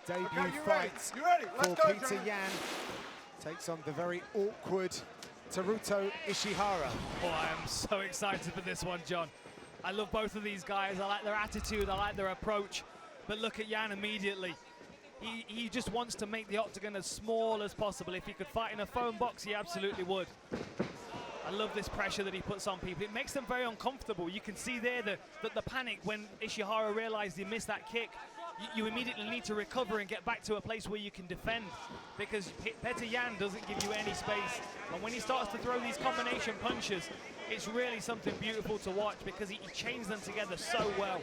Debut fight for Petr Yan. Takes on the very awkward Teruto Ishihara. Oh, I am so excited for this one, John. I love both of these guys. I like their attitude, I like their approach. But look at Yan immediately. He just wants to make the octagon as small as possible. If he could fight in a foam box, he absolutely would. I love this pressure that he puts on people. It makes them very uncomfortable. You can see there the panic when Ishihara realized he missed that kick. You immediately need to recover and get back to a place where you can defend, because Petr Yan doesn't give you any space. And when he starts to throw these combination punches, it's really something beautiful to watch, because he chains them together so well.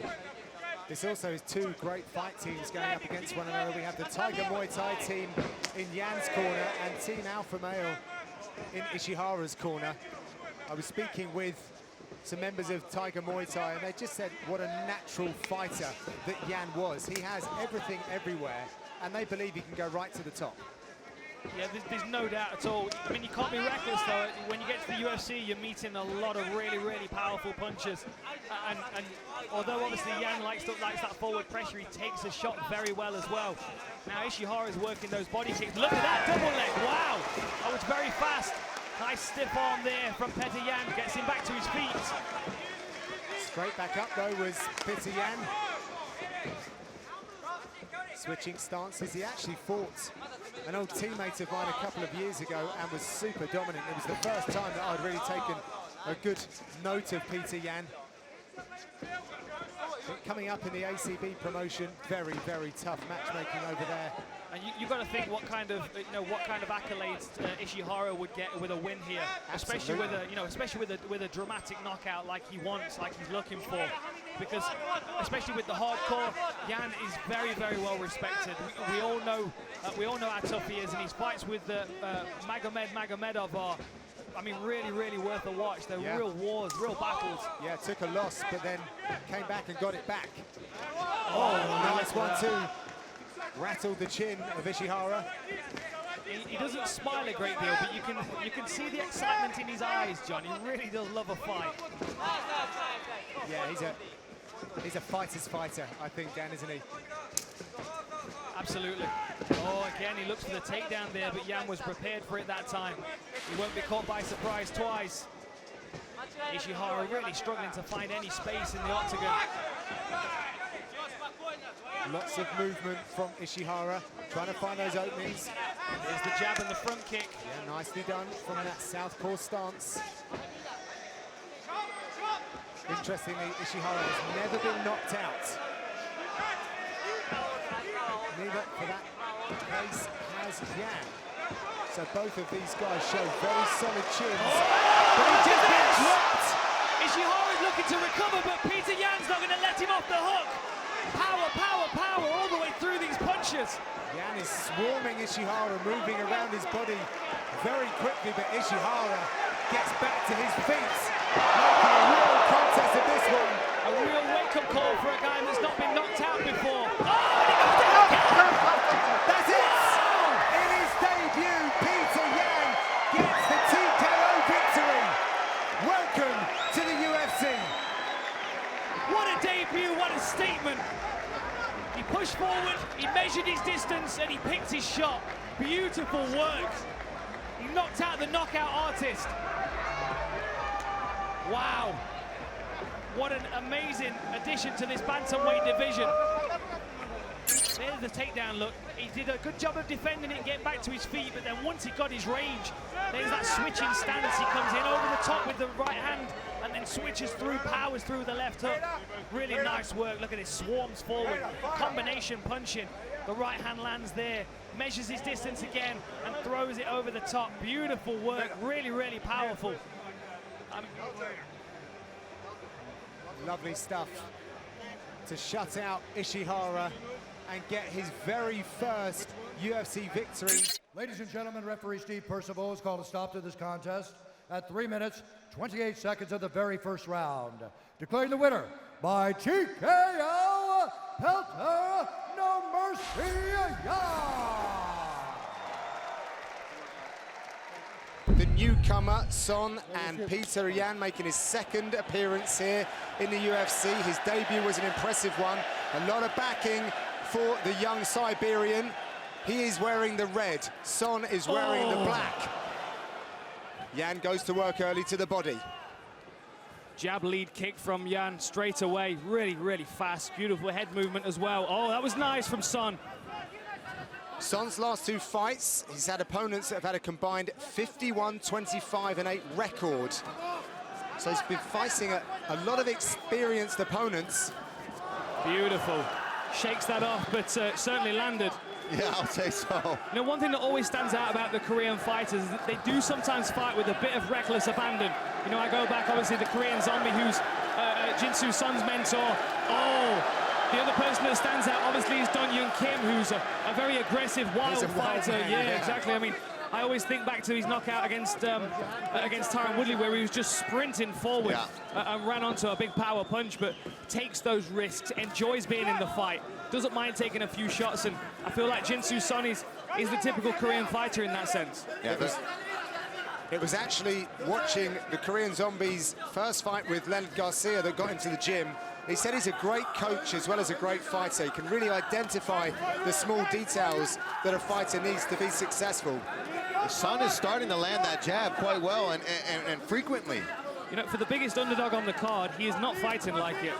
This also is two great fight teams going up against one another. We have the Tiger Muay Thai team in Yan's corner and Team Alpha Male in Ishihara's corner. I was speaking with some members of Tiger Muay Thai, and they just said what a natural fighter that Yan was. He has everything everywhere, and they believe he can go right to the top. Yeah, there's no doubt at all. I mean, you can't be reckless, though. When you get to the UFC, you're meeting a lot of really, really powerful punches. And although obviously Yan likes that forward pressure, he takes a shot very well as well. Now Ishihara is working those body kicks. Look at that double leg, wow! That was very fast. Nice stiff arm there from Petr Yan, gets him back to his feet. Straight back up though was Petr Yan. Switching stances. He actually fought an old teammate of mine a couple of years ago and was super dominant. It was the first time that I'd really taken a good note of Petr Yan. But coming up in the ACB promotion, very, very tough matchmaking over there. And you've got to think what kind of accolades Ishihara would get with a win here, especially with a dramatic knockout like he wants, like he's looking for. Because especially with the hardcore, Yan is very, very well respected. We all know how tough he is, and his fights with Magomedov are, I mean, really, really worth a watch. They're real wars, real battles. Yeah, took a loss, but then came back and got it back. Oh, nice 1-2. Rattled the chin of Ishihara. He doesn't smile a great deal, but you can see the excitement in his eyes, John. He really does love a fight. Yeah, he's a fighter's fighter, I think, Dan, isn't he? Absolutely. Oh, again, he looks for the takedown there, but Yan was prepared for it that time. He won't be caught by surprise twice. Ishihara really struggling to find any space in the octagon. Lots of movement from Ishihara, trying to find those openings. There's the jab and the front kick. Yeah, nicely done from that southpaw stance. Interestingly, Ishihara has never been knocked out. Neither, for that case, has Yan. So both of these guys show very solid chins. But he just been dropped. Ishihara is looking to recover, but Petr Yan's not going to let him off the hook. Power, power, power all the way through these punches. Yan is swarming Ishihara, moving around his body very quickly, but Ishihara gets back to his feet, making a real contest of this one. A real wake-up call for a guy that's not been knocked out before. Oh, and he knocked out again! That's it! In his debut, Petr Yan gets the TKO victory. Welcome to the UFC. What a debut, what a statement. He pushed forward, he measured his distance, and he picked his shot. Beautiful work. He knocked out the knockout artist. Wow. What an amazing addition to this bantamweight division. There's the takedown look. He did a good job of defending it and getting back to his feet, but then once he got his range, there's that switching stance. He comes in over the top with the right hand and then switches through, powers through the left hook. Really nice work. Look at this, swarms forward, combination punching. The right hand lands there, measures his distance again and throws it over the top. Beautiful work, really, really powerful. Lovely stuff to shut out Ishihara and get his very first UFC victory. Ladies and gentlemen, referee Steve Percival has called a stop to this contest at 3 minutes, 28 seconds of the very first round. Declaring the winner by TKO, Petr No Mercy Yan. The newcomer, Son, and Petr Yan making his second appearance here in the UFC. His debut was an impressive one. A lot of backing for the young Siberian. He is wearing the red. Son is wearing the black. Yan goes to work early to the body. Jab lead kick from Yan straight away. Really, really fast. Beautiful head movement as well. Oh, that was nice from Son. Son's last 2 fights, he's had opponents that have had a combined 51, 25 and 8 record. So he's been fighting a lot of experienced opponents. Beautiful. Shakes that off, but certainly landed. Yeah, I'll say so. You know, one thing that always stands out about the Korean fighters is that they do sometimes fight with a bit of reckless abandon. You know, I go back, obviously, the Korean Zombie, who's Jin-Soo Son's mentor. Oh! The other person that stands out, obviously, is Don Young Kim, who's a very aggressive, wild fighter. Yeah, exactly. I mean, I always think back to his knockout against Tyron Woodley, where he was just sprinting forward and ran onto a big power punch, but takes those risks, enjoys being in the fight, doesn't mind taking a few shots, and I feel like Jin-Soo Son is the typical Korean fighter in that sense. Yeah, it was actually watching the Korean Zombie's first fight with Leonard Garcia that got him to the gym. He said he's a great coach as well as a great fighter. He can really identify the small details that a fighter needs to be successful. The Son is starting to land that jab quite well and frequently. You know, for the biggest underdog on the card, he is not fighting like it.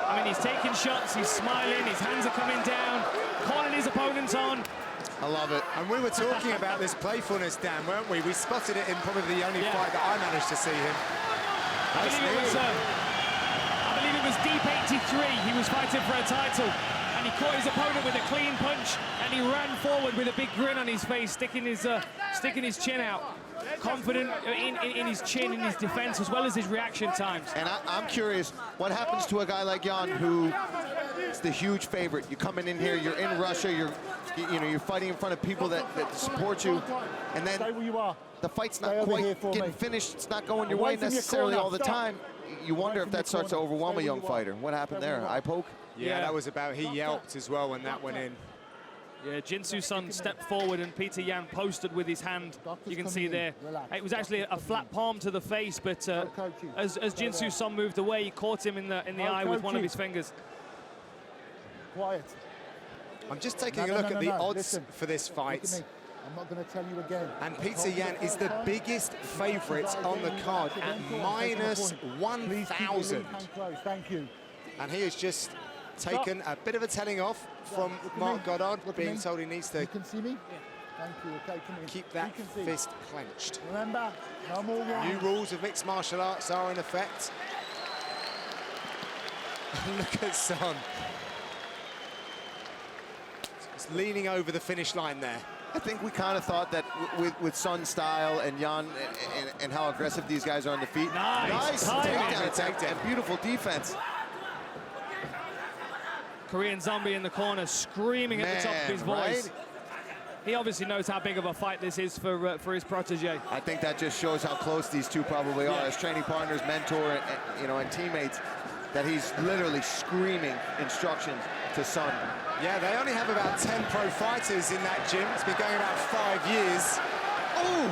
I mean, he's taking shots, he's smiling, his hands are coming down, calling his opponents on. I love it. And we were talking about this playfulness, Dan, weren't we? We spotted it in probably the only fight that I managed to see him. I believe it was Deep 83. He was fighting for a title, and he caught his opponent with a clean punch, and he ran forward with a big grin on his face, sticking his chin out. Confident in his chin, in his defense, as well as his reaction times. And I'm curious, what happens to a guy like Yan, who is the huge favorite? You're coming in here, you're in Russia, you're fighting in front of people that support you, and then the fight's not quite getting finished. It's not going your way necessarily all the time. You wonder if that starts to overwhelm a young fighter. What happened there? Eye poke? Yeah, that was about, he yelped as well when that went in. Yeah, Jin-Soo Son stepped forward and Petr Yan posted with his hand. You can see there. It was actually a flat palm to the face, but as Jin-Soo Son moved away, he caught him in the eye with one of his fingers. Quiet. I'm just taking a look at the odds for this fight. I'm not going to tell you again. And Petr Yan is the biggest favourite on the card at minus 1,000. Thank you. And he has just taken a bit of a telling off from Mark Goddard, being told he needs to you can see me? Thank you. Okay, come in. keep that fist clenched. Remember, no more wrong. New rules of mixed martial arts are in effect. Look at Son. He's leaning over the finish line there. I think we kind of thought that with Son's style and Yan and how aggressive these guys are on the feet. Nice takedown and beautiful defense. Korean Zombie in the corner, screaming at the top of his voice. Right? He obviously knows how big of a fight this is for his protege. I think that just shows how close these two probably are as training partners, mentor, and teammates. That he's literally screaming instructions to Son. Yeah, they only have about 10 pro fighters in that gym. It's been going about 5 years. Oh!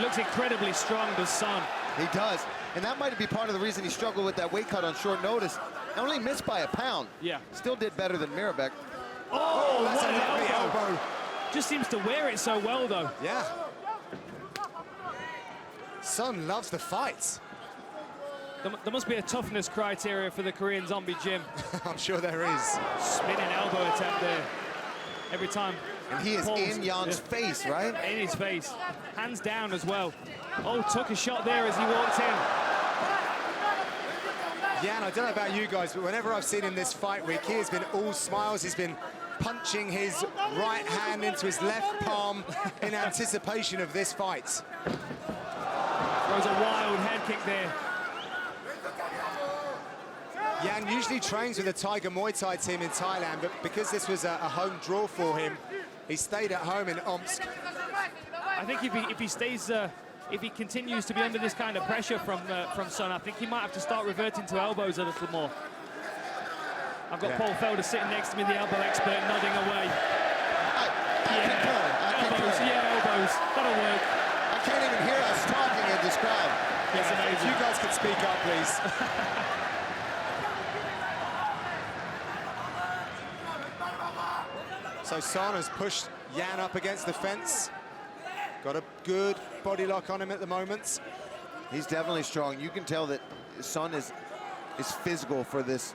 Looks incredibly strong, does Son. He does. And that might be part of the reason he struggled with that weight cut on short notice. Only missed by a pound. Yeah. Still did better than Mirabek. Oh, that's a lovely elbow. Just seems to wear it so well, though. Yeah. Son loves the fight. There must be a toughness criteria for the Korean Zombie gym. I'm sure there is. Spinning elbow attempt there. Every time. And he is in Yan's face, right? In his face. Hands down as well. Oh, took a shot there as he walked in. Yan, I don't know about you guys, but whenever I've seen him this fight week, he has been all smiles. He's been punching his right hand into his left palm in anticipation of this fight. Throws a wild head kick there. Yan usually trains with the Tiger Muay Thai team in Thailand, but because this was a home draw for him, he stayed at home in Omsk. I think if he stays, if he continues to be under this kind of pressure from Son, I think he might have to start reverting to elbows a little more. I've got Paul Felder sitting next to me, the elbow expert, nodding away. Elbows. That'll work. I can't even hear us talking in this crowd. Yeah, if you guys could speak up, please. So Son has pushed Yan up against the fence. Got a good body lock on him at the moment. He's definitely strong. You can tell that Son is physical for this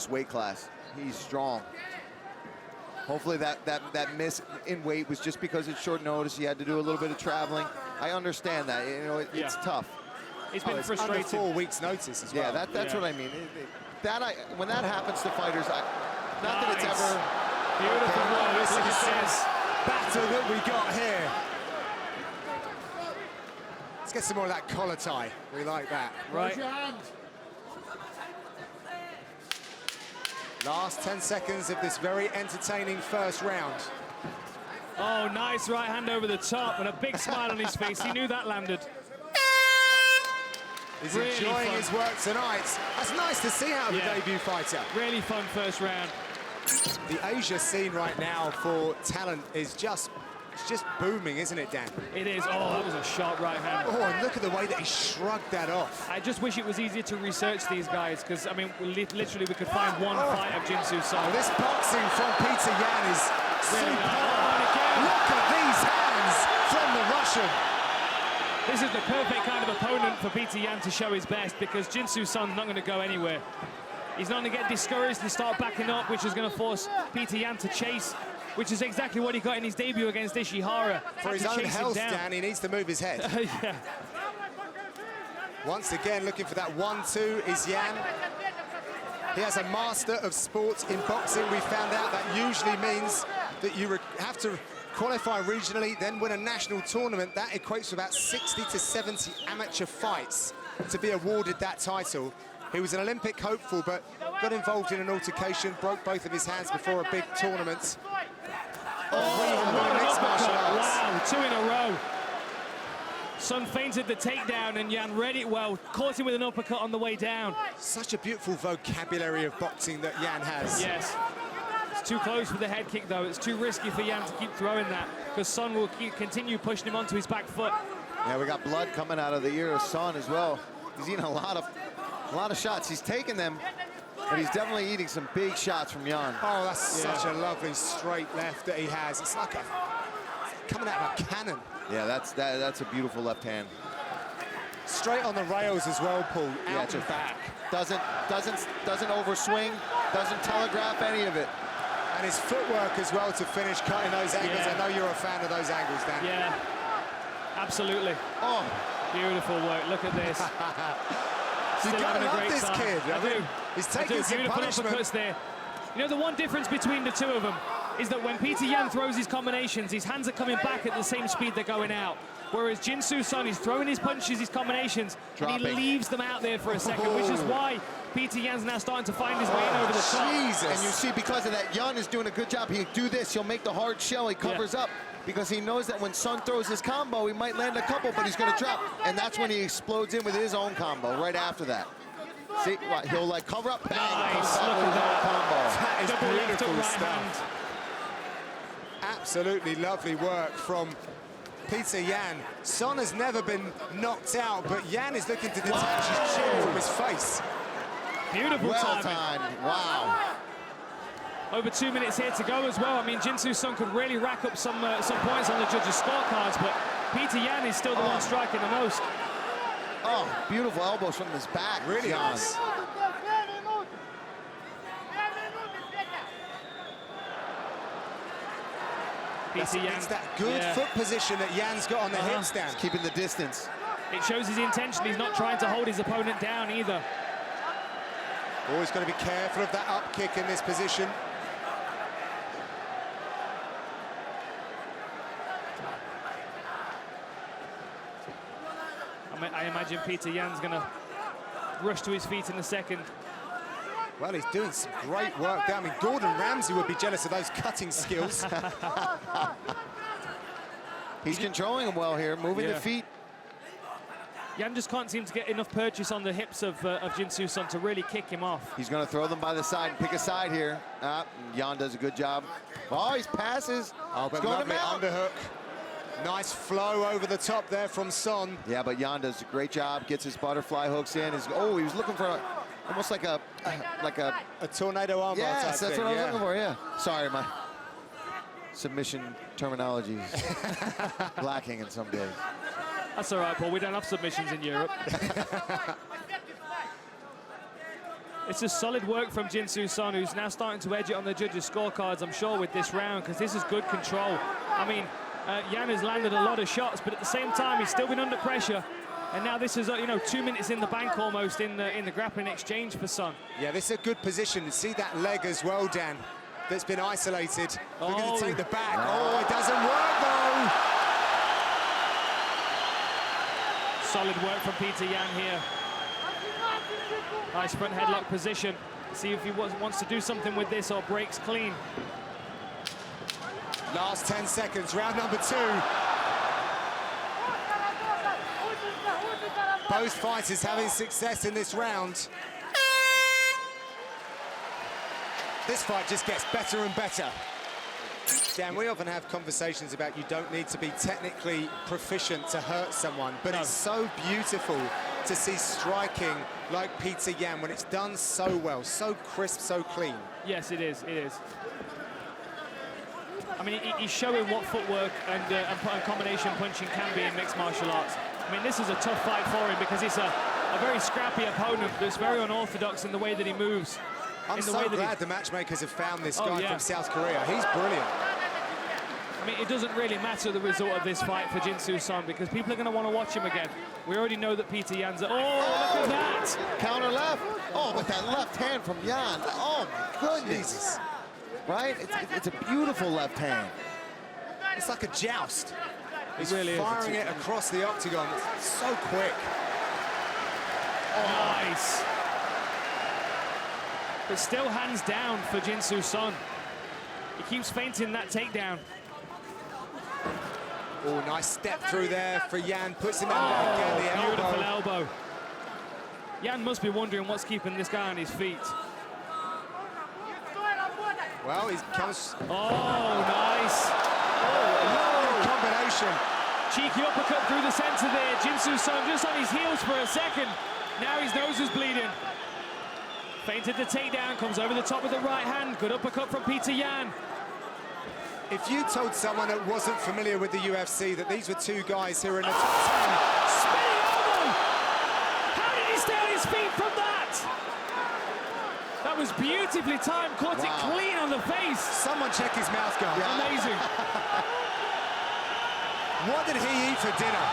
weight class. He's strong. Hopefully that miss in weight was just because it's short notice. He had to do a little bit of traveling. I understand that. You know, it's tough. It's been It's frustrating. under 4 weeks notice as well. Yeah, that's what I mean. When that happens to fighters, not that it's ever Beautiful one. This Look is at this. battle that we got here. Let's get some more of that collar tie. We like that. Right. Last 10 seconds of this very entertaining first round. Oh, nice right hand over the top and a big smile on his face. He knew that landed. He's Really enjoying fun. his work tonight. That's nice to see out of Yeah. the debut fighter. Really fun first round. The Asia scene right now for talent is just booming, isn't it, Dan? It is. Oh, that was a sharp right hand. Oh, and look at the way that he shrugged that off. I just wish it was easier to research these guys because, I mean, literally we could find one fight of Jinsu Son. Oh, this boxing from Petr Yan is Really superb. nice. Oh, and again. Look at these hands from the Russian. This is the perfect kind of opponent for Petr Yan to show his best because Jinsu Son's not going to go anywhere. He's not going to get discouraged and start backing up, which is going to force Petr Yan to chase, which is exactly what he got in his debut against Ishihara. For his own health, Dan, he needs to move his head. Yeah. Once again, looking for that 1-2 is Yan. He has a master of sports in boxing. We found out that usually means that you have to qualify regionally, then win a national tournament. That equates to about 60 to 70 amateur fights to be awarded that title. He was an Olympic hopeful, but got involved in an altercation, broke both of his hands before a big tournament. Mixed martial arts. Wow, 2 in a row. Son feinted the takedown and Yan read it well, caught him with an uppercut on the way down. Such a beautiful vocabulary of boxing that Yan has. Yes. It's too close for the head kick, though. It's too risky for Yan to keep throwing that because Son will continue pushing him onto his back foot. Yeah, we got blood coming out of the ear of Son as well. He's eating a lot of shots. He's taking them, but he's definitely eating some big shots from Yan. Oh, that's such a lovely straight left that he has. It's like coming out of a cannon. Yeah, that's a beautiful left hand. Straight on the rails as well, Paul. Out and back. Doesn't overswing, doesn't telegraph any of it. And his footwork as well to finish cutting those angles. Yeah. I know you're a fan of those angles, Dan. Yeah, absolutely. Oh, Beautiful work. Look at this. You Still gotta having a love great this time. kid. I do. He's taking some Beautiful punishment. uppercuts there. You know, the one difference between the two of them is that when Petr Yan throws his combinations, his hands are coming back at the same speed they're going out. Whereas Jinsu Son is throwing his punches, his combinations, and he Dropping. leaves them out there for a second, which is why Petr Yan's now starting to find his way in over the top. Jesus. and you see because of that, Yan is doing a good job. He'll do this, he'll make the hard shell, he covers up because he knows that when Son throws his combo, he might land a couple, but he's gonna drop. And that's when he explodes in with his own combo right after that. See, he'll like cover up, bang, and comes Nice, back look with his at own that. combo. That is Double left beautiful hook, right stuff. hand. Absolutely lovely work from Petr Yan. Son has never been knocked out, but Yan is looking to detach his chin from his face. Beautiful Well timing. timed, wow. Over 2 minutes here to go as well. I mean, Jinsu Son could really rack up some points on the judges' scorecards, but Petr Yan is still the one striking the most. Oh, beautiful elbows from his back. Really Yan. nice. Petr Yan. It's that good foot position that Yan's got on the hip stand. He's keeping the distance. It shows his intention. He's not trying to hold his opponent down either. Always got to be careful of that up kick in this position. I imagine Petr Yan's going to rush to his feet in a second. Well, he's doing some great work there. I mean, Gordon Ramsay would be jealous of those cutting skills. He's controlling him well here, moving the feet. Yan just can't seem to get enough purchase on the hips of Jinsu Son to really kick him off. He's going to throw them by the side and pick a side here. Yan does a good job. Oh, he's passes. Oh, but He's going to lovely mount. underhook. Nice flow over the top there from Son. Yeah, but Yan does a great job. Gets his butterfly hooks in. Oh, he was looking for almost like a A tornado armbar yes, type that's thing, what I was looking for. Yeah. Sorry, submission terminology is lacking in some days. That's all right, Paul. We don't have submissions in Europe. It's a solid work from Jin-Soo Son, who's now starting to edge it on the judges' scorecards, I'm sure, with this round, because this is good control. I mean, Yan has landed a lot of shots, but at the same time, he's still been under pressure. And now this is, 2 minutes in the bank almost in the grappling exchange for Son. Yeah, this is a good position. See that leg as well, Dan, that's been isolated. We're going to take the back. Oh, it doesn't work, though. Solid work from Petr Yan here. Nice front headlock position. See if he wants to do something with this or breaks clean. Last 10 seconds, round number 2. Both fighters having success in this round. This fight just gets better and better. Dan, we often have conversations about you don't need to be technically proficient to hurt someone, but it's so beautiful to see striking like Petr Yan when it's done so well, so crisp, so clean. Yes, it is, it is. I mean, he's showing what footwork and combination punching can be in mixed martial arts. I mean, this is a tough fight for him because he's a very scrappy opponent that's very unorthodox in the way that he moves. I'm so glad the matchmakers have found this guy from South Korea. He's brilliant. I mean, it doesn't really matter the result of this fight for Jin-Soo Son because people are going to want to watch him again. We already know that Petr Yan's... Oh, look at that! Counter left. Oh, but that left hand from Yan. Oh, my goodness. Jesus. Right? It's a beautiful left hand. It's like a joust. He's really firing it across the octagon. It's so quick. Oh. Nice. But still hands down for Jin-Soo Son. He keeps feinting that takedown. Oh, nice step through there for Yan. Puts him out there again, the elbow. Beautiful elbow. Yan must be wondering what's keeping this guy on his feet. Well, he comes... Oh, nice. Lovely combination. Cheeky uppercut through the center there. Jin-Soo Son just on his heels for a second. Now his nose is bleeding. Feinted the takedown, comes over the top with the right hand. Good uppercut from Petr Yan. If you told someone that wasn't familiar with the UFC that these were two guys who are in the top 10... Spinning elbow! How did he stay on his feet from that? That was beautifully timed, caught it clean on the face. Someone check his mouth guard. Amazing. What did he eat for dinner?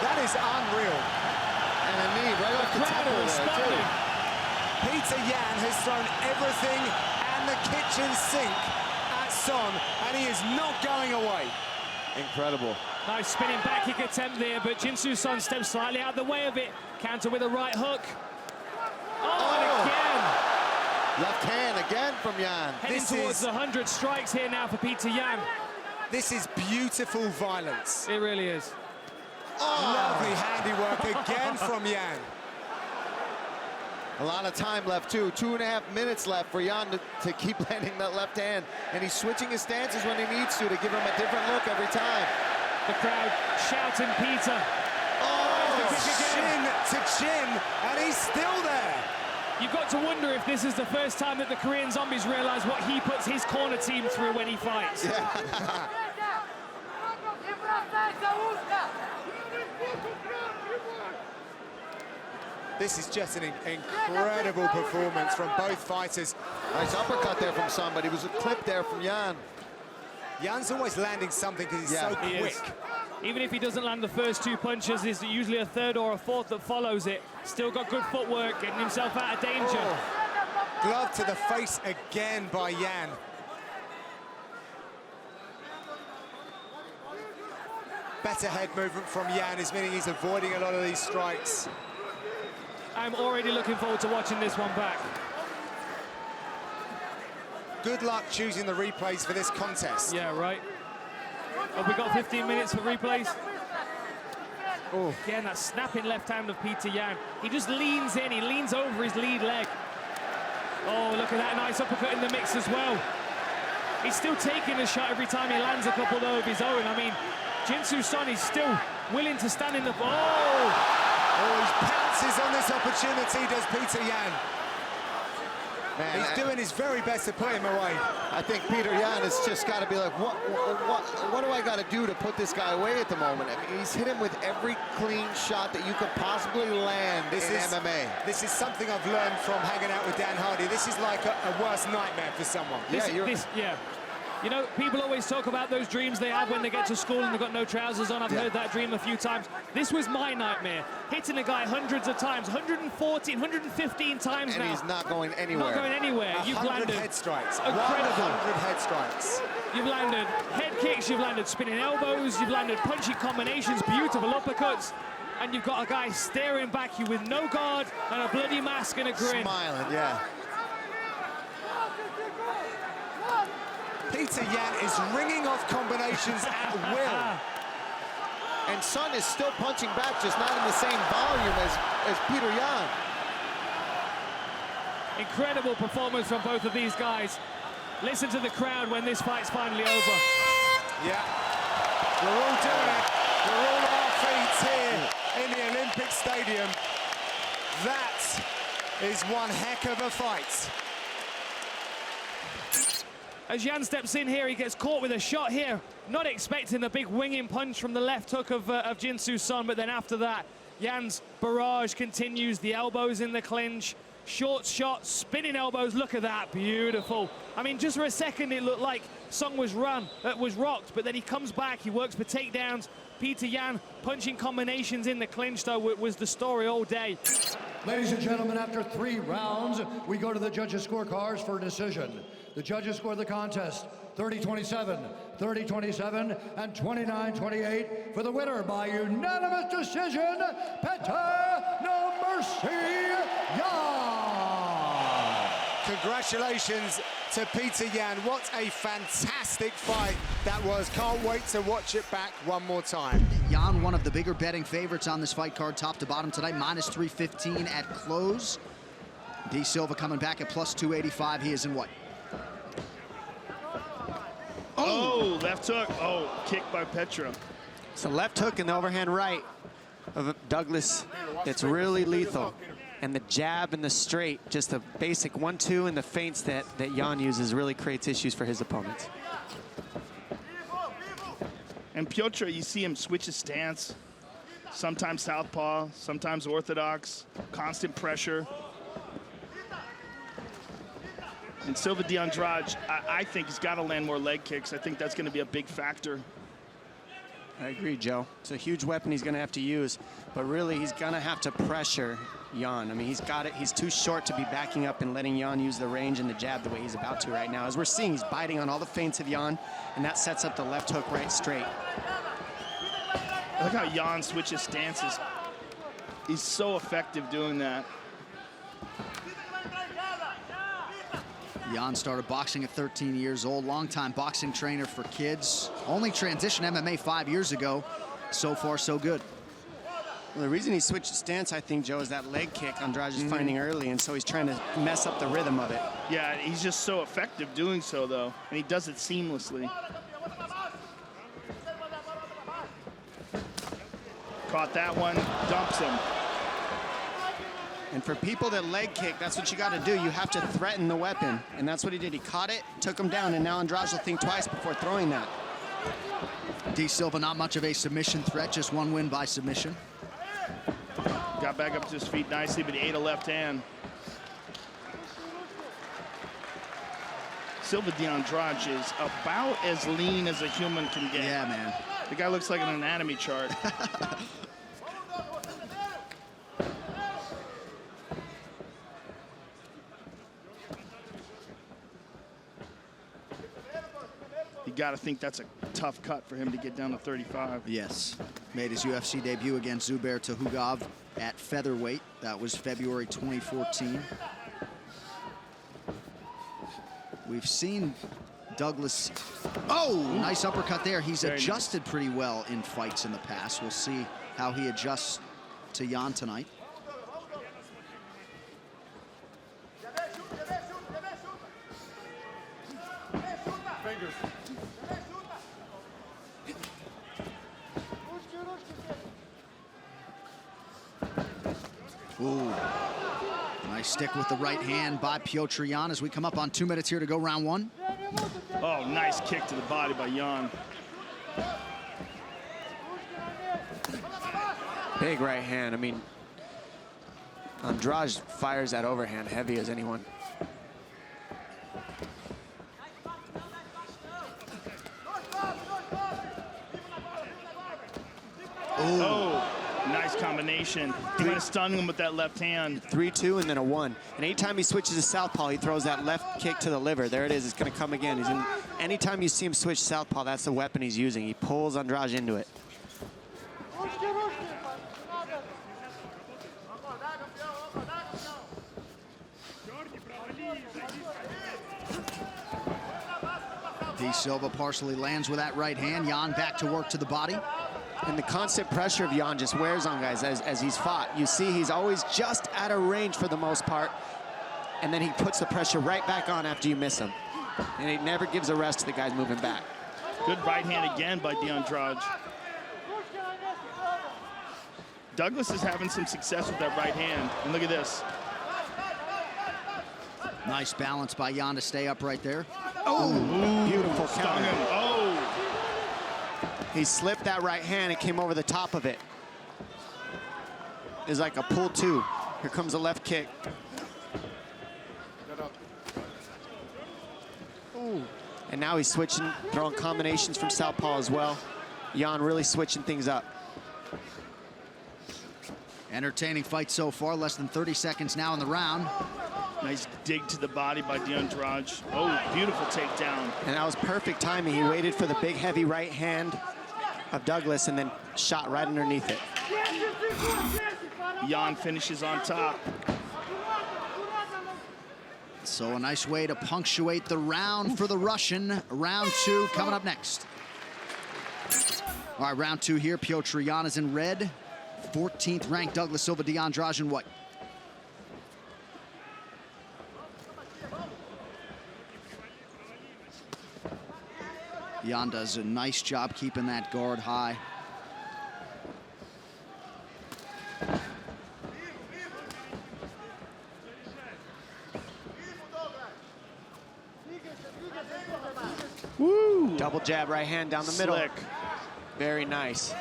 That is unreal. And a knee right off the Crowd temple responding. there, too. Petr Yan has thrown everything and the kitchen sink at Son, and he is not going away. Incredible. Nice spinning back kick attempt there, but Jin-Soo Son steps slightly out of the way of it. Counter with a right hook. Oh, and again. Left hand again from Yan. Heading towards the 100 strikes here now for Petr Yan. This is beautiful violence. It really is. Lovely handiwork again from Yan. A lot of time left, too. 2.5 minutes left for Yan to keep landing that left hand. And he's switching his stances when he needs to give him a different look every time. The crowd shouting Petr. Chin to chin, and he's still there. You've got to wonder if this is the first time that the Korean Zombies realize what he puts his corner team through when he fights. Yeah. This is just an incredible performance from both fighters. Nice uppercut there from Son, but he was a clip there from Yan. Yan's always landing something because he's so quick. Even if he doesn't land the first two punches, there's usually a third or a fourth that follows it. Still got good footwork, getting himself out of danger. Oh. Glove to the face again by Yan. Better head movement from Yan is meaning he's avoiding a lot of these strikes. I'm already looking forward to watching this one back. Good luck choosing the replays for this contest. Yeah, right. Have we got 15 minutes for replays? Oh, again, that snapping left hand of Petr Yan. He just leans in, he leans over his lead leg. Oh, look at that nice uppercut in the mix as well. He's still taking a shot every time he lands a couple of his own. I mean, Jin-Soo Son is still willing to stand in the... Oh, he pounces on this opportunity, does Petr Yan. Man, He's doing his very best to put him away. I think Petr Yan has just got to be like, what do I got to do to put this guy away at the moment? I mean, he's hit him with every clean shot that you could possibly land in MMA. This is something I've learned from hanging out with Dan Hardy. This is like a worst nightmare for someone. Yeah. You know, people always talk about those dreams they have when they get to school and they've got no trousers on. I've heard that dream a few times. This was my nightmare. Hitting a guy hundreds of times, 114, 115 times now. And he's not going anywhere. Not going anywhere. You've landed head strikes. incredible. 100 head strikes. You've landed head kicks, you've landed spinning elbows, you've landed punching combinations, beautiful uppercuts, and you've got a guy staring back at you with no guard and a bloody mask and a grin. Smiling, yeah. Petr Yan is ringing off combinations at will. And Son is still punching back, just not in the same volume as Petr Yan. Incredible performance from both of these guys. Listen to the crowd when this fight's finally over. Yeah, we're all doing it. We're all on our feet here in the Olympic Stadium. That is one heck of a fight. As Yan steps in here, he gets caught with a shot here. Not expecting the big winging punch from the left hook of Jinsu Son, but then after that, Yan's barrage continues. The elbows in the clinch, short shots, spinning elbows. Look at that, beautiful. I mean, just for a second, it looked like Son was rocked, but then he comes back, he works for takedowns. Petr Yan punching combinations in the clinch, though, was the story all day. Ladies and gentlemen, after 3 rounds, we go to the judges' scorecards for a decision. The judges scored the contest 30-27, 30-27, and 29-28 for the winner by unanimous decision, Petr No Mercy Yan. Congratulations to Petr Yan. What a fantastic fight that was. Can't wait to watch it back one more time. Yan, one of the bigger betting favorites on this fight card, top to bottom tonight, minus 315 at close. D. Silva coming back at plus 285. He is in what? Oh, left hook. Oh, kick by Petra. It's a left hook and the overhand right of Douglas that's really lethal. And the jab and the straight, just the basic 1-2 and the feints that Yan uses really creates issues for his opponents. And Piotr, you see him switch his stance. Sometimes southpaw, sometimes orthodox, constant pressure. And Silva de Andrade, I think he's got to land more leg kicks. I think that's going to be a big factor. I agree, Joe. It's a huge weapon he's going to have to use, but really he's going to have to pressure Yan. I mean, he's got it. He's too short to be backing up and letting Yan use the range and the jab the way he's about to right now. As we're seeing, he's biting on all the feints of Yan, and that sets up the left hook right straight. Look how Yan switches stances. He's so effective doing that. Yan started boxing at 13 years old, longtime boxing trainer for kids. Only transitioned MMA 5 years ago. So far, so good. Well, the reason he switched stance, I think, Joe, is that leg kick Andrade is finding early, and so he's trying to mess up the rhythm of it. Yeah, he's just so effective doing so, though, and he does it seamlessly. Caught that one, dumps him. And for people that leg kick, that's what you got to do. You have to threaten the weapon, and that's what he did. He caught it, took him down, and now Andrade will think twice before throwing that. D. Silva, not much of a submission threat, just one win by submission. Got back up to his feet nicely, but he ate a left hand. Silva de Andrade is about as lean as a human can get. Yeah, man. The guy looks like an anatomy chart. You got to think that's a tough cut for him to get down to 35. Yes. Made his UFC debut against Zubair Tuhugov at featherweight. That was February 2014. We've seen Douglas. Oh, nice uppercut there. He's adjusted pretty well in fights in the past. We'll see how he adjusts to Yan tonight. Ooh, Nice stick with the right hand by Petr Yan as we come up on 2 minutes here to go round one. Oh, nice kick to the body by Yan. Big right hand. I mean, Andrade fires that overhand heavy as anyone. Oh, nice combination. He went to stun him with that left hand. 3-2 and then a 1. And anytime he switches to southpaw, he throws that left kick to the liver. There it is. It's going to come again. Anytime you see him switch southpaw, that's the weapon he's using. He pulls Andrade into it. De Silva partially lands with that right hand. Yan back to work to the body. And the constant pressure of Yan just wears on guys as he's fought. You see he's always just out of range for the most part. And then he puts the pressure right back on after you miss him. And he never gives a rest to the guys moving back. Good right hand again by De Andrade. Douglas is having some success with that right hand. And look at this. Nice balance by Yan to stay up right there. Oh, beautiful counter. Oh. He slipped that right hand and came over the top of it. It's like a pull two. Here comes the left kick. Ooh. And now he's switching, throwing combinations from southpaw as well. Yan really switching things up. Entertaining fight so far, less than 30 seconds now in the round. Nice dig to the body by De Andrade. Oh, beautiful takedown. And that was perfect timing. He waited for the big, heavy right hand of Douglas and then shot right underneath it. Yan finishes on top. So a nice way to punctuate the round for the Russian. Round two coming up next. All right, round two here. Petr Yan is in red. 14th ranked Douglas Silva de Andrade in white. Yan does a nice job keeping that guard high. Woo! Double jab right hand down the middle. Slick. Very nice.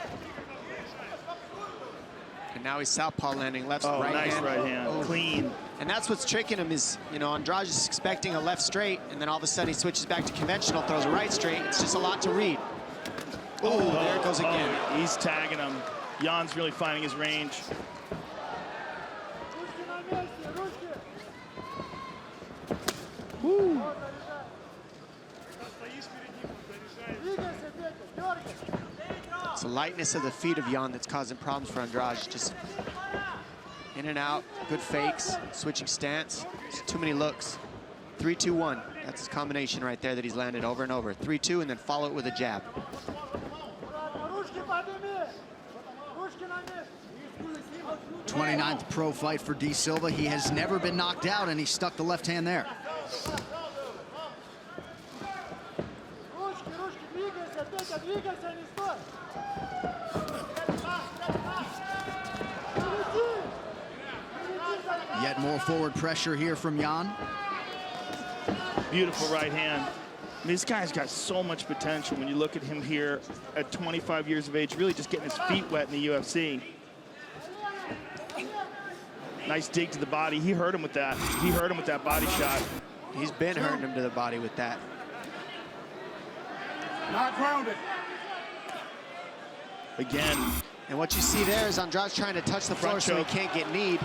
And now he's southpaw landing left, Oh, right nice hand. right hand. Oh. Clean. And that's what's tricking him is, you know, Andrade is expecting a left straight, and then all of a sudden he switches back to conventional, throws a right straight. It's just a lot to read. Oh, there it goes again. Oh, he's tagging him. Yan's really finding his range. Woo. It's the lightness of the feet of Yan that's causing problems for Andrade. Just in and out, good fakes, switching stance. Just too many looks. 3-2-1. That's his combination right there that he's landed over and over. 3-2 and then follow it with a jab. 29th pro fight for De Silva. He has never been knocked out, and he stuck the left hand there. Yet more forward pressure here from Yan. Beautiful right hand. I mean, this guy's got so much potential when you look at him here at 25 years of age, really just getting his feet wet in the UFC. Nice dig to the body. He hurt him with that. He hurt him with that body shot. He's been hurting him to the body with that. Not grounded. Again. And what you see there is Andrade's trying to touch the floor so he can't get kneed.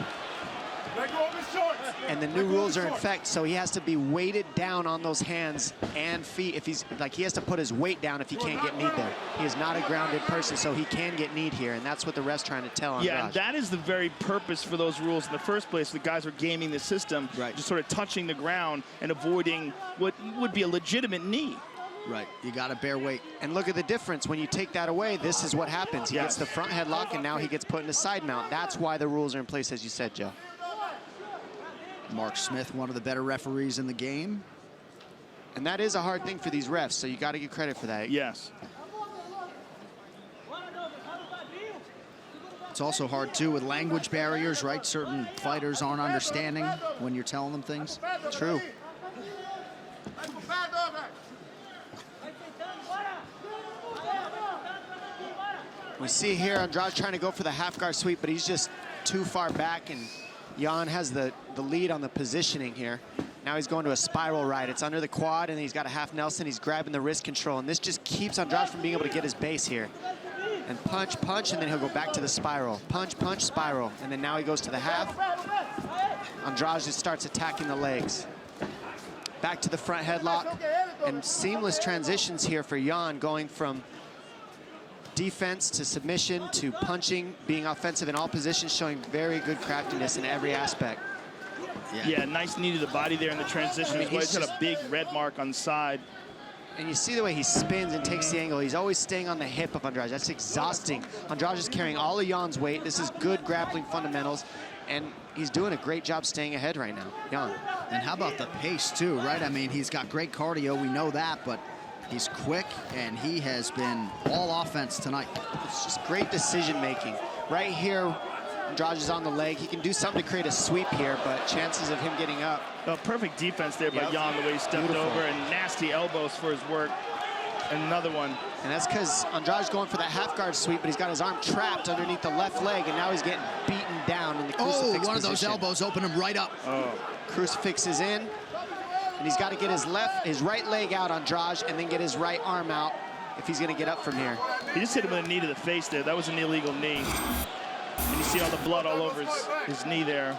And the new rules are in effect, so he has to be weighted down on those hands and feet. If he's like, he has to put his weight down if he can't get kneed there. He is not a grounded person, so he can get kneed here, and that's what the ref's trying to tell Andrade. Yeah, and that is the very purpose for those rules in the first place. The guys are gaming the system, right, just sort of touching the ground and avoiding what would be a legitimate knee. Right, you got to bear weight. And look at the difference. When you take that away, this is what happens. He gets the front headlock, and now he gets put into side mount. That's why the rules are in place, as you said, Joe. Mark Smith, one of the better referees in the game. And that is a hard thing for these refs, so you got to give credit for that. Yes. It's also hard, too, with language barriers, right? Certain fighters aren't understanding when you're telling them things. True. We see here Andrade trying to go for the half guard sweep, but he's just too far back, and Yan has the lead on the positioning here. Now he's going to a spiral right. It's under the quad, and he's got a half Nelson. He's grabbing the wrist control, and this just keeps Andrade from being able to get his base here. And punch, punch, and then he'll go back to the spiral. Punch, punch, spiral. And then now he goes to the half. Andrade just starts attacking the legs. Back to the front headlock. And seamless transitions here for Yan, going from defense to submission to punching, being offensive in all positions, showing very good craftiness in every aspect. Yeah, nice knee to the body there in the transition. He's got a big red mark on the side. And you see the way he spins and takes the angle. He's always staying on the hip of Andrade. That's exhausting. Andrade is carrying all of Yan's weight. This is good grappling fundamentals. And he's doing a great job staying ahead right now, Yan. And how about the pace, too, right? I mean, he's got great cardio. We know that, but he's quick, and he has been all offense tonight. It's just great decision-making. Right here, Andrade is on the leg. He can do something to create a sweep here, but chances of him getting up. Oh, perfect defense there by Yan, the way he stepped over, and nasty elbows for his work. Another one. And that's because Andrade's going for that half guard sweep, but he's got his arm trapped underneath the left leg, and now he's getting beaten down in the crucifix one position. of those elbows open him right up. Crucifix is in, and he's got to get his right leg out, Andrade, and then get his right arm out if he's going to get up from here. He just hit him with a knee to the face there. That was an illegal knee. And you see all the blood all over his knee there.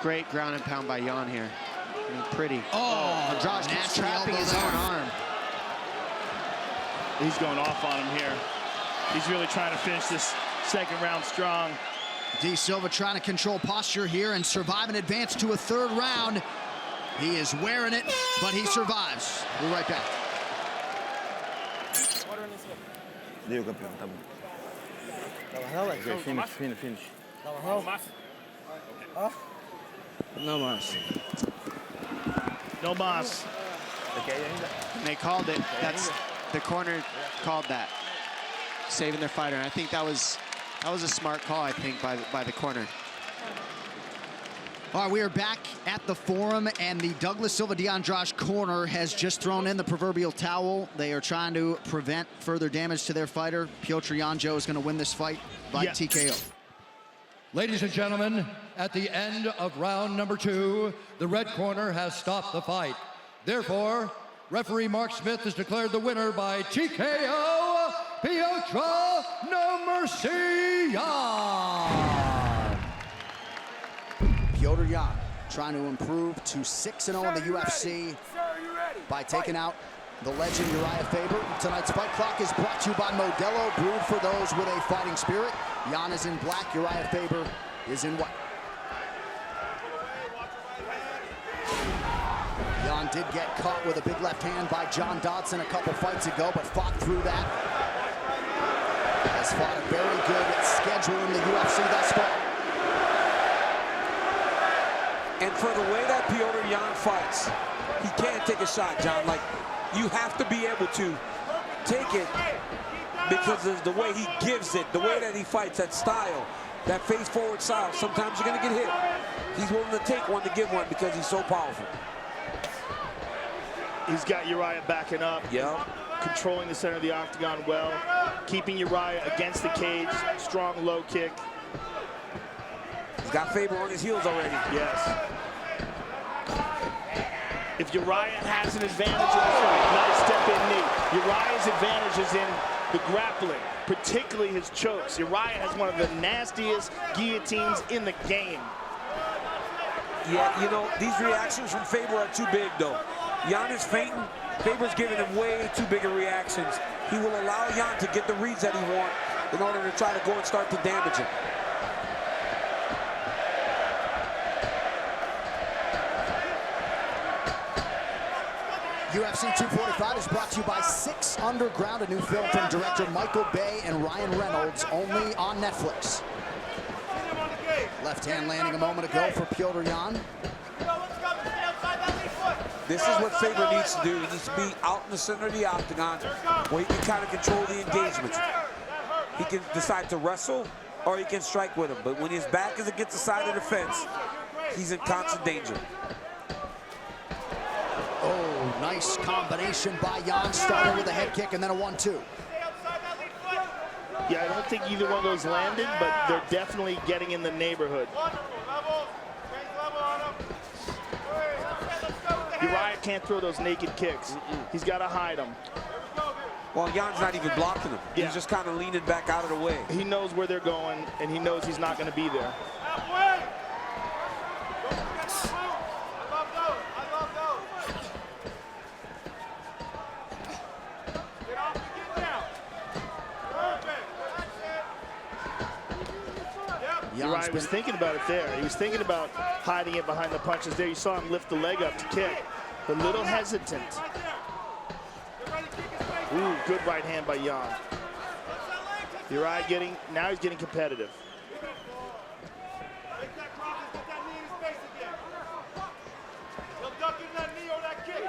Great ground and pound by Yan here. I mean, pretty. Andrade keeps nasty trapping elbow his there. own arm. He's going off on him here. He's really trying to finish this second round strong. D. Silva trying to control posture here and survive and advance to a third round. He is wearing it, but he survives. We're right back. Finish. No mas. No mas. And they called it. That's the corner called that, saving their fighter. And I think that was a smart call, I think, by the corner. All right, we are back at the forum, and the Douglas Silva de Andrade corner has just thrown in the proverbial towel. They are trying to prevent further damage to their fighter. Petr Yan is going to win this fight by TKO. Ladies and gentlemen, at the end of round number 2, the red corner has stopped the fight. Therefore, referee Mark Smith is declared the winner by TKO, Petr No Mercy Yan. Petr Yan trying to improve to 6-0 in the UFC by taking out the legend Uriah Faber. Tonight's fight clock is brought to you by Modelo, brewed for those with a fighting spirit. Yan is in black, Uriah Faber is in white. Yan did get caught with a big left hand by John Dodson a couple fights ago, but fought through that. Has fought a very good schedule in the UFC thus far. And for the way that Petr Yan fights, he can't take a shot, John. Like, you have to be able to take it because of the way he gives it, the way that he fights, that style, that face-forward style. Sometimes you're going to get hit. He's willing to take one to give one because he's so powerful. He's got Uriah backing up. Yeah. Controlling the center of the octagon well. Keeping Uriah against the cage. Strong low kick. He's got Faber on his heels already. Yes. If Uriah has an advantage, nice step-in knee. Uriah's advantage is in the grappling, particularly his chokes. Uriah has one of the nastiest guillotines in the game. Yeah, you know, these reactions from Faber are too big, though. Yan is fainting. Faber's giving him way too big of reactions. He will allow Yan to get the reads that he wants in order to try to go and start to damage him. UFC 245 is brought to you by 6 Underground, a new film from director Michael Bay and Ryan Reynolds, only on Netflix. Left hand landing a moment ago for Petr Yan. This is what Faber needs to do. He needs to be out in the center of the octagon where he can kind of control the engagements. He can decide to wrestle or he can strike with him. But when his back is against the side of the fence, he's in constant danger. Oh, nice combination by Yan, starting with a head kick and then a 1-2. Yeah, I don't think either one of those landed, but they're definitely getting in the neighborhood. Uriah can't throw those naked kicks. He's got to hide them. Well, Yan's not even blocking him. Yeah. He's just kind of leaning back out of the way. He knows where they're going, and he knows he's not going to be there. Uriah was thinking about it there. He was thinking about hiding it behind the punches there. You saw him lift the leg up to kick. A little hesitant. Ooh, good right hand by Yan. Uriah now he's getting competitive.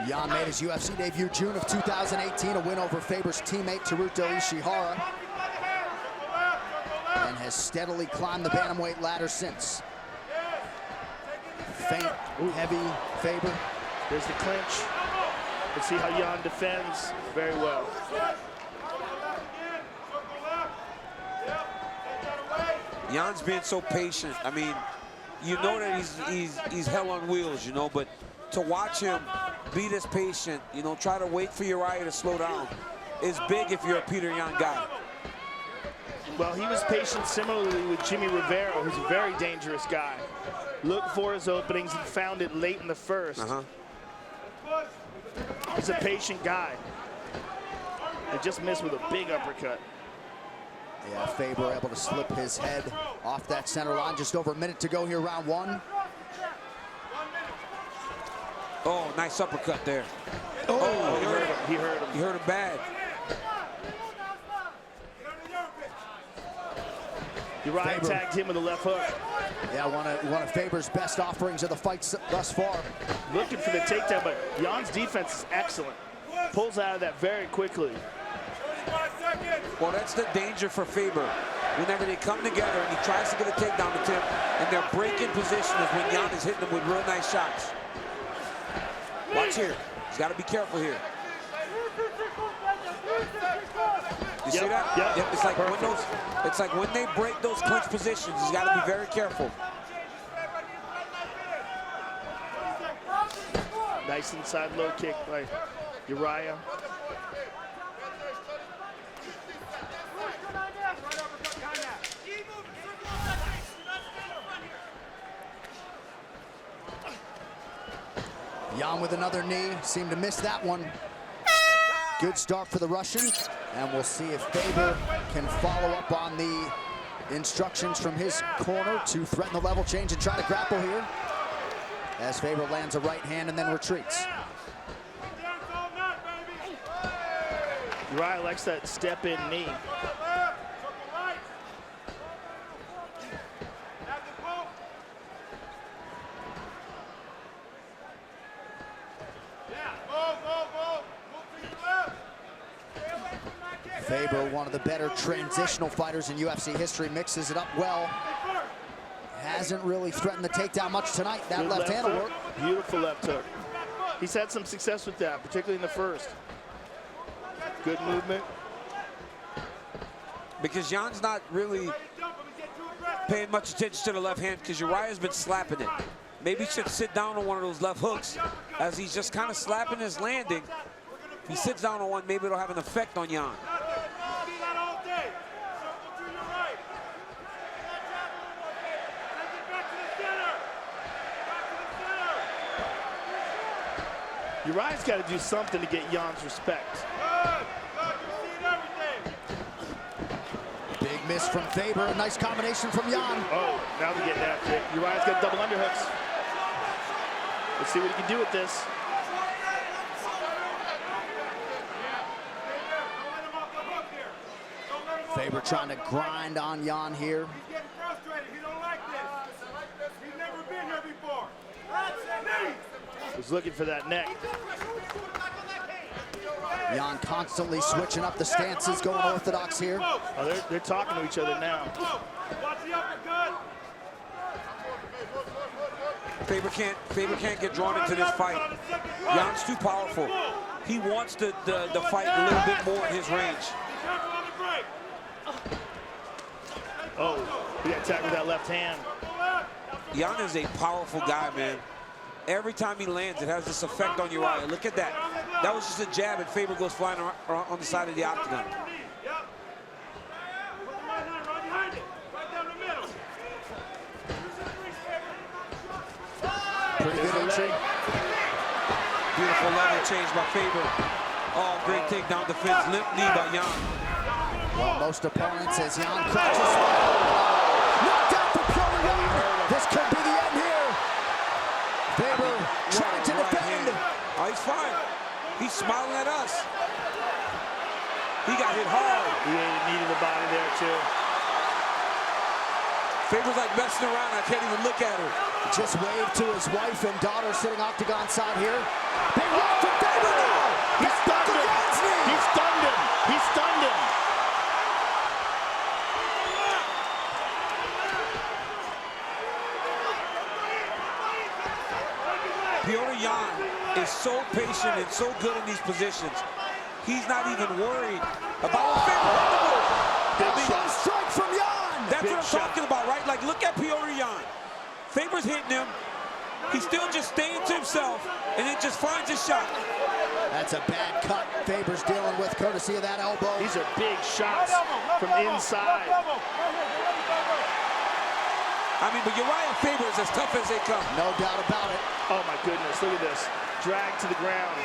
Yan made his UFC debut June of 2018, a win over Faber's teammate Teruto Ishihara, and has steadily climbed the bantamweight ladder since. Feint, heavy, Faber. There's the clinch. Let's see how Yan defends very well. Yan's being so patient. I mean, you know that he's hell on wheels, you know, but to watch him be this patient, you know, try to wait for Uriah to slow down is big if you're a Petr Yan guy. Well, he was patient similarly with Jimmy Rivera, who's a very dangerous guy. Looked for his openings and found it late in the first. He's a patient guy. They just missed with a big uppercut. Yeah, Faber able to slip his head off that center line. Just over a minute to go here, round one. Oh, nice uppercut there. Oh, he hurt him. He hurt him bad. Uriah tagged him with a left hook. Yeah, one of Faber's best offerings of the fight thus far. Looking for the takedown, but Yan's defense is excellent. Pulls out of that very quickly. Well, that's the danger for Faber. Whenever they come together and he tries to get a takedown attempt, and their break-in position is when Yan is hitting them with real nice shots. Watch here. He's got to be careful here. You see that? Yep. It's like when they break those clinch positions, he's got to be very careful. Nice inside low kick by Uriah. Yan with another knee, seemed to miss that one. Good start for the Russian, and we'll see if Faber can follow up on the instructions from his corner to threaten the level change and try to grapple here. As Faber lands a right hand and then retreats. Uriah likes that step-in knee. Faber, one of the better transitional fighters in UFC history, mixes it up well. Hasn't really threatened the takedown much tonight. That left hand will work. Beautiful left hook. He's had some success with that, particularly in the first. Good movement. Because Yan's not really paying much attention to the left hand because Uriah's been slapping it. Maybe he should sit down on one of those left hooks as he's just kind of slapping his landing. If he sits down on one, maybe it'll have an effect on Yan. Uriah's got to do something to get Yan's respect. Big miss from Faber, a nice combination from Yan. Oh, now they're getting after it. Uriah's got double underhooks. Let's see what he can do with this. Faber trying to grind on Yan here. He's getting frustrated. He don't like this. He's never been here before. He's looking for that neck. Yan constantly switching up the stances, going orthodox here. Oh, they're talking to each other now. Watch the uppercut. Faber can't get drawn into this fight. Yan's too powerful. He wants the fight a little bit more in his range. Oh, he got attacked with that left hand. Yan is a powerful guy, man. Every time he lands, it has this effect on Uriah. Look at that. That was just a jab, and Faber goes flying around on the side of the octagon. Pretty good entry. Beautiful level change by Faber. Oh, great takedown defense. Limp knee by Yan. Well, most opponents, as Yan crouches. Knocked out for Petr Yan. This could be the end here. Faber trying to defend. Oh, he's fine. He's smiling at us. He got hit hard. He ate a knee to the body there, too. Faber's like messing around. I can't even look at her. Just waved to his wife and daughter sitting octagon side here. Big right for Faber now. He stunned him. He stunned him. He stunned him. Petr Yan is so patient and so good in these positions. He's not even worried about what Faber on the move. Big strike from Yan. That's what I'm talking about, right? Like, look at Petr Yan. Faber's hitting him. He's still just staying to himself, and it just finds his shot. That's a bad cut Faber's dealing with, courtesy of that elbow. These are big shots from inside. I mean, but Uriah Faber is as tough as they come. No doubt about it. Oh, my goodness. Look at this. Drag to the ground.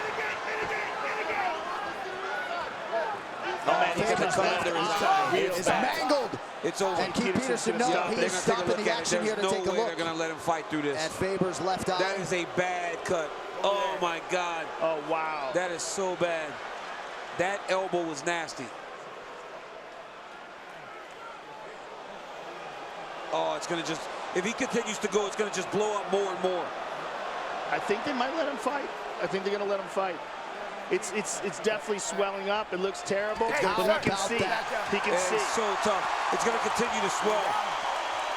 Oh, man, he's going to come under his time. It's mangled. It's over. And Keith Peterson, no, he's stopping the action here to take a look. They're going to let him fight through this. At Faber's left eye. That is a bad cut. Oh, my God. Oh, wow. That is so bad. That elbow was nasty. Oh, it's going to just, if he continues to go, it's going to just blow up more and more. I think they might let him fight. I think they're going to let him fight. It's definitely swelling up. It looks terrible, but he can see. He can see. It's so tough. It's going to continue to swell.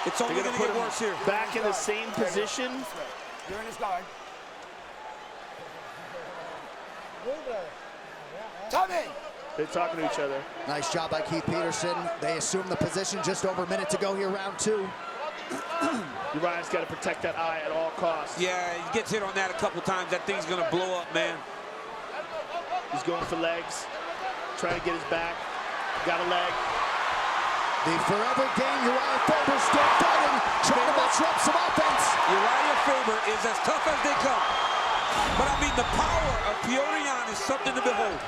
It's only going to get worse here. Back in the same position. You're in his guard. Tommy! They're talking to each other. Nice job by Keith Peterson. They assume the position just over a minute to go here, round two. Uriah's got to protect that eye at all costs. Yeah, he gets hit on that a couple times. That thing's going to blow up, man. He's going for legs, trying to get his back. Got a leg. The forever game, Uriah Faber still fighting, trying to muster up some offense. Uriah Faber is as tough as they come. But I mean, the power of Petr Yan is something to behold.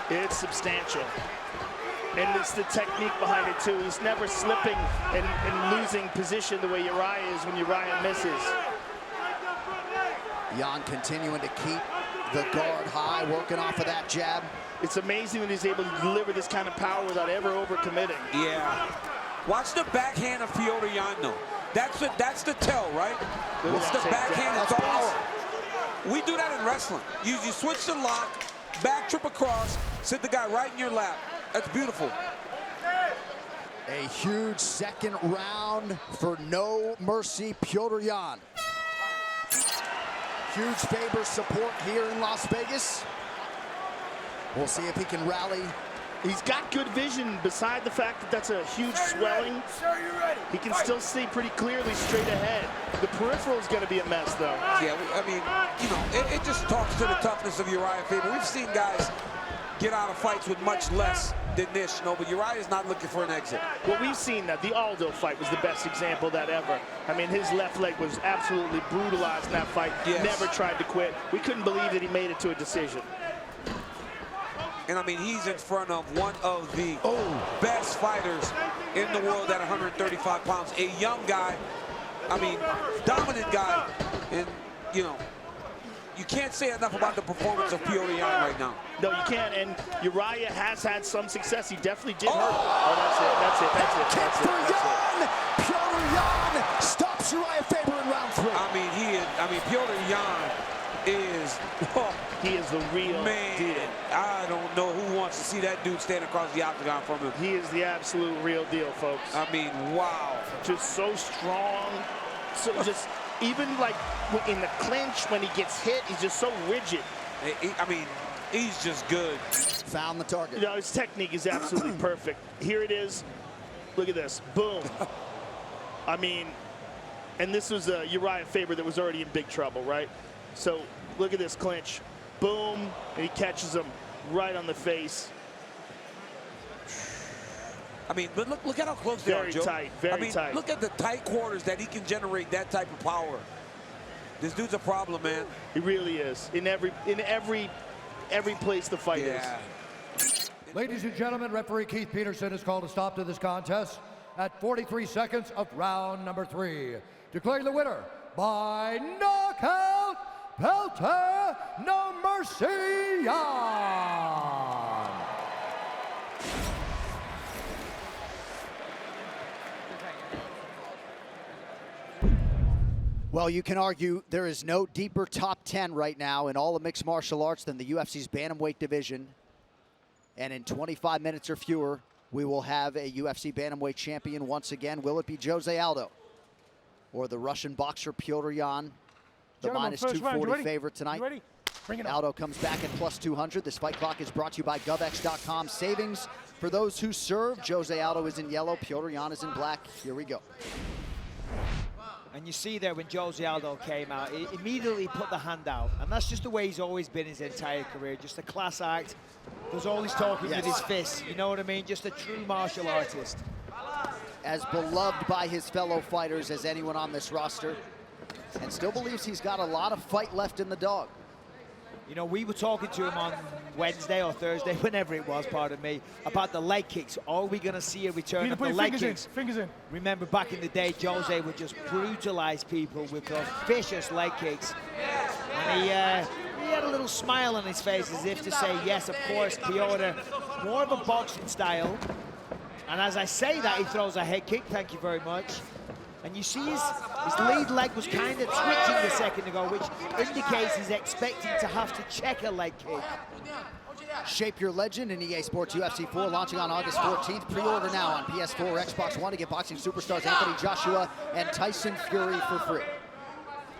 It's substantial. And it's the technique behind it, too. He's never slipping and losing position the way Uriah is when Uriah misses. Yan continuing to keep the guard high, working off of that jab. It's amazing when he's able to deliver this kind of power without ever overcommitting. Yeah. Watch the backhand of Petr Yan, though. That's the tell, right? It's the backhand. It's always, we do that in wrestling. You switch the lock, back trip across, sit the guy right in your lap. That's beautiful. A huge second round for No Mercy Petr Yan. Huge Faber support here in Las Vegas. We'll see if he can rally. He's got good vision beside the fact that that's a huge swelling. He can still see pretty clearly straight ahead. The peripheral is going to be a mess, though. Yeah, I mean, you know, it just talks to the toughness of Uriah Faber. We've seen guys get out of fights with much less than this, you know, but Uriah's not looking for an exit. Well, we've seen that. The Aldo fight was the best example of that ever. I mean, his left leg was absolutely brutalized in that fight. Yes. Never tried to quit. We couldn't believe that he made it to a decision. And I mean, he's in front of one of the best fighters in the world at 135 pounds. A young guy, I mean, dominant guy. And, you know, you can't say enough about the performance of Petr Yan right now. No, you can't. And Uriah has had some success. He definitely did hurt. Oh, that's it. Petr Yan stops Uriah Faber in round three. I mean, Petr Yan is, he is the real deal. I don't know who wants to see that dude stand across the octagon from him. He is the absolute real deal, folks. I mean, wow. Just so strong. So just, even like in the clinch, when he gets hit, he's just so rigid. I mean, he's just good. Found the target. You know, his technique is absolutely perfect. Here it is. Look at this. Boom. I mean, and this was Uriah Faber that was already in big trouble, right? So look at this clinch. Boom. And he catches him right on the face. I mean, but look at how close they are, Joe. Very tight, very tight. Look at the tight quarters that he can generate that type of power. This dude's a problem, man. He really is. In every place the fight is. Ladies and gentlemen, referee Keith Peterson has called a stop to this contest at 43 seconds of round number 3. Declaring the winner by knockout, Petr No Mercy Yan. Well, you can argue there is no deeper top 10 right now in all of mixed martial arts than the UFC's bantamweight division. And in 25 minutes or fewer, we will have a UFC bantamweight champion once again. Will it be Jose Aldo or the Russian boxer Petr Yan, the minus 240 favorite tonight? You ready? Bring it Aldo comes back at plus 200. This fight clock is brought to you by GovX.com. Savings for those who serve. Jose Aldo is in yellow. Petr Yan is in black. Here we go. And you see there when Jose Aldo came out, he immediately put the hand out. And that's just the way he's always been his entire career. Just a class act. Does all his talking with his fists. You know what I mean? Just a true martial artist. As beloved by his fellow fighters as anyone on this roster. And still believes he's got a lot of fight left in the dog. You know, we were talking to him on Wednesday or Thursday, whenever it was, pardon me, about the leg kicks. Are we going to see a return of the leg kicks? Fingers in. Remember back in the day, Jose would just brutalize people with those vicious leg kicks. And he had a little smile on his face as if to say, yes, of course, Petr, more of a boxing style. And as I say that, he throws a head kick, thank you very much. And you see his lead leg was kind of twitching a second ago, which indicates he's expecting to have to check a leg kick. Shape your legend in EA Sports UFC 4, launching on August 14th. Pre-order now on PS4 or Xbox One to get boxing superstars Anthony Joshua and Tyson Fury for free.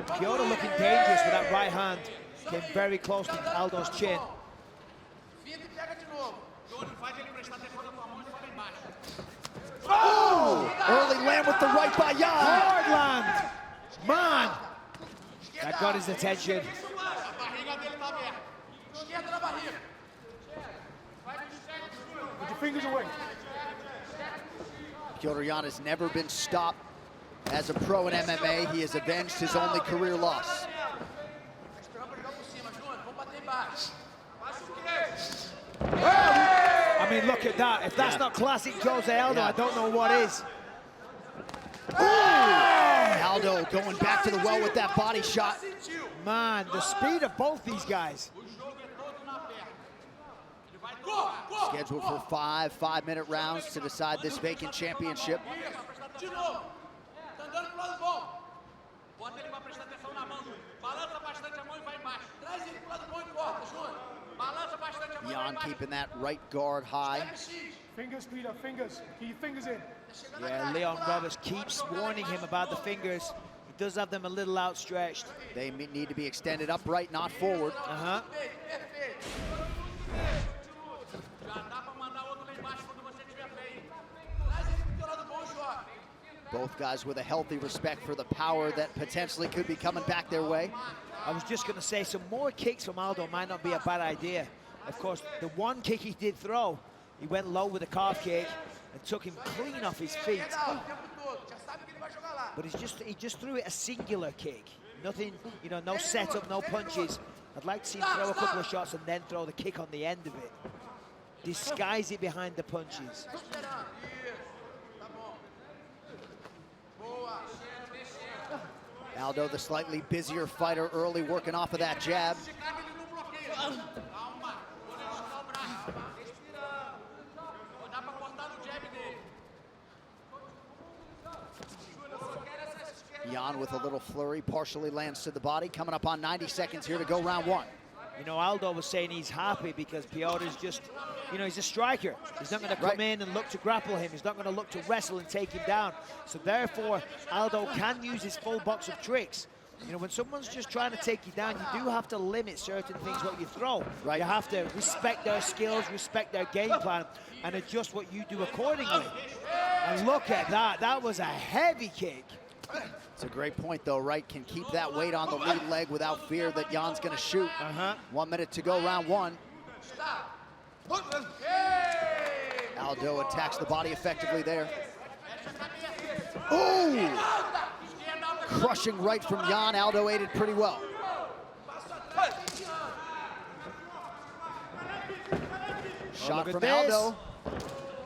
Petr looking dangerous with that right hand. Came very close to Aldo's chin. Oh! Early land with the right by Yan. Hard land. Man. That got his attention. Put your fingers away. Petr Yan has never been stopped as a pro in MMA. He has avenged his only career loss. I mean, look at that. If that's not classic Jose Aldo, I don't know what is. Aldo going back to the well with that body shot. Man, the speed of both these guys. Scheduled for 5 5-minute rounds to decide this vacant championship. Yan keeping that right guard high. Fingers, Peter, fingers. Keep your fingers in. Yeah, Leon Roberts keeps warning him about the fingers. He does have them a little outstretched. They need to be extended upright, not forward. Both guys with a healthy respect for the power that potentially could be coming back their way. I was just going to say, some more kicks from Aldo might not be a bad idea. Of course, the one kick he did throw, he went low with a calf kick and took him clean off his feet. But he just threw it a singular kick. Nothing, you know, no setup, no punches. I'd like to see him throw a couple of shots and then throw the kick on the end of it. Disguise it behind the punches. Aldo, the slightly busier fighter, early working off of that jab. Yan with a little flurry, partially lands to the body. Coming up on 90 seconds here to go round one. You know, Aldo was saying he's happy because Piotr just, you know, he's a striker. He's not going to come in and look to grapple him. He's not going to look to wrestle and take him down. So therefore, Aldo can use his full box of tricks. You know, when someone's just trying to take you down, you do have to limit certain things what you throw. Right. You have to respect their skills, respect their game plan, and adjust what you do accordingly. And look at that. That was a heavy kick. It's a great point, though, right? Can keep that weight on the lead leg without fear that Yan's going to shoot. 1 minute to go, round one. Aldo attacks the body effectively there. Ooh! Crushing right from Yan. Aldo ate it pretty well. Shot from Aldo.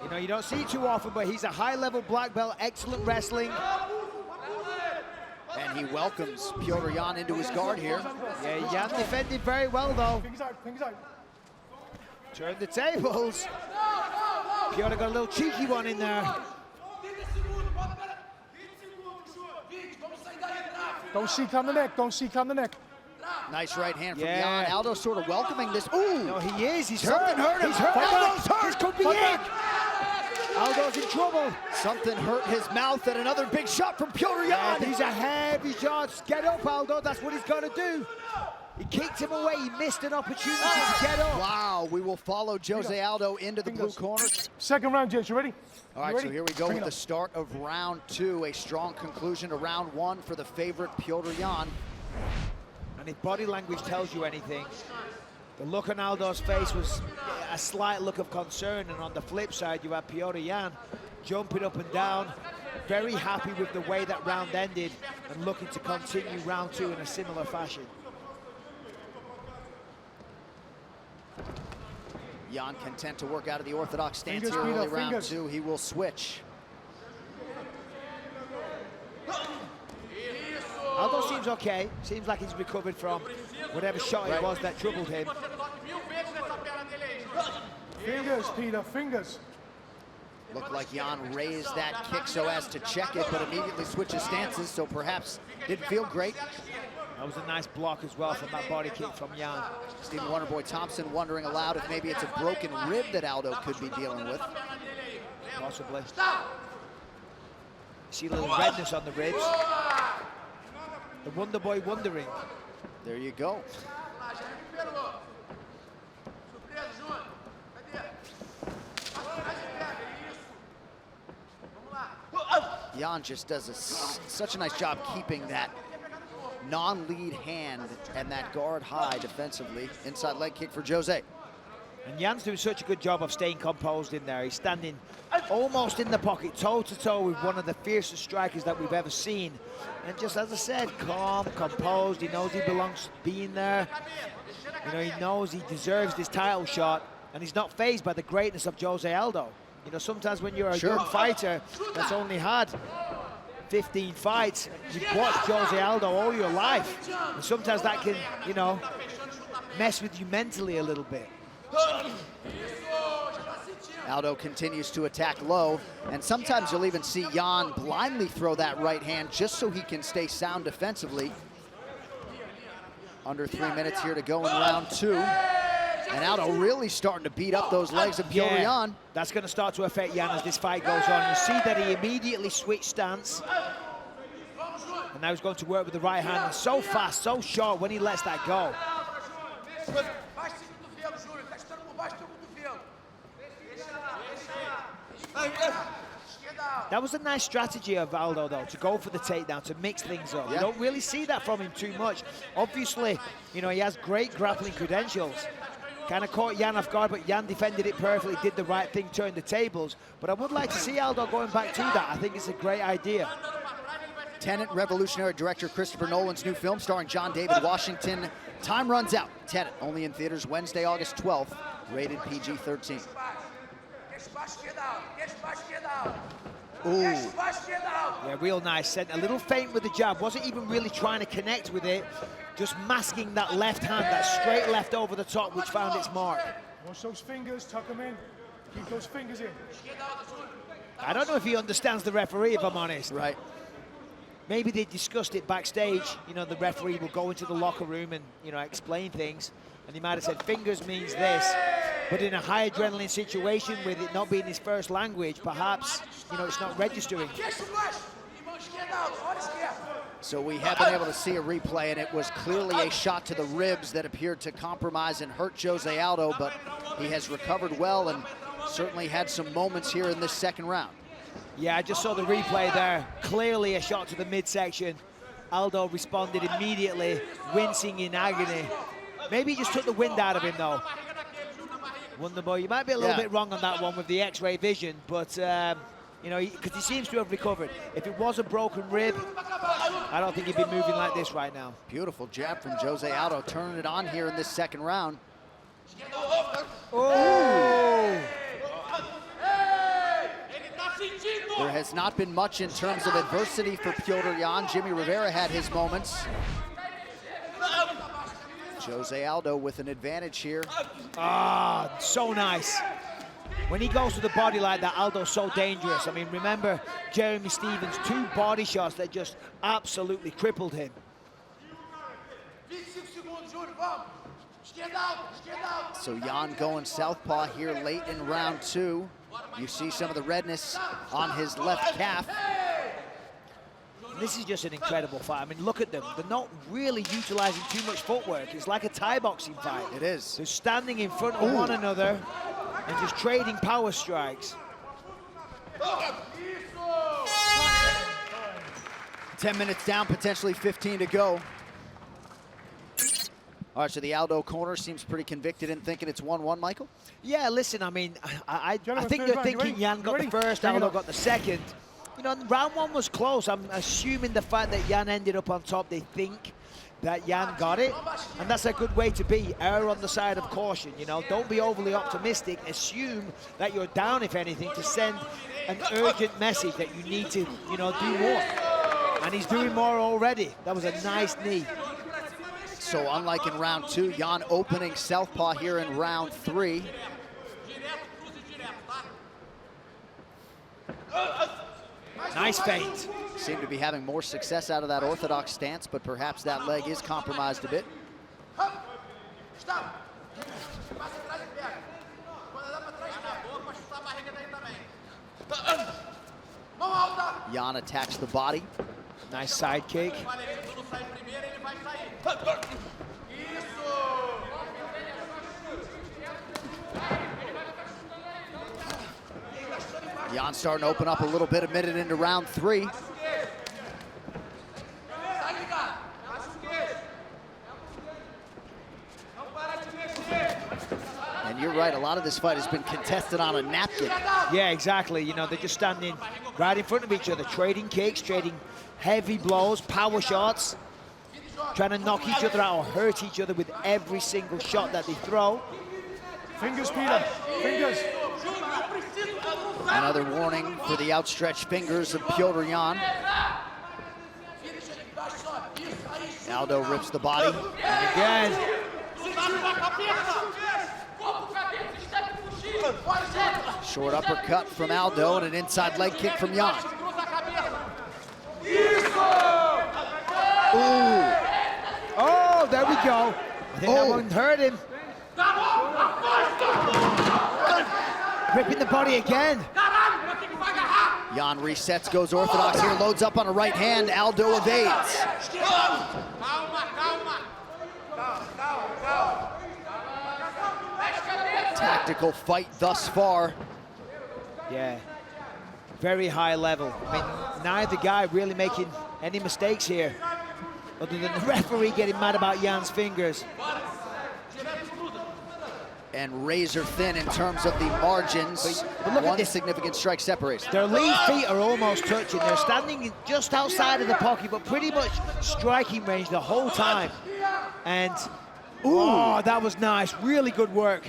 You know, you don't see it too often, but he's a high-level black belt, excellent wrestling. And he welcomes Petr Yan into his guard here. Yeah, Yan defended very well, though. Turn the tables. Petr got a little cheeky one in there. Don't seek on the neck, don't seek on the neck. Nice right hand from Yan. Aldo sort of welcoming this. Ooh! No, he is. He's Something hurt him. He's hurt. Aldo's hurt. This could be it. Aldo's in trouble. Something hurt his mouth, and another big shot from Petr Yan. These are heavy shots. Get up, Aldo. That's what he's got to do. He kicked him away. He missed an opportunity to get up. Wow, we will follow Jose Aldo into the blue corner. Second round, James, you ready? All right, so here we go with the start of round two. A strong conclusion to round one for the favorite Petr Yan. And if body language tells you anything, the look on Aldo's face was a slight look of concern, and on the flip side, you had Petr Yan jumping up and down, very happy with the way that round ended, and looking to continue round two in a similar fashion. Yan content to work out of the orthodox stance here early round two. He will switch. Aldo seems okay. Seems like he's recovered from whatever shot it was that troubled him. Fingers, Peter, fingers. Looked like Yan raised that kick so as to check it, but immediately switches stances, so perhaps didn't feel great. That was a nice block as well from that body kick from Yan. Stephen Wonderboy Thompson wondering aloud if maybe it's a broken rib that Aldo could be dealing with. Possibly. See a little redness on the ribs. The Wonderboy wondering. There you go. Yan just does such a nice job keeping that non-lead hand and that guard high defensively. Inside leg kick for Jose. And Yan's doing such a good job of staying composed in there. He's standing almost in the pocket, toe-to-toe with one of the fiercest strikers that we've ever seen. And just as I said, calm, composed. He knows he belongs being there. You know, he knows he deserves this title shot, and he's not fazed by the greatness of Jose Aldo. You know, sometimes when you're a young fighter that's only had 15 fights, you've watched Jose Aldo all your life. And sometimes that can, you know, mess with you mentally a little bit. Aldo continues to attack low, and sometimes you'll even see Yan blindly throw that right hand just so he can stay sound defensively. Under 3 minutes here to go in round two. And Aldo really starting to beat up those legs of Petr Yan. That's going to start to affect Yan as this fight goes on. You see that he immediately switched stance. And now he's going to work with the right hand. And so fast, so sharp when he lets that go. That was a nice strategy of Aldo, though, to go for the takedown, to mix things up. You don't really see that from him too much. Obviously, you know, he has great grappling credentials. Kind of caught Yan off guard, but Yan defended it perfectly, did the right thing, turned the tables. But I would like to see Aldo going back to that. I think it's a great idea. Tenet, revolutionary director Christopher Nolan's new film starring John David Washington. Time runs out. Tenet, only in theaters Wednesday, August 12th, rated PG-13. Ooh. Yeah, real nice. Sent a little feint with the jab. Wasn't even really trying to connect with it. Just masking that left hand, that straight left over the top, which found its mark. Watch those fingers, tuck them in. Keep those fingers in. I don't know if he understands the referee, if I'm honest. Right. maybe they discussed it backstage. You know, the referee will go into the locker room and, you know, explain things. And he might have said, fingers means this. But in a high adrenaline situation, with it not being his first language, perhaps, you know, it's not registering. So we have been able to see a replay, and it was clearly a shot to the ribs that appeared to compromise and hurt Jose Aldo, but he has recovered well and certainly had some moments here in this second round. Yeah, I just saw the replay there. Clearly a shot to the midsection. Aldo responded immediately, wincing in agony. Maybe he just took the wind out of him, though. Wonderboy, you might be a little bit wrong on that one with the X-ray vision, but you know, because he seems to have recovered. If it was a broken rib, I don't think he'd be moving like this right now. Beautiful jab from Jose Aldo, turning it on here in this second round. Oh! There has not been much in terms of adversity for Petr Yan. Jimmy Rivera had his moments. Jose Aldo with an advantage here. Ah, so nice. When he goes to the body like that, Aldo's so dangerous. I mean, remember Jeremy Stevens, 2 body shots that just absolutely crippled him. So Yan going southpaw here late in round 2. You see some of the redness on his left calf. This is just an incredible fight. I mean, look at them. They're not really utilizing too much footwork. It's like a Thai boxing fight. It is. They're standing in front of one another and just trading power strikes. 10 minutes down, potentially 15 to go. All right, so the Aldo corner seems pretty convicted in thinking it's 1-1, Michael? Yeah, listen, I mean, I think they're thinking Yan got the first, Aldo got the second. You know, round 1 was close. I'm assuming the fact that Yan ended up on top, they think that Yan got it. And that's a good way to be. Err on the side of caution, you know. Don't be overly optimistic. Assume that you're down, if anything, to send an urgent message that you need to, you know, do more. And he's doing more already. That was a nice knee. So unlike in round 2, Yan opening southpaw here in round 3. Nice feint. Seem to be having more success out of that orthodox stance, but perhaps that leg is compromised a bit. Yan attacks the body. Nice side kick. Yan starting to open up a little bit a minute into round 3. And you're right, a lot of this fight has been contested on a napkin. Yeah, exactly. You know, they're just standing right in front of each other, trading kicks, trading heavy blows, power shots, trying to knock each other out or hurt each other with every single shot that they throw. Fingers, Peter. Fingers. Another warning for the outstretched fingers of Petr Yan. Aldo rips the body. And again. Short uppercut from Aldo and an inside leg kick from Yan. Ooh. Oh, there we go. I think that one hurt him. Ripping the body again. Yan resets, goes orthodox here, loads up on a right hand. Aldo evades. Tactical fight thus far. Yeah, very high level. I mean, neither guy really making any mistakes here, other than the referee getting mad about Yan's fingers. And razor thin in terms of the margins. But look One at this. significant strike separates. Their lead feet are almost touching. They're standing just outside of the pocket, but pretty much striking range the whole time. And, oh, that was nice. Really good work.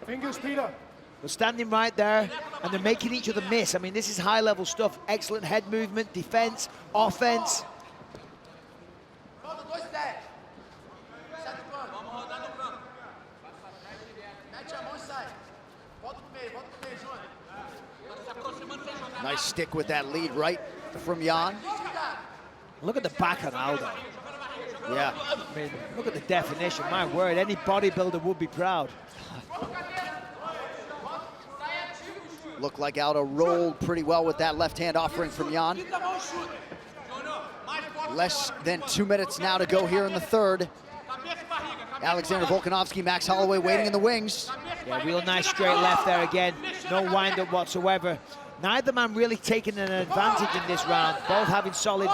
Fingers, Peter. They're standing right there, and they're making each other miss. I mean, this is high-level stuff. Excellent head movement, defense, offense. Nice stick with that lead right from Yan. Look at the back on Aldo. Yeah. I mean, look at the definition. My word, any bodybuilder would be proud. Looked like Aldo rolled pretty well with that left hand offering from Yan. Less than 2 minutes now to go here in the third. Alexander Volkanovski, Max Holloway waiting in the wings. Yeah, real nice straight left there again. No wind-up whatsoever. Neither man really taking an advantage in this round. Both having solid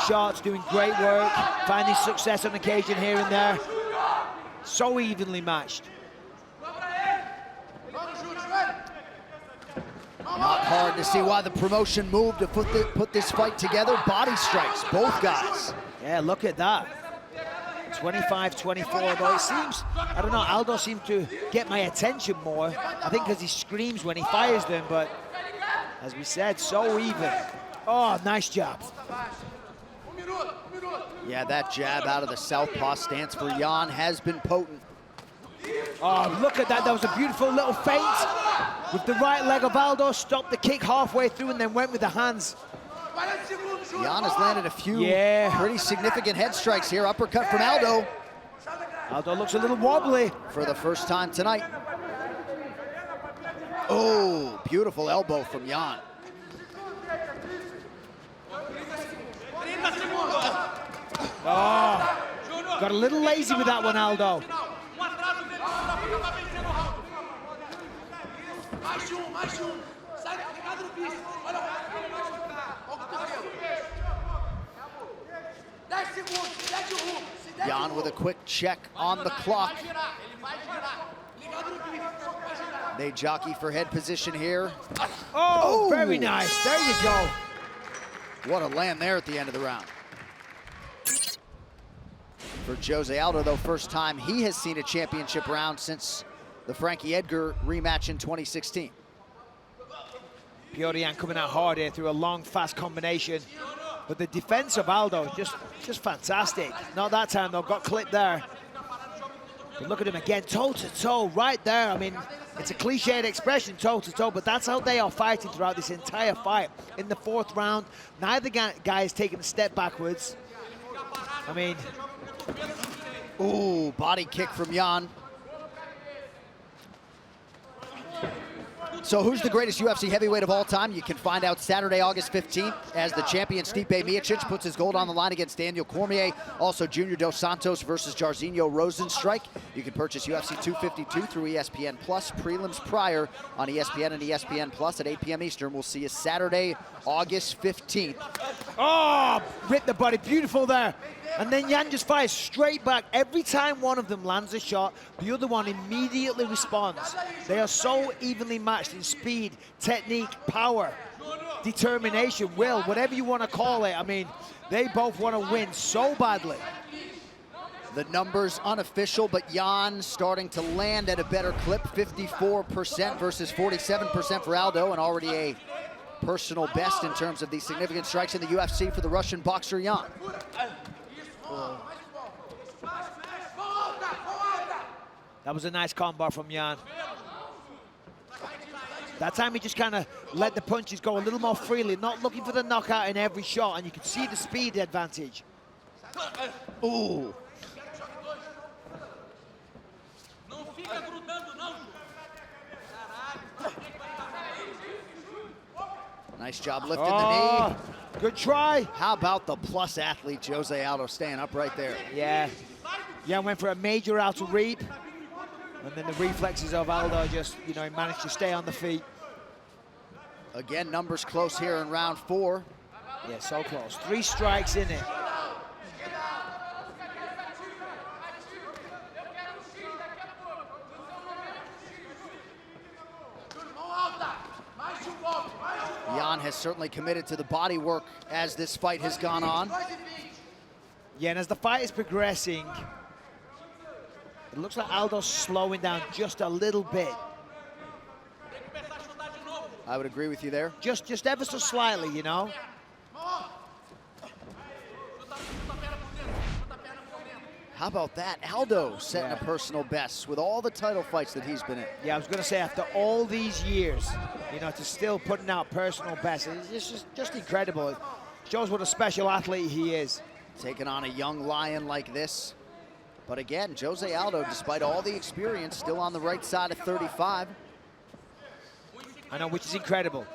shots, doing great work, finding success on occasion here and there. So evenly matched. Not hard to see why the promotion moved to put this fight together. Body strikes, both guys. Yeah, look at that. 25-24, though it seems, I don't know, Aldo seemed to get my attention more. I think because he screams when he fires them, but as we said, so even. Oh, nice jab. Yeah, that jab out of the southpaw stance for Yan has been potent. Oh, look at that. That was a beautiful little feint with the right leg of Aldo. Stopped the kick halfway through and then went with the hands. Yan has landed a few pretty significant head strikes here. Uppercut from Aldo. Aldo looks a little wobbly. For the first time tonight. Oh, beautiful elbow from Yan. Oh, got a little lazy with that one, Aldo. Yan with a quick check on the clock. They jockey for head position here. Oh, very nice. There you go. What a land there at the end of the round. For Jose Aldo, though, first time he has seen a championship round since the Frankie Edgar rematch in 2016. Petr Yan coming out hard here through a long, fast combination. But the defense of Aldo is just fantastic. Not that time, though. Got clipped there. But look at him again, toe-to-toe, right there. I mean, it's a cliched expression, toe-to-toe, but that's how they are fighting throughout this entire fight. In the fourth round, neither guy is taking a step backwards. I mean... Ooh, body kick from Yan. So who's the greatest UFC heavyweight of all time? You can find out Saturday, August 15th, as the champion Stipe Miocic puts his gold on the line against Daniel Cormier. Also, Junior Dos Santos versus Jairzinho Rozenstruik. You can purchase UFC 252 through ESPN Plus. Prelims prior on ESPN and ESPN Plus at 8 p.m. Eastern. We'll see you Saturday, August 15th. Oh, ripped the body, beautiful there. And then Yan just fires straight back. Every time one of them lands a shot, the other one immediately responds. They are so evenly matched in speed, technique, power, determination, will, whatever you want to call it. I mean, they both want to win so badly. The numbers unofficial, but Yan starting to land at a better clip, 54% versus 47% for Aldo, and already a personal best in terms of the significant strikes in the UFC for the Russian boxer Yan. That was a nice combo from Yan. That time he just kind of let the punches go a little more freely, not looking for the knockout in every shot, and you can see the speed advantage. Ooh. Nice job lifting the knee. Good try. How about the plus athlete, Jose Aldo, staying up right there? Yeah. Yan went for a major outer reap. And then the reflexes of Aldo just, you know, he managed to stay on the feet. Again, numbers close here in round 4. Yeah, so close. 3 strikes in it. Yan has certainly committed to the body work as this fight has gone on. Yeah, and as the fight is progressing, it looks like Aldo's slowing down just a little bit. I would agree with you there. Just ever so slightly, you know? How about that? Aldo setting a personal best with all the title fights that he's been in. Yeah, I was going to say, after all these years, you know, to still putting out personal bests, it's just incredible. Shows what a special athlete he is. Taking on a young lion like this. But again, Jose Aldo, despite all the experience, still on the right side of 35. I know, which is incredible.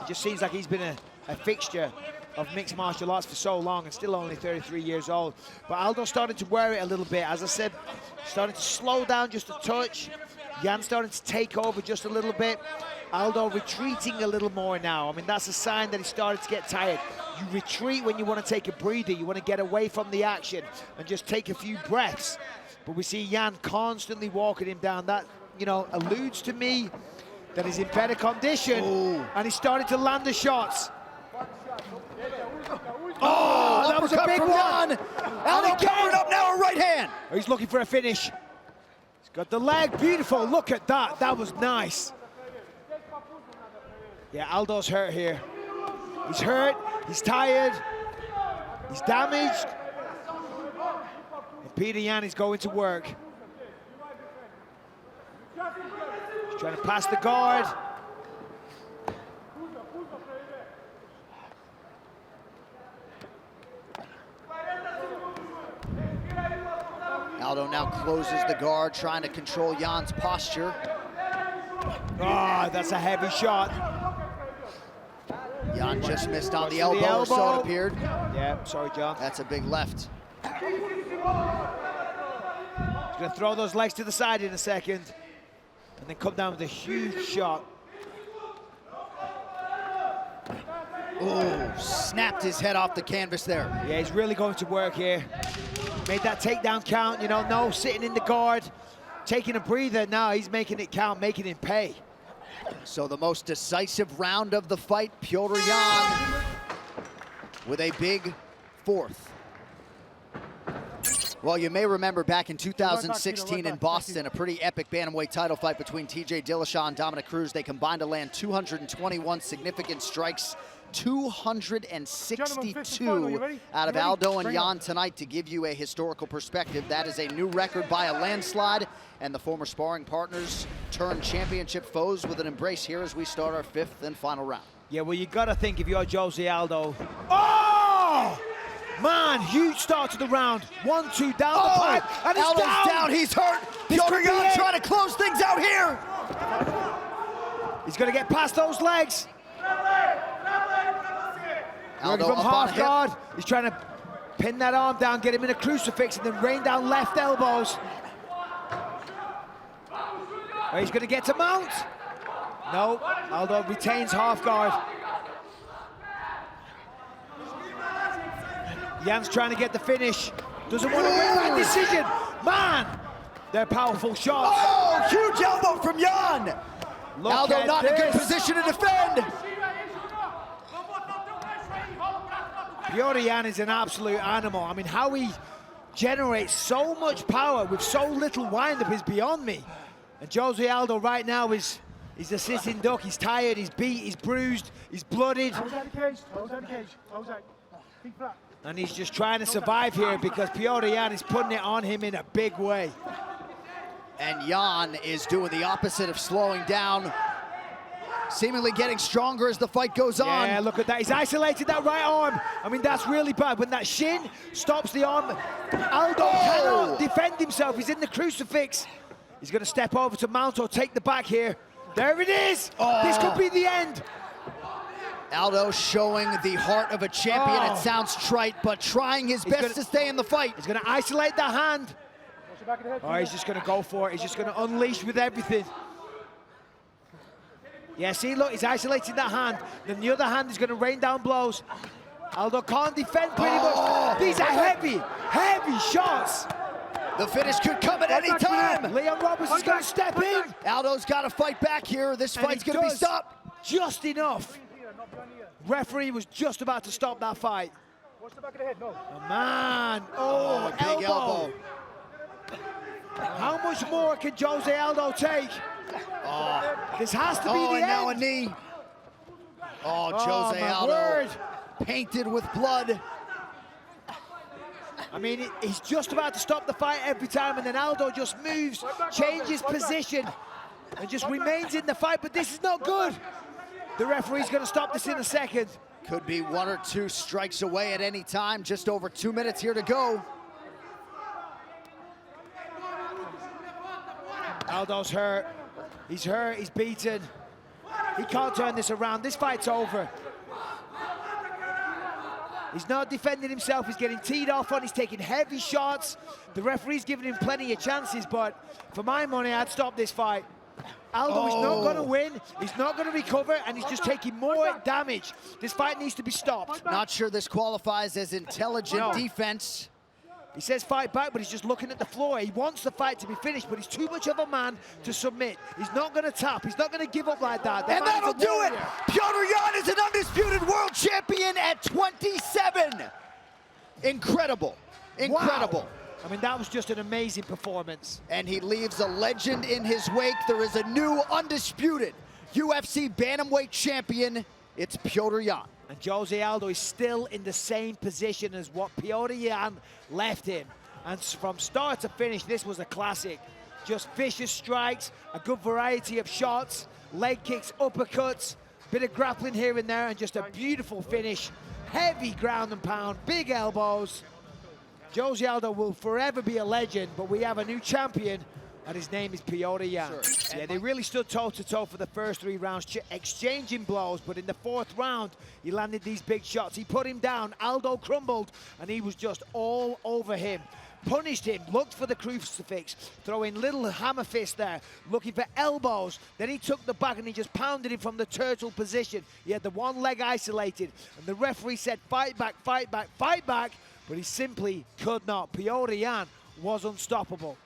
It just seems like he's been a fixture of mixed martial arts for so long and still only 33 years old. But Aldo started to wear it a little bit. As I said, starting to slow down just a touch. Yan starting to take over just a little bit. Aldo retreating a little more now. I mean, that's a sign that he started to get tired. You retreat when you want to take a breather. You want to get away from the action and just take a few breaths. But we see Yan constantly walking him down. That, you know, alludes to me that he's in better condition. Ooh. And he's starting to land the shots. Oh, that was a big one. Aldo covered up now, a right hand. Oh, he's looking for a finish. He's got the leg, beautiful. Look at that, that was nice. Yeah, Aldo's hurt here. He's hurt, he's tired, he's damaged. And Petr Yan is going to work. He's trying to pass the guard. Aldo now closes the guard, trying to control Yan's posture. Oh, that's a heavy shot. Yan just missed on the elbow, or so it appeared. Yeah, sorry, John. That's a big left. He's going to throw those legs to the side in a second and then come down with a huge shot. Oh, snapped his head off the canvas there. Yeah, he's really going to work here. Made that takedown count, you know, no sitting in the guard, taking a breather. Now he's making it count, making him pay. So the most decisive round of the fight, Petr Yan with a big fourth. Well, you may remember back in 2016 in Boston, a pretty epic bantamweight title fight between TJ Dillashaw and Dominic Cruz. They combined to land 221 significant strikes, 262 out of Aldo and Yan tonight. To give you a historical perspective, that is a new record by a landslide, and the former sparring partners turn championship foes with an embrace here as we start our fifth and final round. Yeah, well, you got to think if you're Jose Aldo. Oh! Man, huge start to the round. 1-2 down the pipe, and he's Aldo's down. He's hurt. Petr Yan trying to close things out here. He's going to get past those legs. Aldo from up half on guard. He's trying to pin that arm down, get him in a crucifix, and then rain down left elbows. Oh, he's going to get to mount. No, Aldo retains half guard. Yan's trying to get the finish. Doesn't want to win that decision. Man, they're powerful shots. Oh, huge elbow from Yan. Aldo not in a good position to defend. Petr Yan is an absolute animal. I mean, how he generates so much power with so little wind-up is beyond me. And Jose Aldo right now is a sitting duck. He's tired, he's beat, he's bruised, he's blooded. And he's just trying to survive here because Petr Yan is putting it on him in a big way. And Yan is doing the opposite of slowing down, seemingly getting stronger as the fight goes on. Yeah, look at that. He's isolated that right arm. I mean, that's really bad. When that shin stops the arm, Aldo cannot defend himself. He's in the crucifix. He's going to step over to mount or take the back here. There it is. This could be the end. Aldo showing the heart of a champion. It sounds trite, but trying his best to stay in the fight. He's going to isolate that hand. Oh, he's just going to go for it. He's just going to unleash with everything. Yeah, see, look, he's isolating that hand. Then the other hand is going to rain down blows. Aldo can't defend pretty much. These are heavy, heavy shots. The finish could come at any time. Leon Roberts is going to step in. Aldo's got to fight back here. This fight's going to be stopped. Just enough. Referee was just about to stop that fight. Watch the back of the head, no. Oh, man. Oh, big elbow. How much more can Jose Aldo take? This has to be the end. Now a knee. Jose Aldo painted with blood. I mean, he's just about to stop the fight every time, and then Aldo just moves, changes position, and just remains in the fight, but this is not good. The referee's going to stop this in a second. Could be 1 or 2 strikes away at any time. Just over 2 minutes here to go. Aldo's hurt. He's hurt, he's beaten. He can't turn this around. This fight's over. He's not defending himself. He's getting teed off on. He's taking heavy shots. The referee's giving him plenty of chances, but for my money, I'd stop this fight. Aldo is not going to win. He's not going to recover, and he's just taking more damage. This fight needs to be stopped. Not sure this qualifies as intelligent defense. He says fight back, but he's just looking at the floor. He wants the fight to be finished, but he's too much of a man to submit. He's not going to tap. He's not going to give up like that. And that'll do it. Petr Yan is an undisputed world champion at 27. Incredible. Incredible. Wow. I mean, that was just an amazing performance. And he leaves a legend in his wake. There is a new undisputed UFC bantamweight champion. It's Petr Yan. And Jose Aldo is still in the same position as what Petr Yan left him. And from start to finish, this was a classic. Just vicious strikes, a good variety of shots, leg kicks, uppercuts, bit of grappling here and there, and just a beautiful finish. Heavy ground and pound, big elbows. Jose Aldo will forever be a legend, but we have a new champion, and his name is Petr Yan. Sure. Yeah, they really stood toe-to-toe for the first 3 rounds, exchanging blows, but in the 4th round, he landed these big shots. He put him down, Aldo crumbled, and he was just all over him. Punished him, looked for the crucifix, throwing little hammer fist there, looking for elbows. Then he took the back and he just pounded him from the turtle position. He had the one leg isolated, and the referee said, fight back, fight back, fight back, but he simply could not. Petr Yan was unstoppable.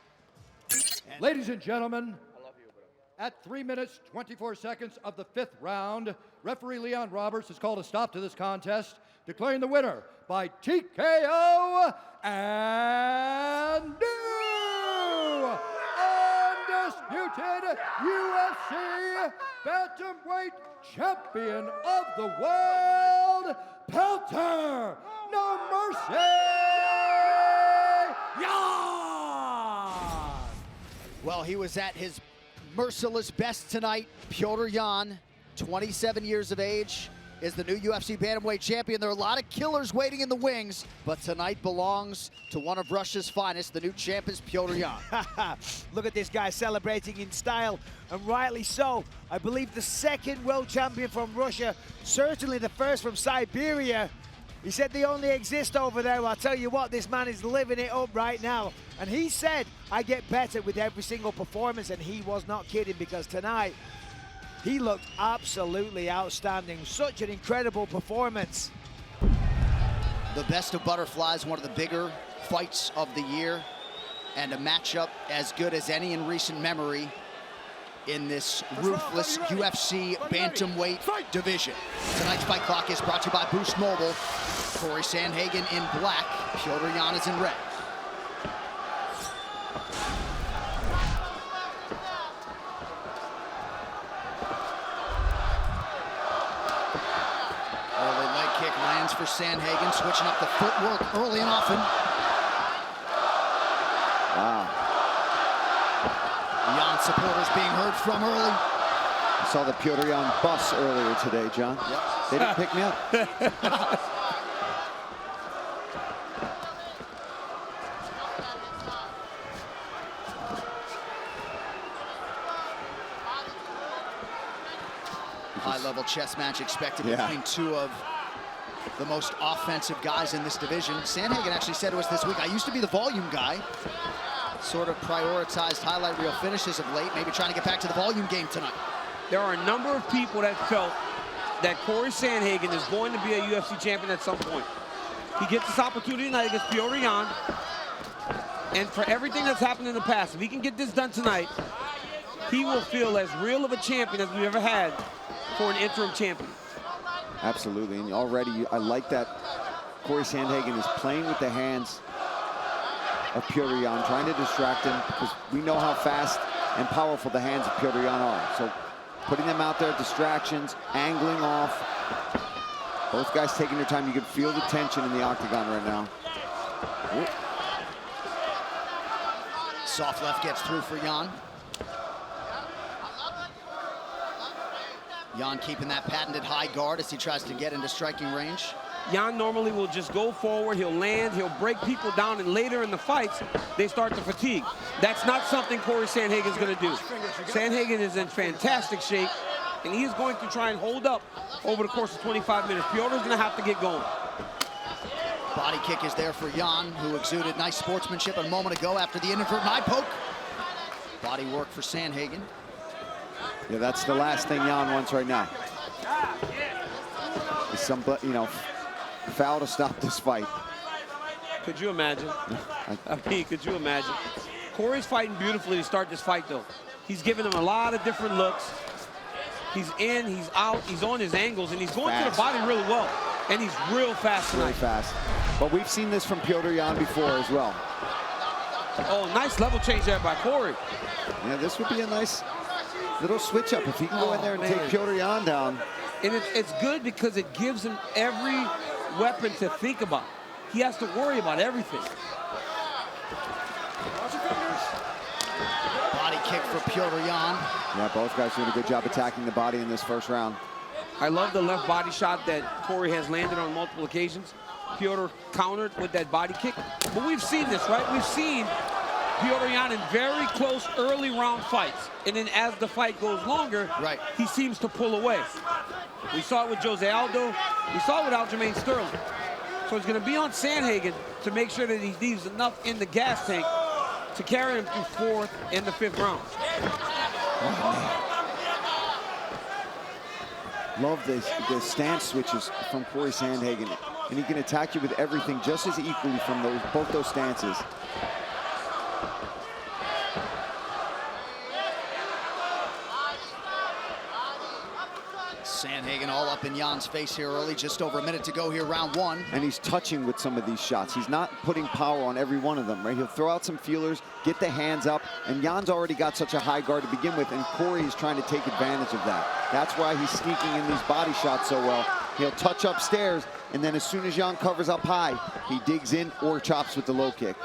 Ladies and gentlemen, at 3 minutes, 24 seconds of the 5th round, referee Leon Roberts has called a stop to this contest, declaring the winner by TKO and new undisputed UFC bantamweight champion of the world, Petr No Mercy Yan! Well, he was at his merciless best tonight. Petr Yan, 27 years of age, is the new UFC bantamweight champion. There are a lot of killers waiting in the wings, but tonight belongs to one of Russia's finest. The new champ is Petr Yan. Look at this guy celebrating in style, and rightly so. I believe the 2nd world champion from Russia, certainly the 1st from Siberia. He said they only exist over there. Well, I'll tell you what, this man is living it up right now. And he said, I get better with every single performance, and he was not kidding, because tonight, he looked absolutely outstanding. Such an incredible performance. The best of butterflies, one of the bigger fights of the year, and a matchup as good as any in recent memory in this ruthless UFC bantamweight division. Tonight's fight clock is brought to you by Boost Mobile. Corey Sandhagen in black, Petr Yan is in red. Early leg kick lands for Sandhagen, switching up the footwork early and often. Wow. Yan supporters being heard from early. I saw the Petr Yan bus earlier today, John. Yep. They didn't pick me up. High-level chess match expected between 2 of the most offensive guys in this division. Sandhagen actually said to us this week, I used to be the volume guy. Sort of prioritized highlight reel finishes of late, maybe trying to get back to the volume game tonight. There are a number of people that felt that Corey Sandhagen is going to be a UFC champion at some point. He gets this opportunity tonight against Petr Yan. And for everything that's happened in the past, if he can get this done tonight, he will feel as real of a champion as we've ever had for an interim champion. Absolutely, and already I like that Corey Sandhagen is playing with the hands of Petr Yan, trying to distract him, because we know how fast and powerful the hands of Petr Yan are. So putting them out there, distractions, angling off. Both guys taking their time. You can feel the tension in the octagon right now. Ooh. Soft left gets through for Yan. Yan keeping that patented high guard as he tries to get into striking range. Yan normally will just go forward, he'll land, he'll break people down, and later in the fights, they start to fatigue. That's not something Corey Sandhagen's going to do. Sandhagen is in fantastic shape, and he is going to try and hold up over the course of 25 minutes. Piotr's going to have to get going. Body kick is there for Yan, who exuded nice sportsmanship a moment ago after the inadvertent eye poke. Body work for Sandhagen. Yeah, that's the last thing Yan wants right now. Is some, you know, foul to stop this fight. Could you imagine? I mean, could you imagine? Corey's fighting beautifully to start this fight, though. He's giving him a lot of different looks. He's in, he's out, he's on his angles, and he's going to the body really well. And he's real fast tonight. Really fast. But we've seen this from Petr Yan before as well. Oh, nice level change there by Corey. Yeah, this would be a nice little switch up if he can go in there and take Petr Yan down. And it's good because it gives him every weapon to think about. He has to worry about everything. Body kick for Petr Yan. Yeah, both guys doing a good job attacking the body in this first round. I love the left body shot that Corey has landed on multiple occasions. Petr countered with that body kick. But we've seen this, right? We've seen Petr Yan in very close early round fights. And then as the fight goes longer, he seems to pull away. We saw it with Jose Aldo. We saw it with Aljamain Sterling. So it's going to be on Sandhagen to make sure that he leaves enough in the gas tank to carry him through 4th and the 5th round. Love the stance switches from Corey Sandhagen. And he can attack you with everything just as equally from both those stances. Sandhagen all up in Yan's face here early, just over a minute to go here, round 1. And he's touching with some of these shots. He's not putting power on every one of them, right? He'll throw out some feelers, get the hands up, and Yan's already got such a high guard to begin with, and Corey is trying to take advantage of that. That's why he's sneaking in these body shots so well. He'll touch upstairs, and then as soon as Yan covers up high, he digs in or chops with the low kick.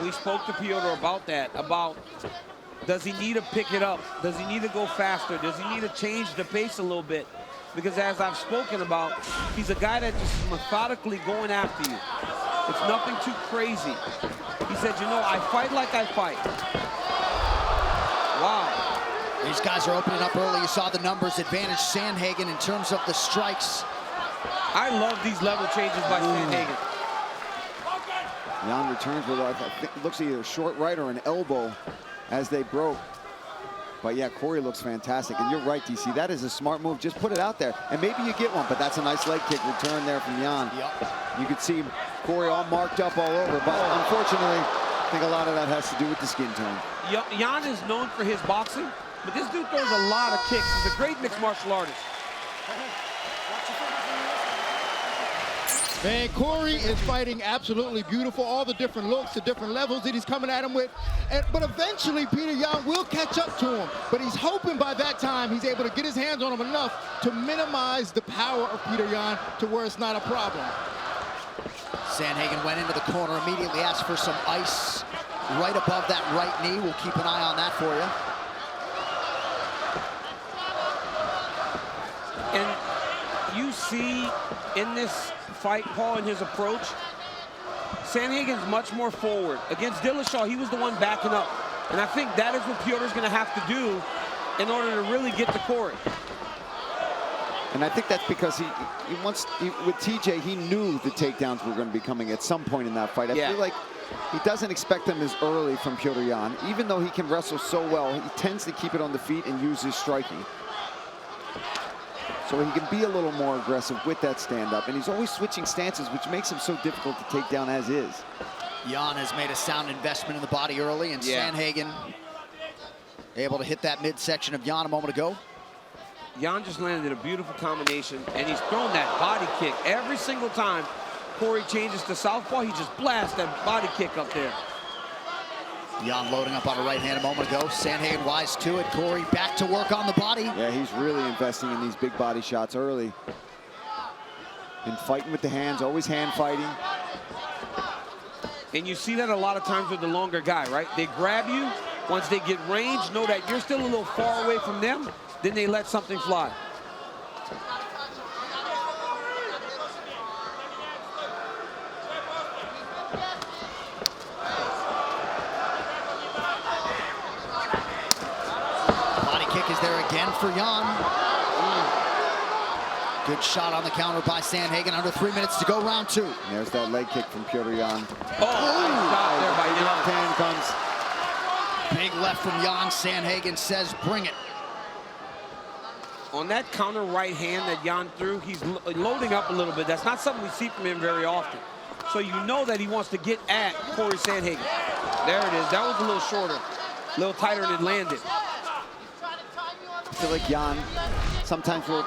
We spoke to Petr about that, does he need to pick it up? Does he need to go faster? Does he need to change the pace a little bit? Because as I've spoken about, he's a guy that just is methodically going after you. It's nothing too crazy. He said, you know, I fight like I fight. Wow. These guys are opening up early. You saw the numbers advantage Sandhagen in terms of the strikes. I love these level changes by Sandhagen. Yan returns with, I think it looks either a short right or an elbow as they broke. But yeah, Corey looks fantastic. And you're right, DC, that is a smart move. Just put it out there. And maybe you get one, but that's a nice leg kick return there from Yan. You could see Corey all marked up all over. But unfortunately, I think a lot of that has to do with the skin tone. Yan is known for his boxing, but this dude throws a lot of kicks. He's a great mixed martial artist. Man, Corey is fighting absolutely beautiful. All the different looks, the different levels that he's coming at him with. But eventually, Petr Yan will catch up to him. But he's hoping by that time he's able to get his hands on him enough to minimize the power of Petr Yan to where it's not a problem. Sandhagen went into the corner, immediately asked for some ice right above that right knee. We'll keep an eye on that for you. And you see in this fight, Paul, in his approach, Sandhagen's much more forward. Against Dillashaw, he was the one backing up. And I think that is what Petr's going to have to do in order to really get to Corey. And I think that's because he wants, with TJ, he knew the takedowns were going to be coming at some point in that fight. I feel like he doesn't expect them as early from Petr Yan. Even though he can wrestle so well, he tends to keep it on the feet and use his striking. So he can be a little more aggressive with that stand-up. And he's always switching stances, which makes him so difficult to take down as is. Yan has made a sound investment in the body early, and Sandhagen able to hit that midsection of Yan a moment ago. Yan just landed a beautiful combination, and he's thrown that body kick every single time Corey changes to southpaw. He just blasts that body kick up there. Yan loading up on a right hand a moment ago. Sandhagen wise to it. Corey back to work on the body. Yeah, he's really investing in these big body shots early. And fighting with the hands, always hand fighting. And you see that a lot of times with the longer guy, right? They grab you, Once they get range, know that you're still a little far away from them, then they let something fly. Body kick is there again for Yan. Good shot on the counter by Sandhagen. Under 3 minutes to go, round 2. There's that leg kick from Petr Yan. Oh, nice shot there by Yan. Left hand comes. Big left from Yan. Sandhagen says, bring it. On that counter right hand that Yan threw, he's loading up a little bit. That's not something we see from him very often. So you know that he wants to get at Corey Sandhagen. There it is. That was a little shorter, a little tighter than it landed. I feel like Yan sometimes will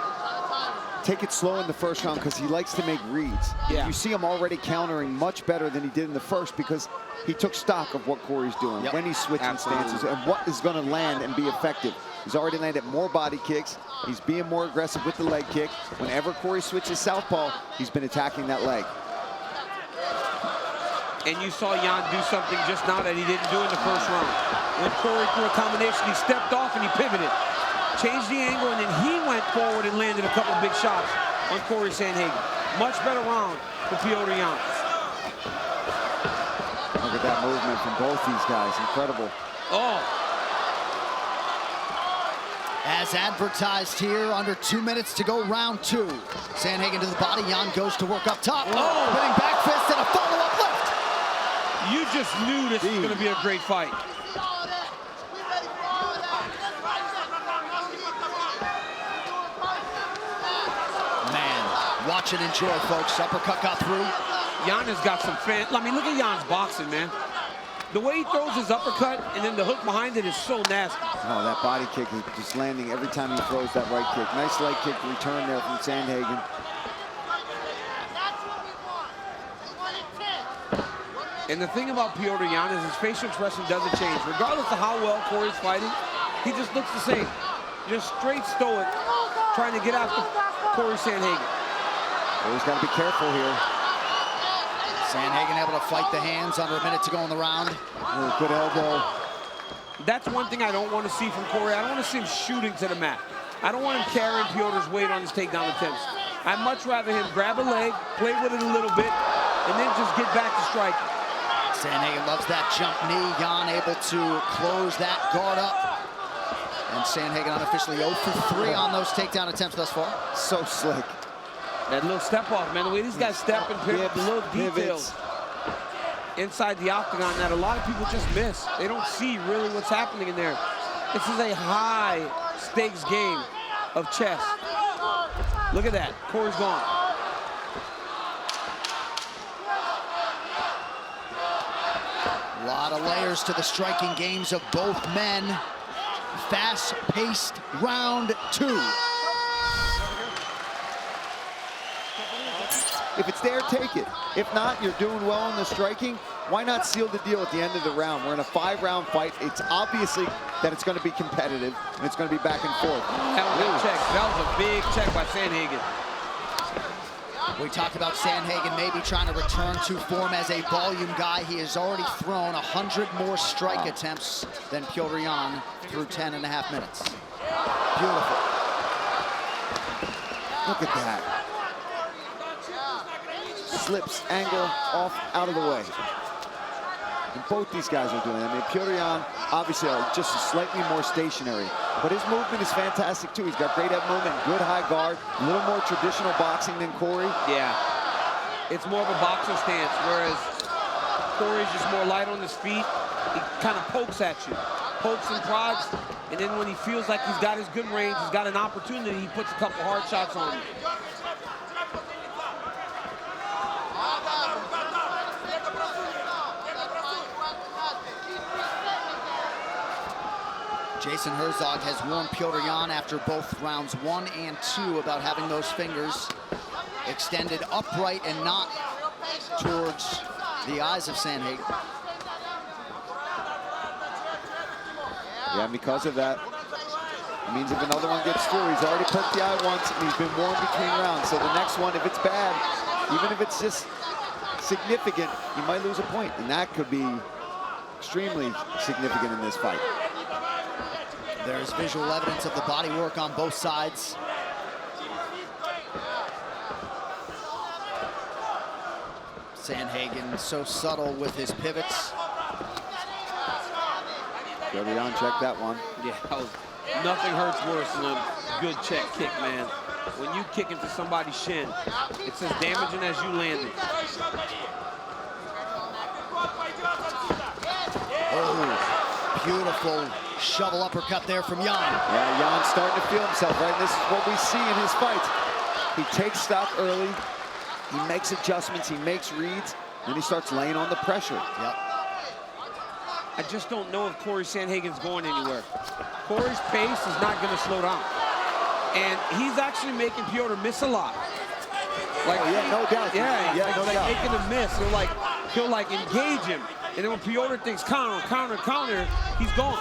take it slow in the first round because he likes to make reads. Yeah. You see him already countering much better than he did in the first because he took stock of what Corey's doing, when he's switching stances, and what is going to land and be effective. He's already landed more body kicks. He's being more aggressive with the leg kick. Whenever Corey switches southpaw, he's been attacking that leg. And you saw Yan do something just now that he didn't do in the first round. When Corey threw a combination, he stepped off and he pivoted. Changed the angle, and then he went forward and landed a couple big shots on Corey Sandhagen. Much better round for Petr Yan. Look at that movement from both these guys. Incredible. Oh. As advertised here, under 2 minutes to go, round 2. Sandhagen to the body. Yan goes to work up top. Oh. Hitting back fist and a follow-up lift. You just knew this was going to be a great fight. Watch and enjoy, folks. Uppercut got through. Yan has got some fan. I mean, look at Yan's boxing, man. The way he throws his uppercut and then the hook behind it is so nasty. Oh, that body kick is just landing every time he throws that right kick. Nice leg kick return there from Sandhagen. And the thing about Petr Yan is his facial expression doesn't change. Regardless of how well Corey's fighting, he just looks the same. Just straight stoic, trying to get after Corey Sandhagen. Always got to be careful here. Sandhagen able to fight the hands. Under a minute to go in the round. Oh, good elbow. That's one thing I don't want to see from Corey. I don't want to see him shooting to the mat. I don't want him carrying Petr's weight on his takedown attempts. I'd much rather him grab a leg, play with it a little bit, and then just get back to striking. Sandhagen loves that jump knee. Yan able to close that guard up. And Sandhagen unofficially 0 for 3 on those takedown attempts thus far. So slick. That little step off, man. The way these guys step and pivot, the little details inside the octagon that a lot of people just miss. They don't see really what's happening in there. This is a high stakes game of chess. Look at that. Corey's gone. A lot of layers to the striking games of both men. Fast-paced round 2. If it's there, take it. If not, you're doing well in the striking. Why not seal the deal at the end of the round? We're in a 5-round fight. It's obviously that it's going to be competitive, and it's going to be back and forth. That was a check. That was a big check by Sandhagen. We talked about Sandhagen maybe trying to return to form as a volume guy. He has already thrown 100 more strike attempts than Petr Yan through 10.5 minutes. Beautiful. Look at that. Slips, angle, off, out of the way. And both these guys are doing it. I mean, Petr Yan, obviously, just slightly more stationary. But his movement is fantastic, too. He's got great head movement, good high guard, a little more traditional boxing than Corey. Yeah. It's more of a boxer stance, whereas Corey's just more light on his feet. He kind of pokes at you, pokes and prods, and then when he feels like he's got his good range, he's got an opportunity, he puts a couple hard shots on you. Jason Herzog has warned Petr Yan after both rounds 1 and 2 about having those fingers extended upright and not towards the eyes of Sandhagen. Yeah, and because of that, it means if another one gets through, he's already poked the eye once and he's been warned between rounds. So the next one, if it's bad, even if it's just significant, he might lose a point. And that could be extremely significant in this fight. There's visual evidence of the body work on both sides. Sandhagen so subtle with his pivots. Petr Yan, check that one. Yeah, nothing hurts worse than a good check kick, man. When you kick into somebody's shin, it's as damaging as you landed. Oh, beautiful shovel uppercut there from Yan. Yeah, Yan's starting to feel himself, right? This is what we see in his fights. He takes stock early, he makes adjustments, he makes reads, then he starts laying on the pressure. Yep. I just don't know if Corey Sandhagen's going anywhere. Corey's pace is not going to slow down. And he's actually making Petr miss a lot. Like, yeah, no doubt. Yeah, no doubt. making him miss. He'll like engage him. And then when Petr thinks counter, counter, counter, he's gone.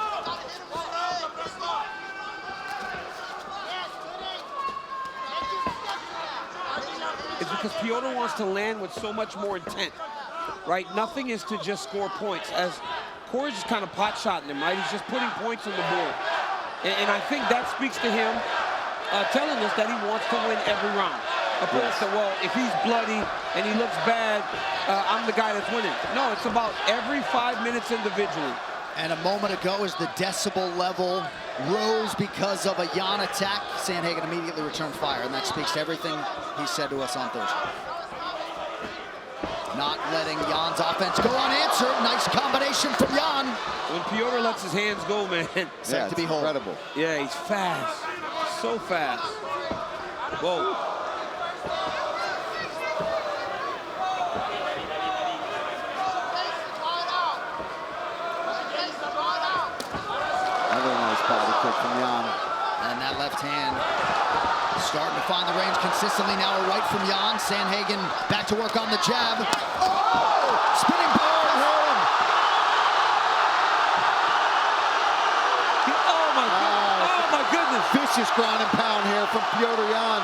It's because Petr wants to land with so much more intent, right? Nothing is to just score points. As Corey's just kind of pot-shotting him, right? He's just putting points on the board. And I think that speaks to him telling us that he wants to win every round. Opposed to, well, if he's bloody and he looks bad, I'm the guy that's winning. No, it's about every 5 minutes individually. And a moment ago, as the decibel level rose because of a Yan attack, Sandhagen immediately returned fire, and that speaks to everything he said to us on Thursday. Not letting Yan's offense go unanswered. Nice combination from Yan. When Petr lets his hands go, man. Set to behold. Incredible. Yeah, he's fast. So fast. Whoa. Another nice body kick from Yan. And that left hand starting to find the range consistently. Now a right from Yan. Sandhagen back to work on the jab. Oh! Spinning power to hurt him. Oh my goodness. Vicious ground and pound here from Petr Yan.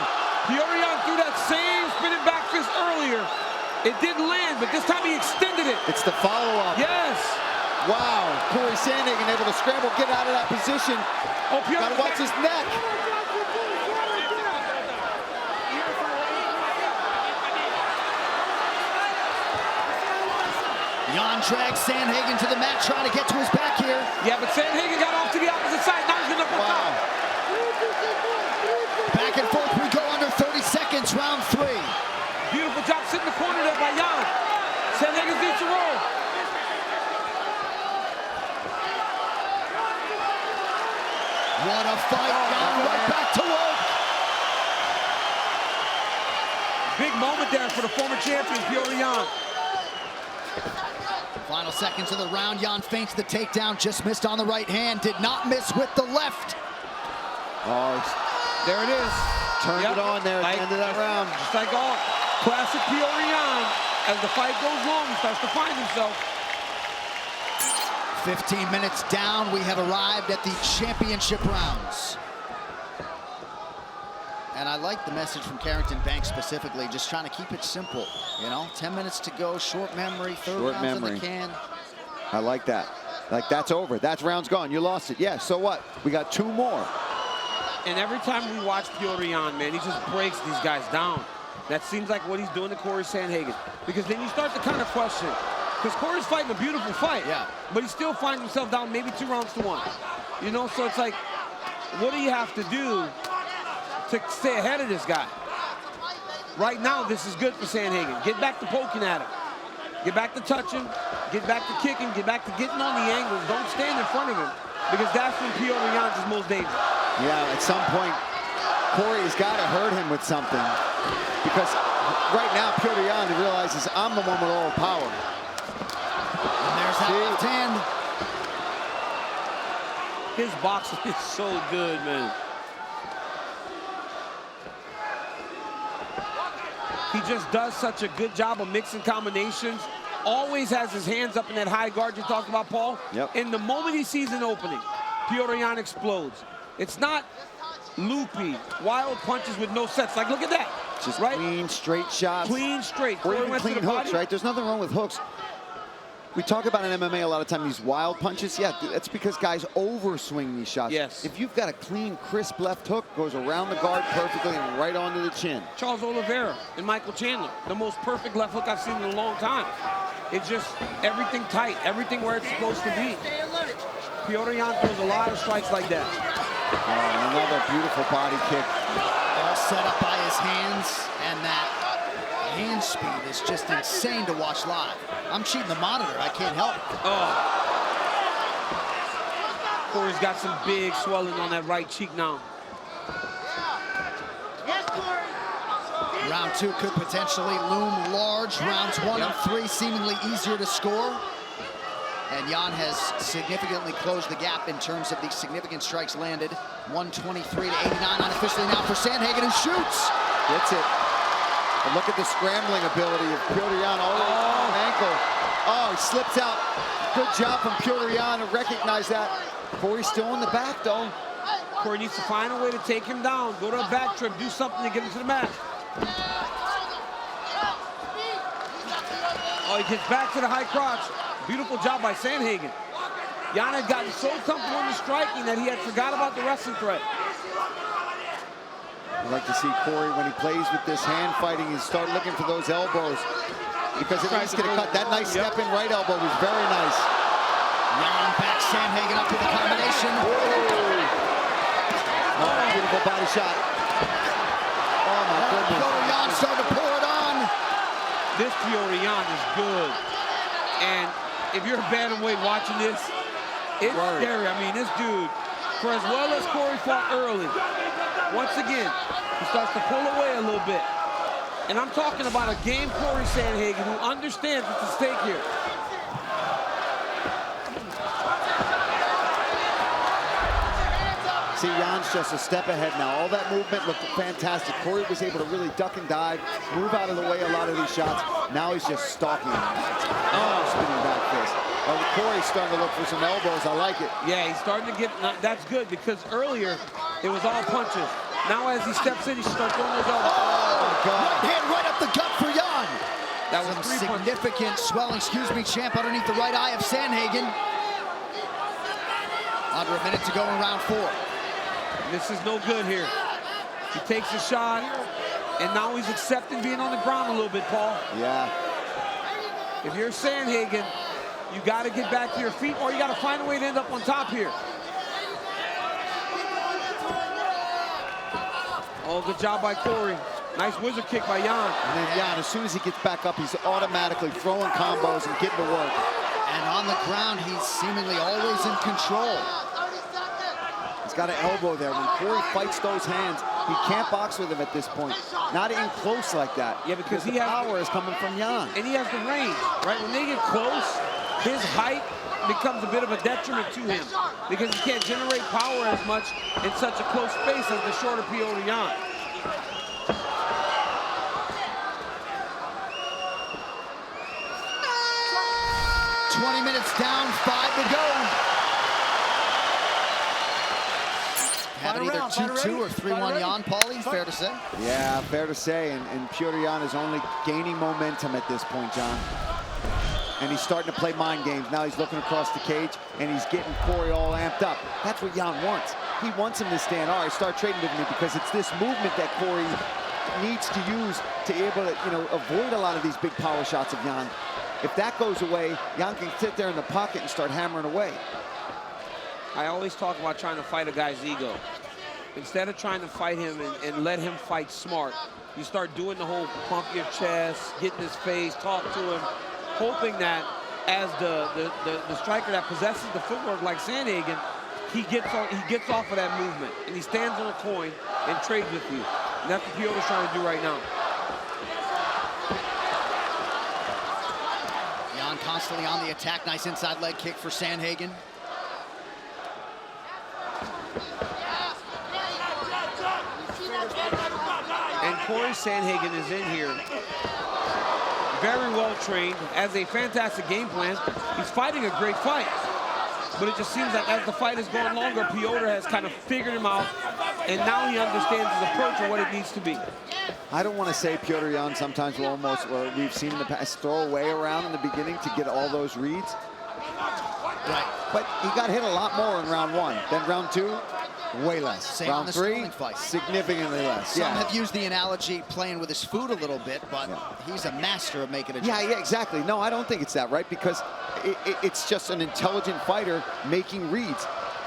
Petr Yan threw that same spinning back fist earlier. It didn't land, but this time he extended it. It's the follow-up. Yes. Wow, Corey Sandhagen able to scramble, get out of that position. Oh, gotta watch his neck. Yan drags Sandhagen to the mat, trying to get to his back here. Yeah, but Sandhagen got off to the opposite side. Now he's gonna put wow. Back and forth we go under 30 seconds, round 3. Beautiful job sitting in the corner there by Yan. Sandhagen beats the roll. What a fight, Yan right back to work. Big moment there for the former champion, Petr Yan. Final seconds of the round, Yan feints the takedown, just missed on the right hand, did not miss with the left. Oh, there it is. Turned it on there at the end of that round. Just like all classic Petr Yan. As the fight goes long, he starts to find himself. 15 minutes down, we have arrived at the championship rounds. And I like the message from Carrington Banks specifically, just trying to keep it simple. You know, 10 minutes to go, short memory, third rounds in the can. I like that. Like, that's over. That round's gone. You lost it. Yeah, so what? We got 2 more. And every time we watch Petr Yan, man, he just breaks these guys down. That seems like what he's doing to Corey Sandhagen. Because then you start to kind of question. Because Corey's fighting a beautiful fight. Yeah. But he still finds himself down maybe 2 rounds to 1. You know, so it's like, what do you have to do to stay ahead of this guy? Right now, this is good for Sandhagen. Get back to poking at him. Get back to touching. Get back to kicking. Get back to getting on the angles. Don't stand in front of him. Because that's when Petr Yan is most dangerous. Yeah, at some point, Corey's got to hurt him with something. Because right now, Petr Yan realizes I'm the one with all the power. And there's that left hand. His boxing is so good, man. He just does such a good job of mixing combinations. Always has his hands up in that high guard you talked about, Paul. Yep. And the moment he sees an opening, Petr Yan explodes. It's not loopy, wild punches with no sets. Like, look at that. Just right? clean, straight shots. Clean, straight. Or even clean hooks, right? There's nothing wrong with hooks. We talk about in MMA a lot of time, these wild punches. Yeah, that's because guys overswing these shots. Yes. If you've got a clean, crisp left hook, goes around the guard perfectly and right onto the chin. Charles Oliveira and Michael Chandler, the most perfect left hook I've seen in a long time. It's just everything tight, everything where it's supposed to be. Petr Yan throws a lot of strikes like that. And another beautiful body kick. All set up by his hands, and that hand speed is just insane to watch live. I'm cheating the monitor, I can't help it. Oh. Corey's got some big swelling on that right cheek now. Round 2 could potentially loom large. Rounds 1 and 3 seemingly easier to score. And Yan has significantly closed the gap in terms of the significant strikes landed. 123 to 89 unofficially now for Sandhagen, who shoots. Gets it. And look at the scrambling ability of Petr Yan already on an ankle. Oh, he slips out. Good job from Petr Yan to recognize that. Corey's still in the back, though. Corey needs to find a way to take him down. Go to a back trip, do something to get him to the mat. Oh, he gets back to the high crotch. Beautiful job by Sandhagen. Yan had gotten so comfortable in the striking that he had forgot about the wrestling threat. I'd like to see Corey, when he plays with this hand fighting, is start looking for those elbows. Because at least get a cut. That nice step in right elbow was very nice. Yan back Sandhagen up with a combination. Oh, beautiful body shot. Oh my goodness. Petr Yan starting to pour it on. This Petr Yan is good. And if you're a bantamweight watching this, it's scary. I mean, this dude, for as well as Corey fought early, once again, he starts to pull away a little bit. And I'm talking about a game Corey Sandhagen who understands what's at stake here. See, Yan's just a step ahead now. All that movement looked fantastic. Corey was able to really duck and dive, move out of the way a lot of these shots. Now he's just stalking him. Oh, spinning back fist. Oh, Corey's starting to look for some elbows. I like it. Yeah, he's starting to get, that's good because earlier it was all punches. Now as he steps in, he starts throwing those elbows. Oh, God. Right hand right up the gut for Yan. That was some significant swelling, champ, underneath the right eye of Sandhagen. Under a minute to go in round 4. This is no good here. He takes a shot, and now he's accepting being on the ground a little bit, Paul. Yeah. If you're Sandhagen, you got to get back to your feet, or you got to find a way to end up on top here. Oh, good job by Corey. Nice wizard kick by Yan. And then Yan, as soon as he gets back up, he's automatically throwing combos and getting to work. And on the ground, he's seemingly always in control. He's got an elbow there. When Corey fights those hands, he can't box with him at this point. Not in close like that. Yeah, because the power is coming from Yan. And he has the range, right? When they get close, his height becomes a bit of a detriment to him because he can't generate power as much in such a close space as the shorter Petr Yan. Down, 5 to go. Have it either 2-2 or 3-1 Yan, Paulie, fair to say? Yeah, fair to say, and Petr Yan is only gaining momentum at this point, John. And he's starting to play mind games. Now he's looking across the cage, and he's getting Corey all amped up. That's what Yan wants. He wants him to stand, all right, start trading with me, because it's this movement that Corey needs to use to be able to, avoid a lot of these big power shots of Yan. If that goes away, Yan can sit there in the pocket and start hammering away. I always talk about trying to fight a guy's ego. Instead of trying to fight him and let him fight smart, you start doing the whole pump your chest, get in his face, talk to him, hoping that as the striker that possesses the footwork like Sandhagen, he gets off of that movement and he stands on a coin and trades with you. And that's what Petr's trying to do right now. Constantly on the attack. Nice inside leg kick for Sandhagen. And Corey Sandhagen is in here. Very well trained, has a fantastic game plan. He's fighting a great fight. But it just seems like as the fight is going longer, Petr has kind of figured him out, and now he understands his approach and what it needs to be. I don't want to say Petr Yan sometimes will almost, or we've seen in the past, throw away around in the beginning to get all those reads. Right. But he got hit a lot more in round 1. Then round 2, way less. Same on round the 3, Sterling fight. significantly less. Some have used the analogy playing with his food a little bit, but he's a master of making adjustments. Yeah, exactly. No, I don't think it's that, right? Because it's just an intelligent fighter making reads,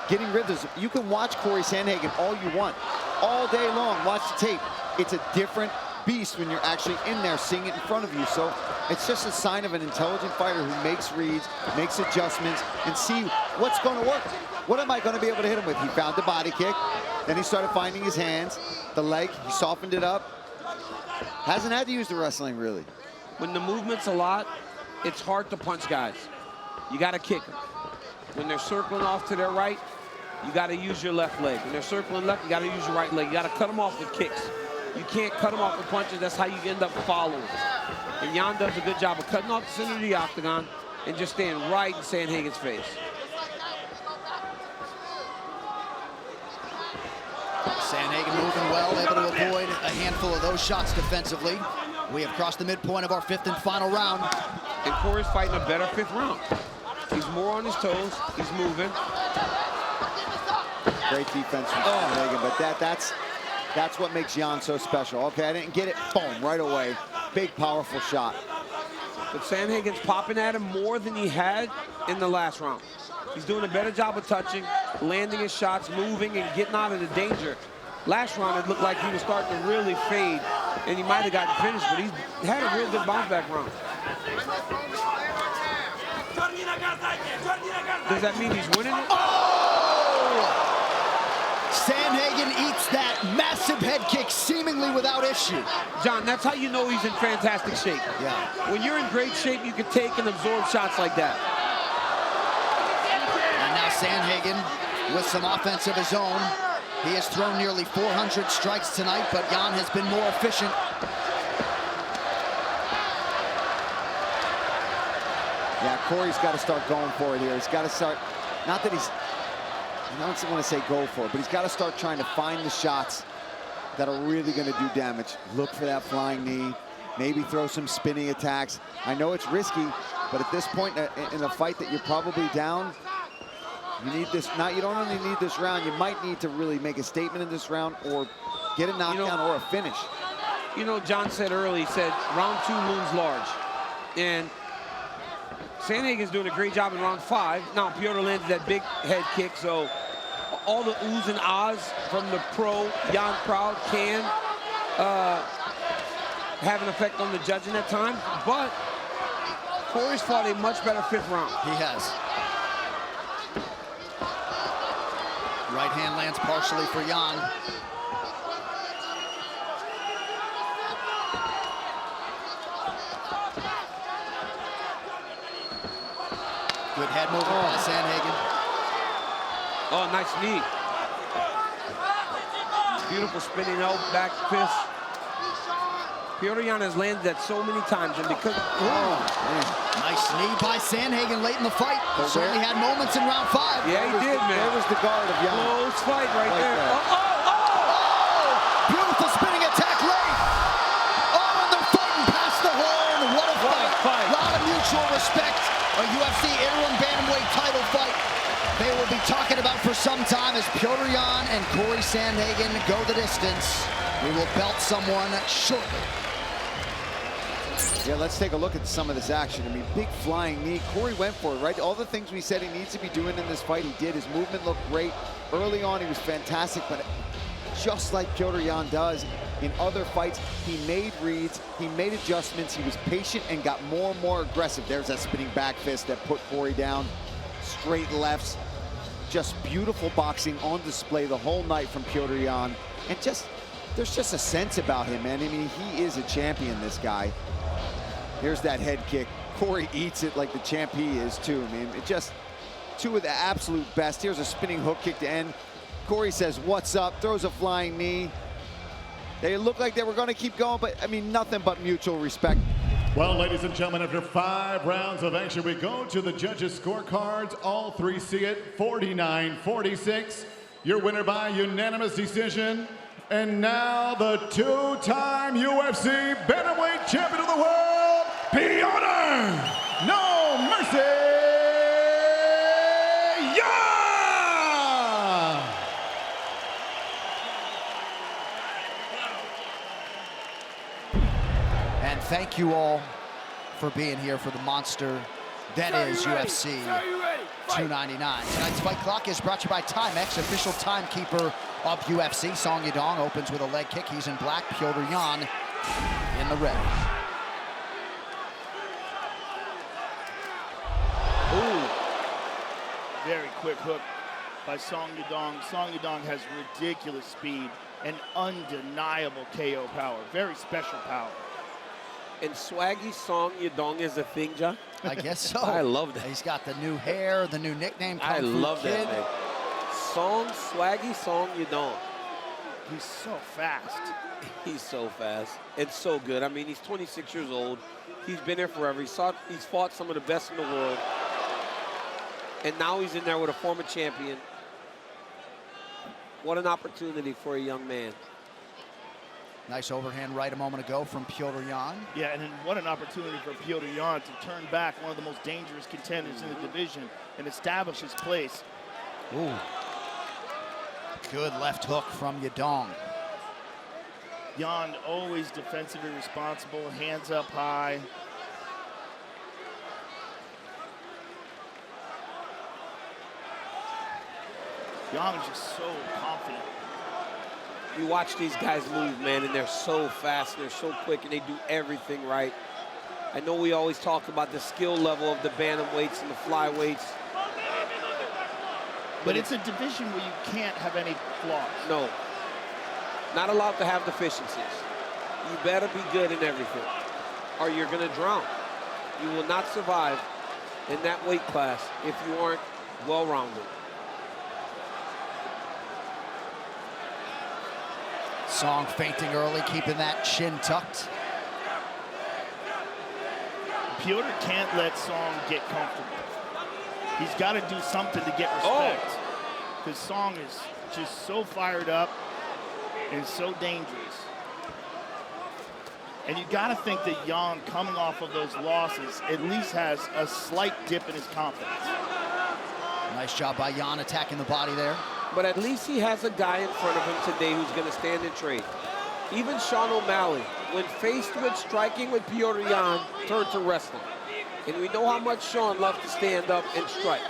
getting rhythms. You can watch Corey Sandhagen all you want, all day long. Watch the tape. It's a different beast when you're actually in there seeing it in front of you. So it's just a sign of an intelligent fighter who makes reads, makes adjustments, and see what's going to work. What am I going to be able to hit him with? He found the body kick. Then he started finding his hands, the leg. He softened it up. Hasn't had to use the wrestling, really. When the movement's a lot, it's hard to punch guys. You got to kick them. When they're circling off to their right, you got to use your left leg. When they're circling left, you got to use your right leg. You got to cut them off with kicks. You can't cut them off with punches. That's how you end up following. And Yan does a good job of cutting off the center of the octagon and just staying right in Sandhagen's face. Sandhagen moving well, able to avoid a handful of those shots defensively. We have crossed the midpoint of our 5th and final round. And Corey's fighting a better 5th round. He's more on his toes. He's moving. Great defense from Sandhagen, but that's what makes Yan so special. Okay, I didn't get it, boom, right away. Big, powerful shot. But Sandhagen's popping at him more than he had in the last round. He's doing a better job of touching, landing his shots, moving, and getting out of the danger. Last round, it looked like he was starting to really fade, and he might have gotten finished, but he's had a real good bounce-back round. Does that mean he's winning it? Oh! Sandhagen eats that massive head kick seemingly without issue. John, that's how you know he's in fantastic shape. Yeah. When you're in great shape, you can take and absorb shots like that. And now Sandhagen with some offense of his own. He has thrown nearly 400 strikes tonight, but Yan has been more efficient. Yeah, Corey's got to start going for it here. He's got to start, not that he's, I don't want to say go for it, but he's got to start trying to find the shots that are really going to do damage. Look for that flying knee, maybe throw some spinning attacks. I know it's risky, but at this point in a fight that you're probably down, you need this. You don't only need this round, you might need to really make a statement in this round or get a knockdown or a finish. You know, John said early, he said round 2 looms large. And Sandhagen's doing a great job in round 5. Now, Petr landed that big head kick, so all the oohs and ahs from the pro Yan crowd can have an effect on the judging at times, but Corey's fought a much better 5th round. He has. Right hand lands partially for Yan. Good head movement by Sandhagen. Oh, nice knee. Beautiful spinning elbow, back fist. Petr Yan has landed that so many times, and because... Nice knee by Sandhagen late in the fight. Certainly had moments in round 5. Yeah, he did, man. There was the guard of Yan. Close fight right there. Beautiful spinning attack late. Oh, and they're fighting past the horn. What a fight. A lot of mutual respect. A UFC interim bantamweight title fight they will be talking about for some time as Petr Yan and Corey Sandhagen go the distance. We will belt someone shortly. Yeah, let's take a look at some of this action. I mean, big flying knee. Corey went for it, right? All the things we said he needs to be doing in this fight, he did. His movement looked great. Early on, he was fantastic, but just like Petr Yan does in other fights, he made reads, he made adjustments, he was patient and got more and more aggressive. There's that spinning back fist that put Corey down. Straight lefts. Just beautiful boxing on display the whole night from Petr Yan. And there's just a sense about him, man. I mean, he is a champion, this guy. Here's that head kick. Corey eats it like the champ he is, too. I mean, it just two of the absolute best. Here's a spinning hook kick to end. Corey says, what's up? Throws a flying knee. They looked like they were going to keep going, but, I mean, nothing but mutual respect. Well, ladies and gentlemen, after 5 rounds of action, we go to the judges' scorecards. All three see it, 49-46. Your winner by unanimous decision, And now the two-time UFC bantamweight champion of the world, Petr No Mercy Yan! And thank you all for being here for the monster that is UFC 299. Tonight's fight clock is brought to you by Timex, official timekeeper of UFC. Song Yadong opens with a leg kick. He's in black. Petr Yan in the red. Ooh. Very quick hook by Song Yadong. Song Yadong has ridiculous speed and undeniable KO power. Very special power. And swaggy Song Yadong is a thing, John? I guess so. I love that. He's got the new hair, the new nickname, Kung I Fu love Kid. that, man. Swaggy Song Yadong. He's so fast. He's so fast and so good. I mean, he's 26 years old. He's been there forever. He's fought some of the best in the world. And now he's in there with a former champion. What an opportunity for a young man. Nice overhand right a moment ago from Petr Yan. Yeah, and then what an opportunity for Petr Yan to turn back one of the most dangerous contenders in the division and establish his place. Ooh. Good left hook from Yadong. Yan always defensively responsible, hands up high. Yan is just so confident. You watch these guys move, man, and they're so fast, and they're so quick, and they do everything right. I know we always talk about the skill level of the bantamweights and the flyweights. But it's a division where you can't have any flaws. No. Not allowed to have deficiencies. You better be good in everything, or you're going to drown. You will not survive in that weight class if you aren't well-rounded. Song feinting early, keeping that chin tucked. Petr can't let Song get comfortable. He's got to do something to get respect. Because Song is just so fired up and so dangerous. And you got to think that Yan, coming off of those losses, at least has a slight dip in his confidence. Nice job by Yan attacking the body there. But at least he has a guy in front of him today who's going to stand and trade. Even Sean O'Malley, when faced with striking with Petr Yan, turned to wrestling. And we know how much Sean loves to stand up and strike.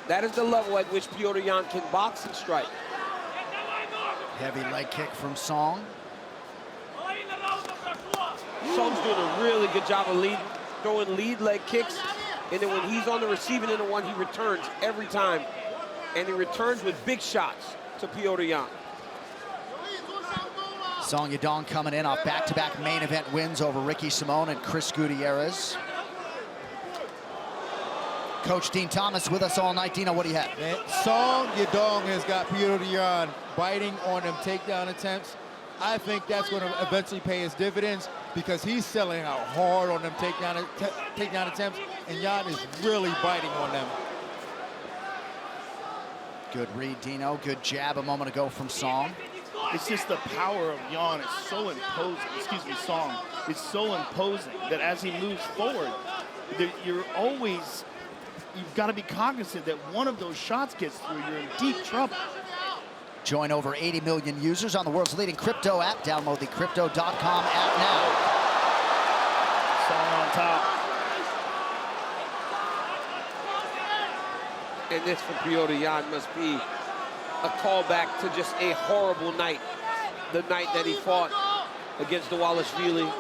That is the level at which Petr Yan can box and strike. Heavy leg kick from Song. Song's doing a really good job of throwing lead leg kicks. And then when he's on the receiving end of one, he returns every time. And he returns with big shots to Petr Yan. Song Yadong coming in off back-to-back main event wins over Ricky Simone and Chris Gutierrez. Coach Dean Thomas with us all night. Dino, what do you have? Man, Song Yadong has got Petr Yan biting on them takedown attempts. I think that's going to eventually pay his dividends because he's selling out hard on them takedown attempts, and Yan is really biting on them. Good read, Dino. Good jab a moment ago from Song. It's just the power of Yan is so imposing. Excuse me, Song. It's so imposing that as he moves forward, you've got to be cognizant that one of those shots gets through, you're in deep trouble. Join over 80 million users on the world's leading crypto app. Download the Crypto.com app now. Song on top. And this for Petr Yan must be a callback to just a horrible night. The night that he fought against Dvalishvili.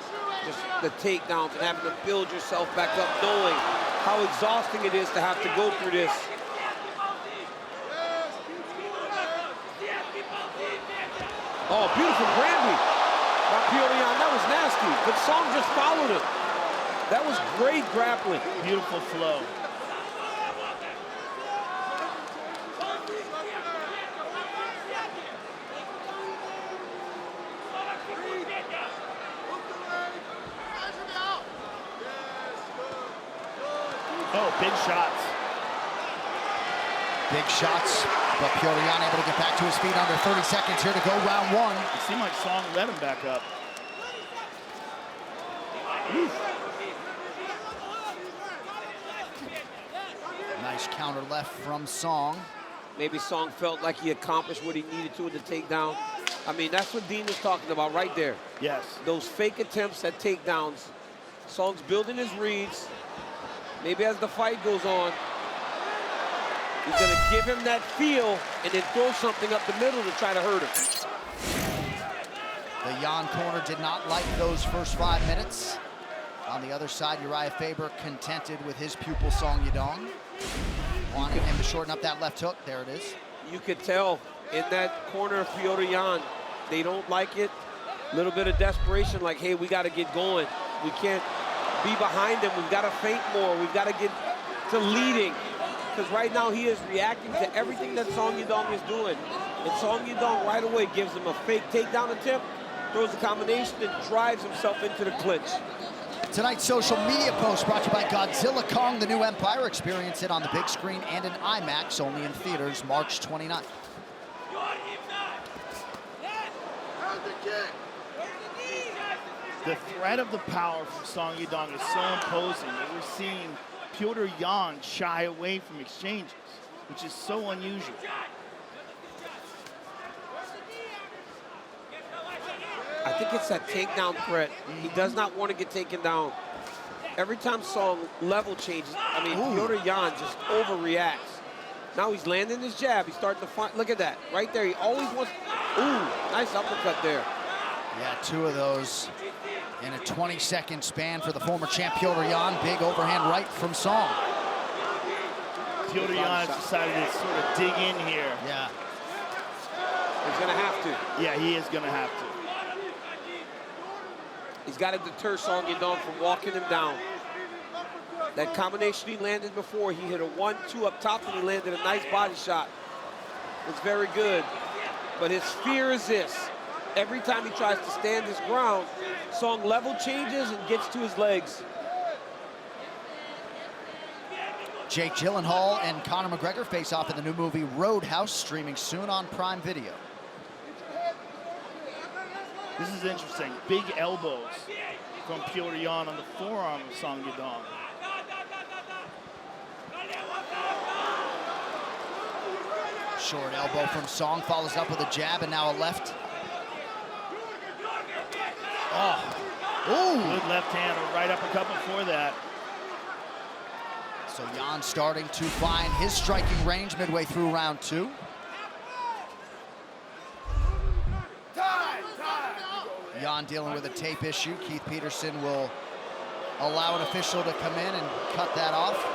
Just the takedowns and having to build yourself back up, knowing how exhausting it is to have to go through this. Oh, beautiful Granby by Petr Yan. That was nasty, but Song just followed him. That was great grappling. Beautiful flow. Oh, big shots. Big shots But Petr Yan able to get back to his feet under 30 seconds here to go round one. It seemed like Song let him back up. Nice counter left from Song. Maybe Song felt like he accomplished what he needed to in the takedown. I mean, that's what Dean was talking about right there. Yes. Those fake attempts at takedowns. Song's building his reads. Maybe as the fight goes on, he's going to give him that feel and then throw something up the middle to try to hurt him. The Yan corner did not like those first 5 minutes. On the other side, Uriah Faber contented with his pupil Song Yadong. Wanting him to shorten up that left hook. There it is. You could tell in that corner of Petr Yan, they don't like it. A little bit of desperation, like, hey, we got to get going. We can't be behind him. We've got to feint more. We've got to get to leading. Because right now he is reacting to everything that Song Yadong is doing. And Song Yadong right away gives him a fake takedown attempt, throws a combination, and drives himself into the clinch. Tonight's social media post brought to you by Godzilla Kong, the new Empire. Experience it on the big screen and in IMAX, only in theaters March 29th. The threat of the power from Song Yadong is so imposing that we're seeing Petr Yan shy away from exchanges, which is so unusual. I think it's that takedown threat. He does not want to get taken down. Every time Song level changes, I mean, Petr Yan just overreacts. Now he's landing his jab. He's starting to find, look at that, right there. He always wants, nice uppercut there. Yeah, 2 of those in a 20-second span for the former champ Petr Yan. Big overhand right from Song. Petr Yan has decided to sort of dig in here. Yeah. He's going to have to. Yeah, he is going to have to. He's got to deter Song Yadong from walking him down. That combination he landed before, he hit a 1-2 up top and he landed a nice body shot. It's very good. But his fear is this. Every time he tries to stand his ground, Song level changes and gets to his legs. Jake Gyllenhaal and Conor McGregor face off in the new movie Roadhouse, streaming soon on Prime Video. This is interesting. Big elbows from Petr Yan on the forearm of Song Yadong. Short elbow from Song, follows up with a jab and now a left. Good left hand, a right uppercut before that. So Yan starting to find his striking range midway through round 2. Yan dealing with a tape issue. Keith Peterson will allow an official to come in and cut that off.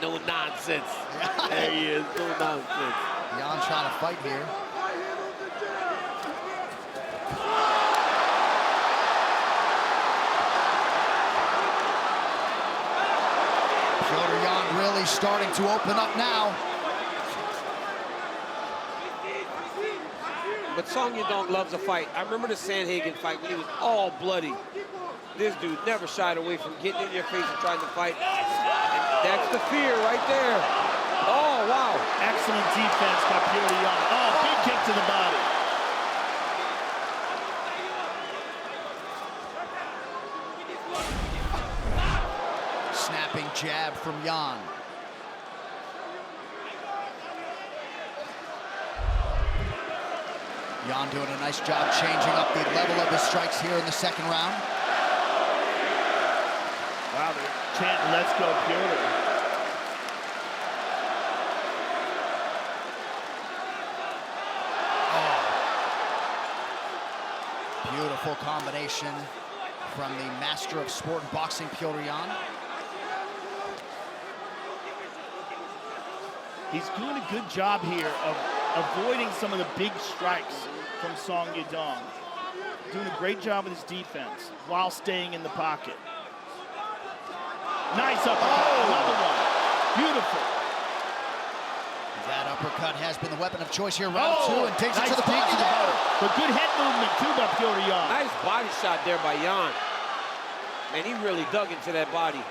No nonsense. There he is, no nonsense. Yan trying to fight here. Petr Yan really starting to open up now. But Song Yadong loves a fight. I remember the Sandhagen fight when he was all bloody. This dude never shied away from getting in your face and trying to fight. And that's the fear right there. Oh, wow. Excellent defense by Petr Yan. Oh, big kick to the body. Snapping jab from Yan. Yan doing a nice job changing up the level of his strikes here in the second round. Wow, they're chanting, let's go, Petr. Beautiful combination from the master of sport and boxing, Petr Yan. He's doing a good job here of avoiding some of the big strikes from Song Yadong. Doing a great job with his defense while staying in the pocket. Nice uppercut, another one. Beautiful. That uppercut has been the weapon of choice here, round 2, and takes it to the body. But good head movement, too, by Petr Yan. Nice body shot there by Yan. Man, he really dug into that body.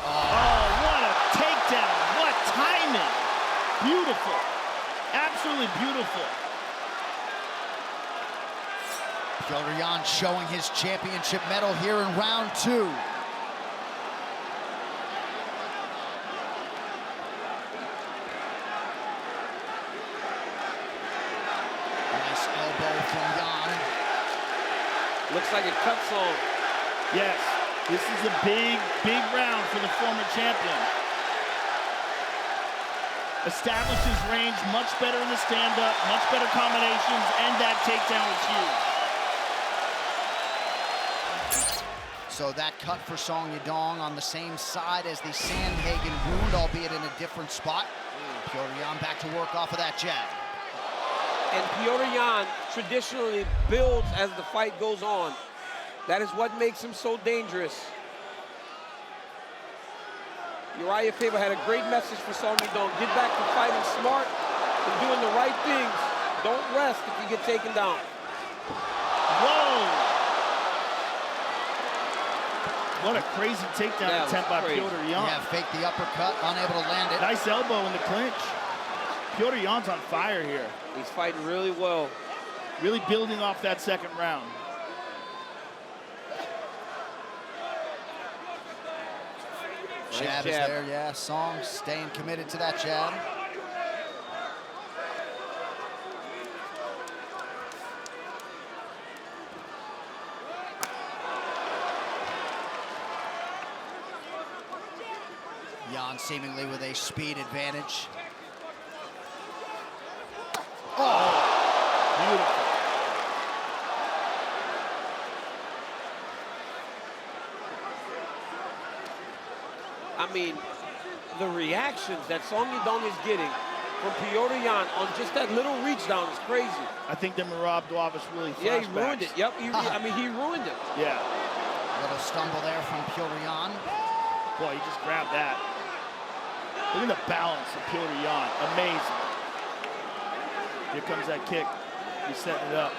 Oh, what a takedown. What timing. Beautiful. Absolutely beautiful. Petr Yan showing his championship medal here in round 2. Nice elbow from Yan. Looks like it cuts on. Yes, this is a big, big round for the former champion. Establishes range much better in the stand-up, much better combinations, and that takedown was huge. So that cut for Song Yadong on the same side as the Sandhagen wound, albeit in a different spot. Petr Yan back to work off of that jab. And Petr Yan traditionally builds as the fight goes on. That is what makes him so dangerous. Uriah Faber had a great message for Song Yadong. Get back to fighting smart and doing the right things. Don't rest if you get taken down. Whoa! What a crazy takedown attempt by Petr Yan. Yeah, fake the uppercut, unable to land it. Nice elbow in the clinch. Petr Yan's on fire here. He's fighting really well. Really building off that second round. Jab is there, yeah. Song staying committed to that jab. Yan seemingly with a speed advantage. Oh, beautiful. I mean, the reactions that Song Yadong is getting from Petr Yan on just that little reach down is crazy. I think the Marab Dwavis really flashbacks. Yeah, he ruined it. Yep, I mean, he ruined it. Yeah. A little stumble there from Petr Yan. Boy, he just grabbed that. Look at the balance of Petr Yan. Amazing. Here comes that kick. He's setting it up.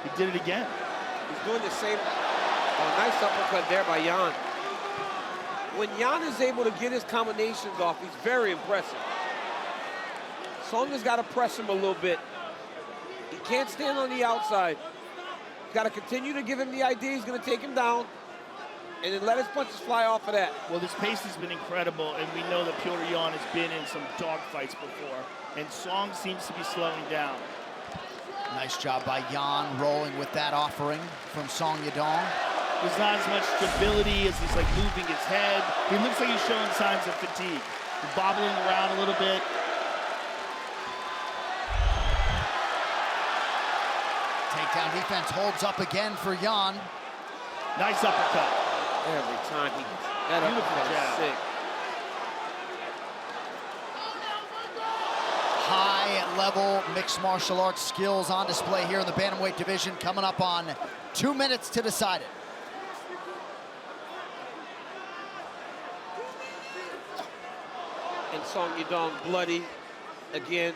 He did it again. He's doing the same. Oh, nice uppercut there by Yan. When Yan is able to get his combinations off, he's very impressive. Song has got to press him a little bit. He can't stand on the outside. He's got to continue to give him the idea he's going to take him down, and then let his punches fly off of that. Well, this pace has been incredible, and we know that Petr Yan has been in some dogfights before, and Song seems to be slowing down. Nice job by Yan rolling with that offering from Song Yadong. There's not as much stability as he's like moving his head. He looks like he's showing signs of fatigue. He's bobbling around a little bit. Takedown defense holds up again for Yan. Nice uppercut. Every time he gets that uppercut is sick. High-level mixed martial arts skills on display here in the bantamweight division, coming up on 2 minutes to decide it. And Song Yadong bloody again.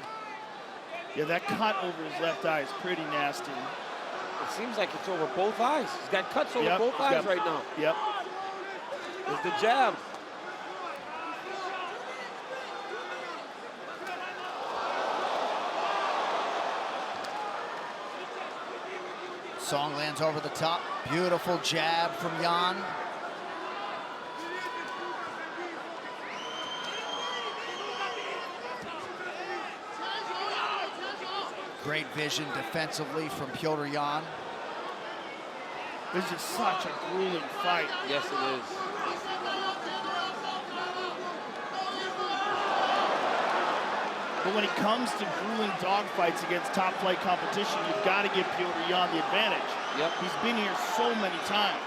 Yeah, that cut over his left eye is pretty nasty. It seems like it's over both eyes. He's got cuts over both eyes right now. Yep. There's the jab. Song lands over the top. Beautiful jab from Yan. Great vision defensively from Petr Yan. This is such a grueling fight. Yes, it is. But when it comes to grueling dogfights against top-flight competition, you've got to give Petr Yan the advantage. Yep. He's been here so many times.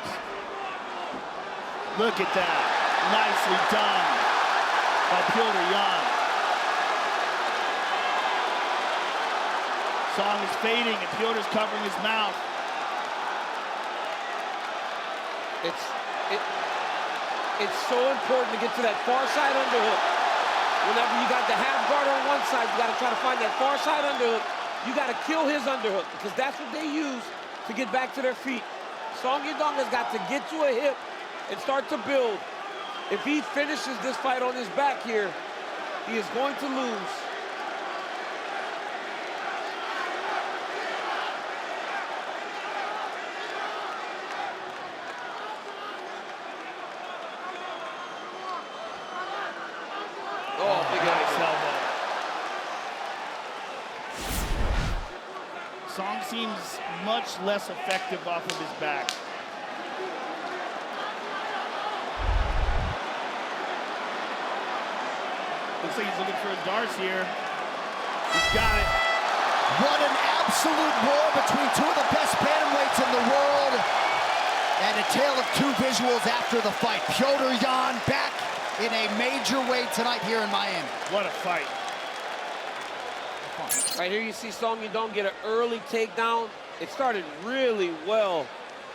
Look at that. Nicely done by Petr Yan. Song is fading and Petr's covering his mouth. it's so important to get to that far side underhook. Whenever you got the half guard on one side, you got to try to find that far side underhook. You got to kill his underhook because that's what they use to get back to their feet. Song Yadong has got to get to a hip and start to build. If he finishes this fight on his back here, he is going to lose. Oh, big nice elbow. Song seems much less effective off of his back. Looks like he's looking for a Darce here. He's got it. What an absolute war between two of the best bantamweights in the world. And a tale of two visuals after the fight. Petr Yan back in a major way tonight here in Miami. What a fight. Right here you see Song Yadong get an early takedown. It started really well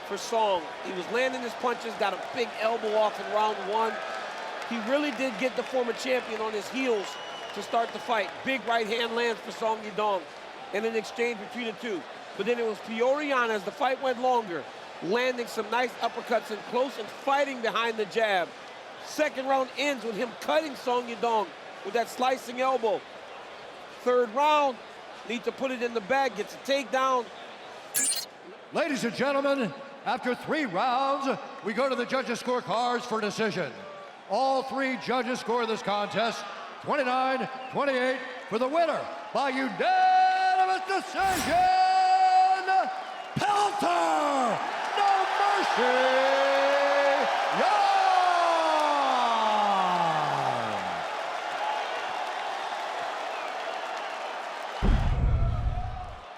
for Song. He was landing his punches, got a big elbow off in round one. He really did get the former champion on his heels to start the fight. Big right hand lands for Song Yadong in an exchange between the two. But then it was Petr Yan as the fight went longer, landing some nice uppercuts in close and fighting behind the jab. Second round ends with him cutting Song Yadong with that slicing elbow. Third round, need to put it in the bag, gets a takedown. Ladies and gentlemen, after 3 rounds, we go to the judges' scorecards for decision. All 3 judges score this contest 29-28 for the winner by unanimous decision, Petr No Mercy Yan!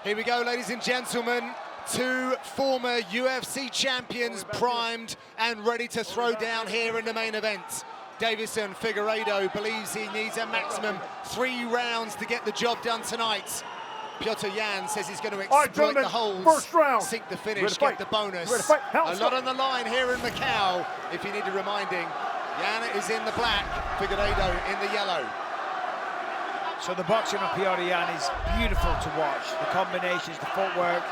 Here we go, ladies and gentlemen. 2 former UFC champions primed and ready to throw down here in the main event. Davison Figueiredo believes he needs a maximum 3 rounds to get the job done tonight. Petr Yan says he's going to exploit the holes, first round. sink the finish, get the bonus. A lot on the line here in Macau, if you need a reminding. Yan is in the black, Figueiredo in the yellow. So the boxing of Petr Yan is beautiful to watch. The combinations, the footwork.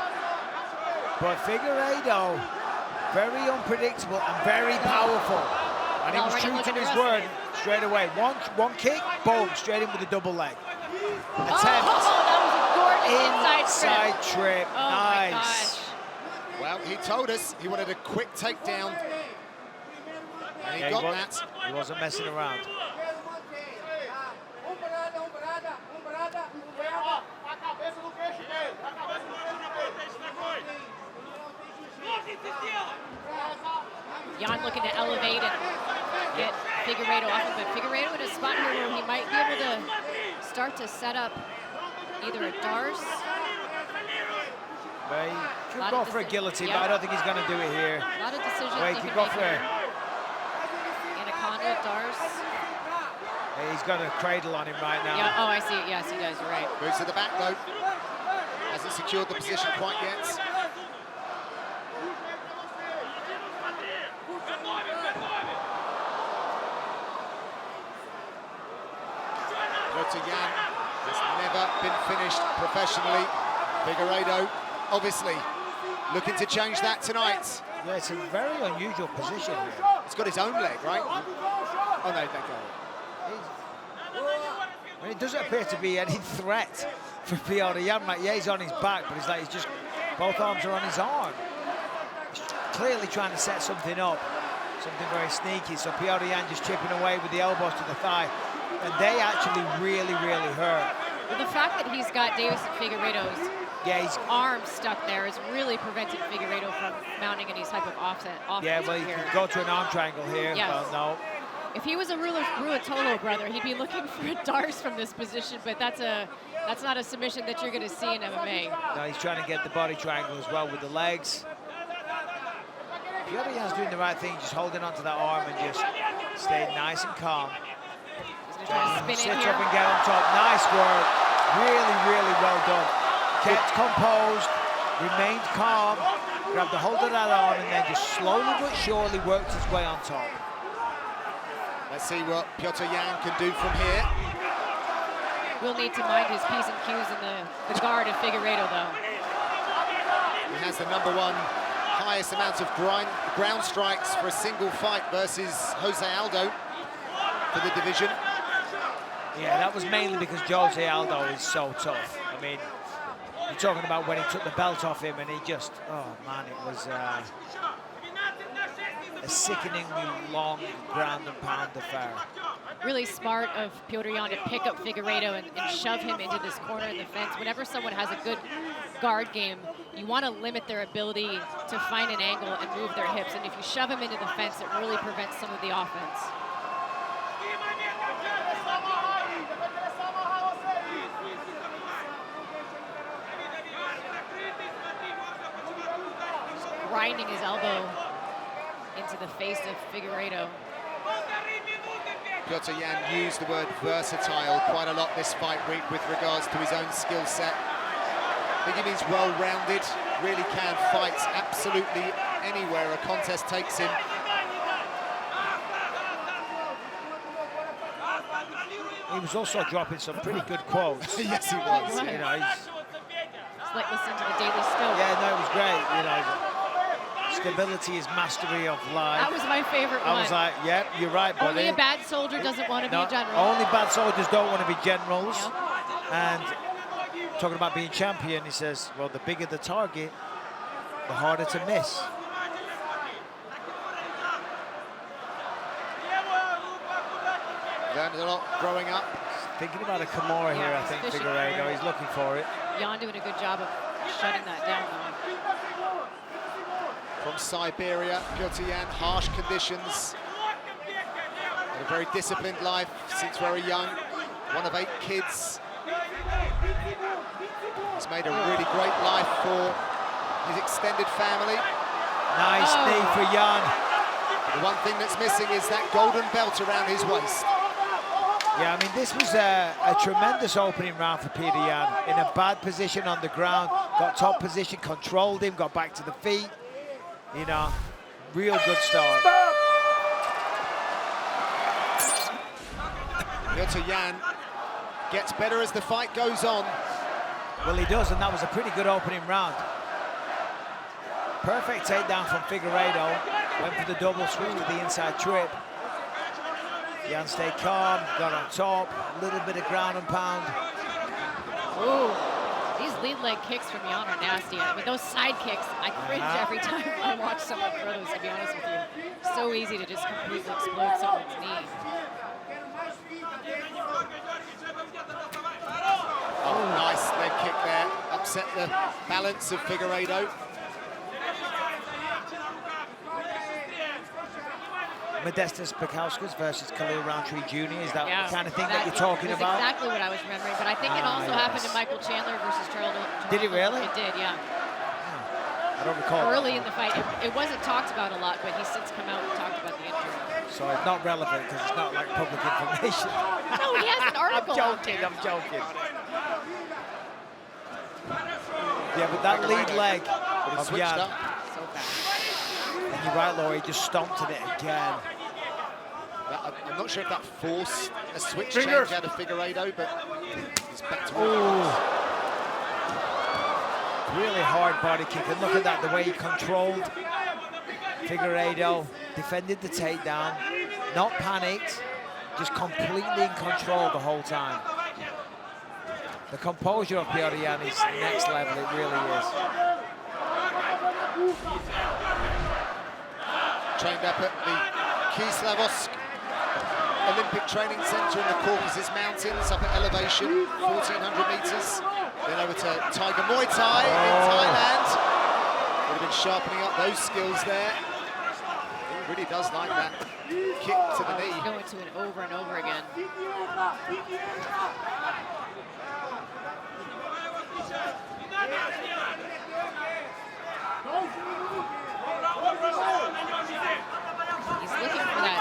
But Figueiredo, very unpredictable and very powerful. And he was true to his word straight away. One kick, boom, straight in with a double leg. Attempt. That was a gorgeous inside trip. Oh nice. My gosh. Well, he told us he wanted a quick takedown. And he got that. He wasn't messing around. Yan looking to elevate and get Figueiredo off of it. Figueiredo in a spot here where he might be able to start to set up either a Darce. But he could go for a guillotine, but I don't think he's going to do it here. A lot of decisions he could go for Anaconda, Darce. He's got a cradle on him right now. Yeah, oh, I see it. Yes, he does. You're right. Moves to the back, though. Hasn't secured the position quite yet. Petr Yan has never been finished professionally. Figueiredo, obviously, looking to change that tonight. Yeah, it's a very unusual position here. He's got his own leg, right? Oh, no, thank God. I mean, it doesn't appear to be any threat for Petr Yan. Like, yeah, he's on his back, but it's like he's just, both arms are on his arm. He's clearly trying to set something up, something very sneaky. So Petr Yan just chipping away with the elbows to the thigh. And they actually really, really hurt. Well, the fact that he's got Davison Figueiredo's arm stuck there is really preventing Figueiredo from mounting any type of offense. Yeah, well, he can go to an arm triangle here. Yes. Well, no. If he was a Ruotolo brother, he'd be looking for a Darce from this position, but that's not a submission that you're going to see in MMA. No, he's trying to get the body triangle as well with the legs. Petr Yan's doing the right thing, just holding onto that arm and just staying nice and calm. He's going to spin Sit in here. up and get on top. Nice work. Really, really well done. Kept composed, remained calm, grabbed the hold of that arm, and then just slowly but surely worked his way on top. Let's see what Petr Yan can do from here. Will need to mind his P's and Q's in the guard of Figueiredo, though. He has the #1 highest amount of ground strikes for a single fight versus Jose Aldo for the division. Yeah, that was mainly because Jose Aldo is so tough. I mean, you're talking about when he took the belt off him and he just, oh man, it was a sickeningly long ground and pound affair. Really smart of Petr Yan to pick up Figueiredo and shove him into this corner of the fence. Whenever someone has a good guard game, you want to limit their ability to find an angle and move their hips. And if you shove him into the fence, it really prevents some of the offense. Grinding his elbow into the face of Figueiredo. Petr Yan used the word versatile quite a lot this fight week with regards to his own skill set. I think he means well-rounded, really can fight absolutely anywhere a contest takes him. He was also dropping some pretty good quotes. Yes, he was. You know, It's like listening to the Daily Stoic. Yeah, no, it was great. You know, stability is mastery of life. That was my favorite one. I was like, yep, you're right, buddy. Only a bad soldier doesn't want to be a general. Only bad soldiers don't want to be generals. Yep. And talking about being champion, he says, well, the bigger the target, the harder to miss. Learned a lot growing up. Thinking about a Kimura here, I think, Figueiredo. He's looking for it. Yan doing a good job of shutting that down, though. From Siberia, Petr Yan, harsh conditions. Had a very disciplined life since very young. One of 8 kids. He's made a really great life for his extended family. Nice knee for Yan. The one thing that's missing is that golden belt around his waist. Yeah, I mean, this was a tremendous opening round for Petr Yan. In a bad position on the ground, got top position, controlled him, got back to the feet. You know, real good start. Petr Yan gets better as the fight goes on. Well, he does, and that was a pretty good opening round. Perfect takedown from Figueiredo. Went for the double swing with the inside trip. Yan stayed calm, got on top, a little bit of ground and pound. Ooh, these lead leg kicks from Yan are nasty. I mean, those side kicks, I cringe every time I watch someone throw those, to be honest with you. So easy to just completely explode someone's knee. Oh, nice leg kick there. Upset the balance of Figueiredo. Modestas Pekauskas versus Khalil Roundtree Jr. Is that the kind of thing that you're talking that's about? Exactly what I was remembering, but I think it also happened to Michael Chandler versus Charles. Did it really? It did, yeah. I don't recall. Early in the fight, it wasn't talked about a lot, but he's since come out and talked about the injury. So it's not relevant because it's not like public information. No, he has an article. I'm joking. Yeah, but that lead leg of Yan. So bad. And you're right, Laurie, he just stomped at it again. I'm not sure if that forced a switch change out of Figueiredo, but he's back to Really hard body kick, and look at that, the way he controlled Figueiredo, defended the takedown, not panicked, just completely in control the whole time. The composure of Petr Yan is next level, it really is. Trained up at the Kislavovsk Olympic Training Center in the Caucasus Mountains, up at elevation, 1,400 meters. Then over to Tiger Muay Thai in Thailand. Would have been sharpening up those skills there. He really does like that kick to the knee. Going to it over and over again. He's looking for that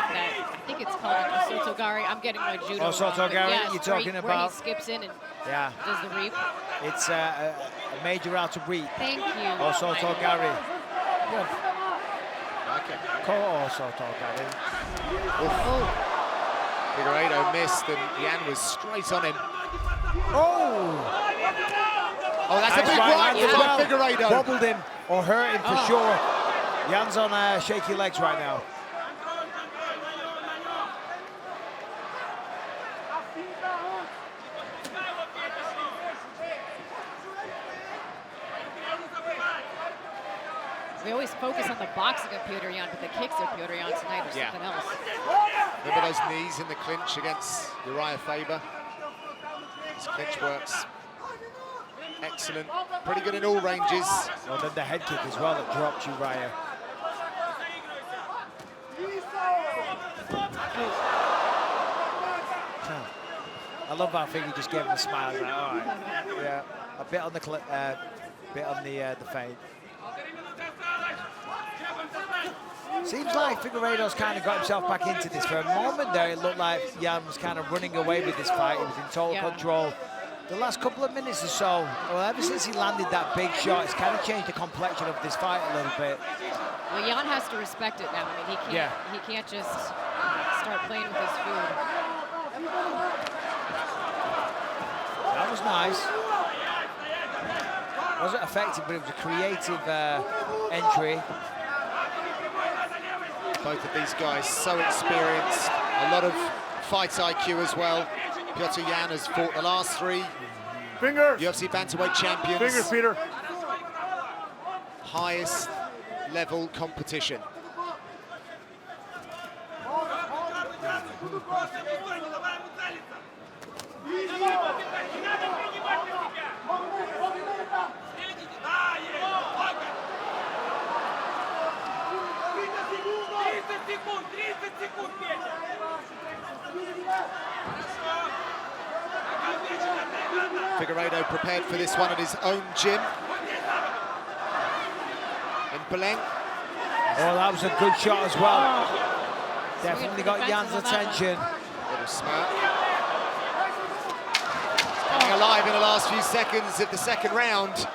I think it's called an Osotogari. I'm getting my judo Osotogari, wrong. Yes, you're talking where about? he skips in and Yeah. does the reap. It's a major out of reap. Thank you. Osotogari. Okay. Osotogari. Figueiredo missed, and Yan was straight on him. Oh, that's nice a big right as well. Figueiredo. Wobbled him or hurt him for sure. Yan's on shaky legs right now. We always focus on the boxing of Petr Yan, but the kicks of Petr Yan tonight are something else. Remember those knees in the clinch against Uriah Faber? His clinch works excellent. Pretty good in all ranges. Well, then the head kick as well that dropped Uriah. I love how Figgy just gave him a smile. Like, all right, yeah, a bit on the the fade. Seems like Figueiredo's kind of got himself back into this. For a moment there, it looked like Yan was kind of running away with this fight. He was in total control. The last couple of minutes or so, well, ever since he landed that big shot, it's kind of changed the complexion of this fight a little bit. Well, Yan has to respect it now. I mean, he can't just start playing with his food. That was nice. Wasn't effective, but it was a creative entry. Both of these guys so experienced, a lot of fight IQ as well. Petr Yan has fought the last 3 UFC bantamweight champions. Fingers, Peter. Highest level competition. Figueiredo prepared for this one at his own gym in Belém. Oh, that was a good shot as well. Definitely got Yan's attention. Little smirk. Staying alive in the last few seconds of the second round.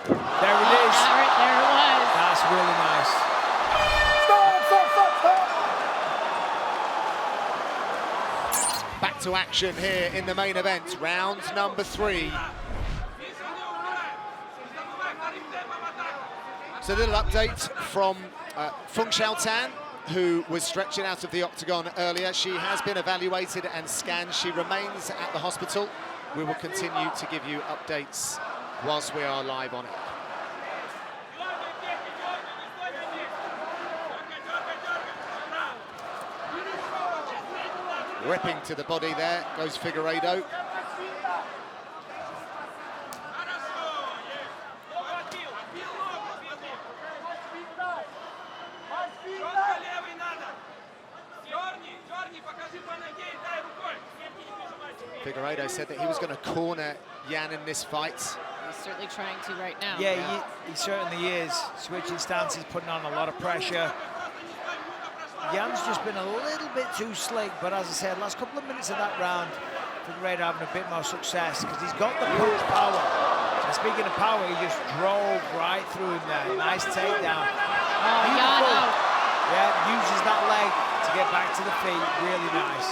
There it is. There it was. That's really nice. Back to action here in the main event, round number 3. So a little update from Feng Xiaotan, who was stretching out of the octagon earlier. She has been evaluated and scanned. She remains at the hospital. We will continue to give you updates whilst we are live on it. Ripping to the body there goes Figueiredo. Figueiredo said that he was going to corner Yan in this fight. He's certainly trying to right now. Yeah, he certainly is. Switching stances, putting on a lot of pressure. Yan's just been a little bit too slick, but as I said, last couple of minutes of that round, Figueiredo having a bit more success because he's got the punch power. And speaking of power, he just drove right through him there. Nice takedown. Oh, Yan out. Yeah, uses that leg to get back to the feet. Really nice.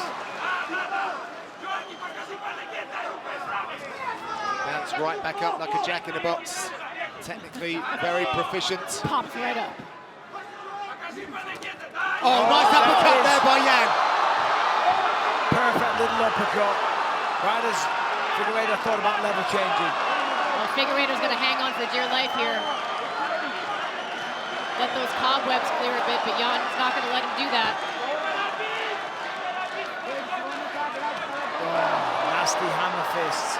Bounce right back up like a jack in the box. Technically very proficient. Pops right up. Oh, nice uppercut there by Yan. Perfect little uppercut. Right as Figueiredo thought about level changing. Well, Figueiredo's going to hang on for dear life here. Let those cobwebs clear a bit, but Yan's not going to let him do that. Oh, nasty hammer fists.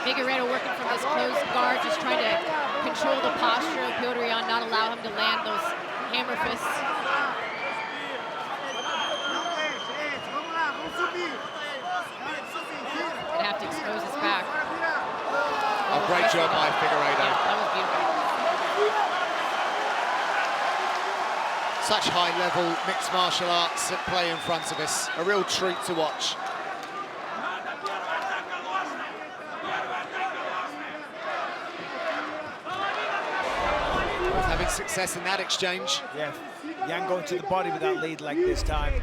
Figueiredo working from this closed guard, just trying to control the posture of Petr Yan, not allow him to land those hammer fists. Gonna have to expose his back. Oh, great job by Figueiredo. Yeah, that was beautiful. Such high-level mixed martial arts at play in front of us. A real treat to watch. success in that exchange. Yeah, Yan going to the body with that lead leg this time.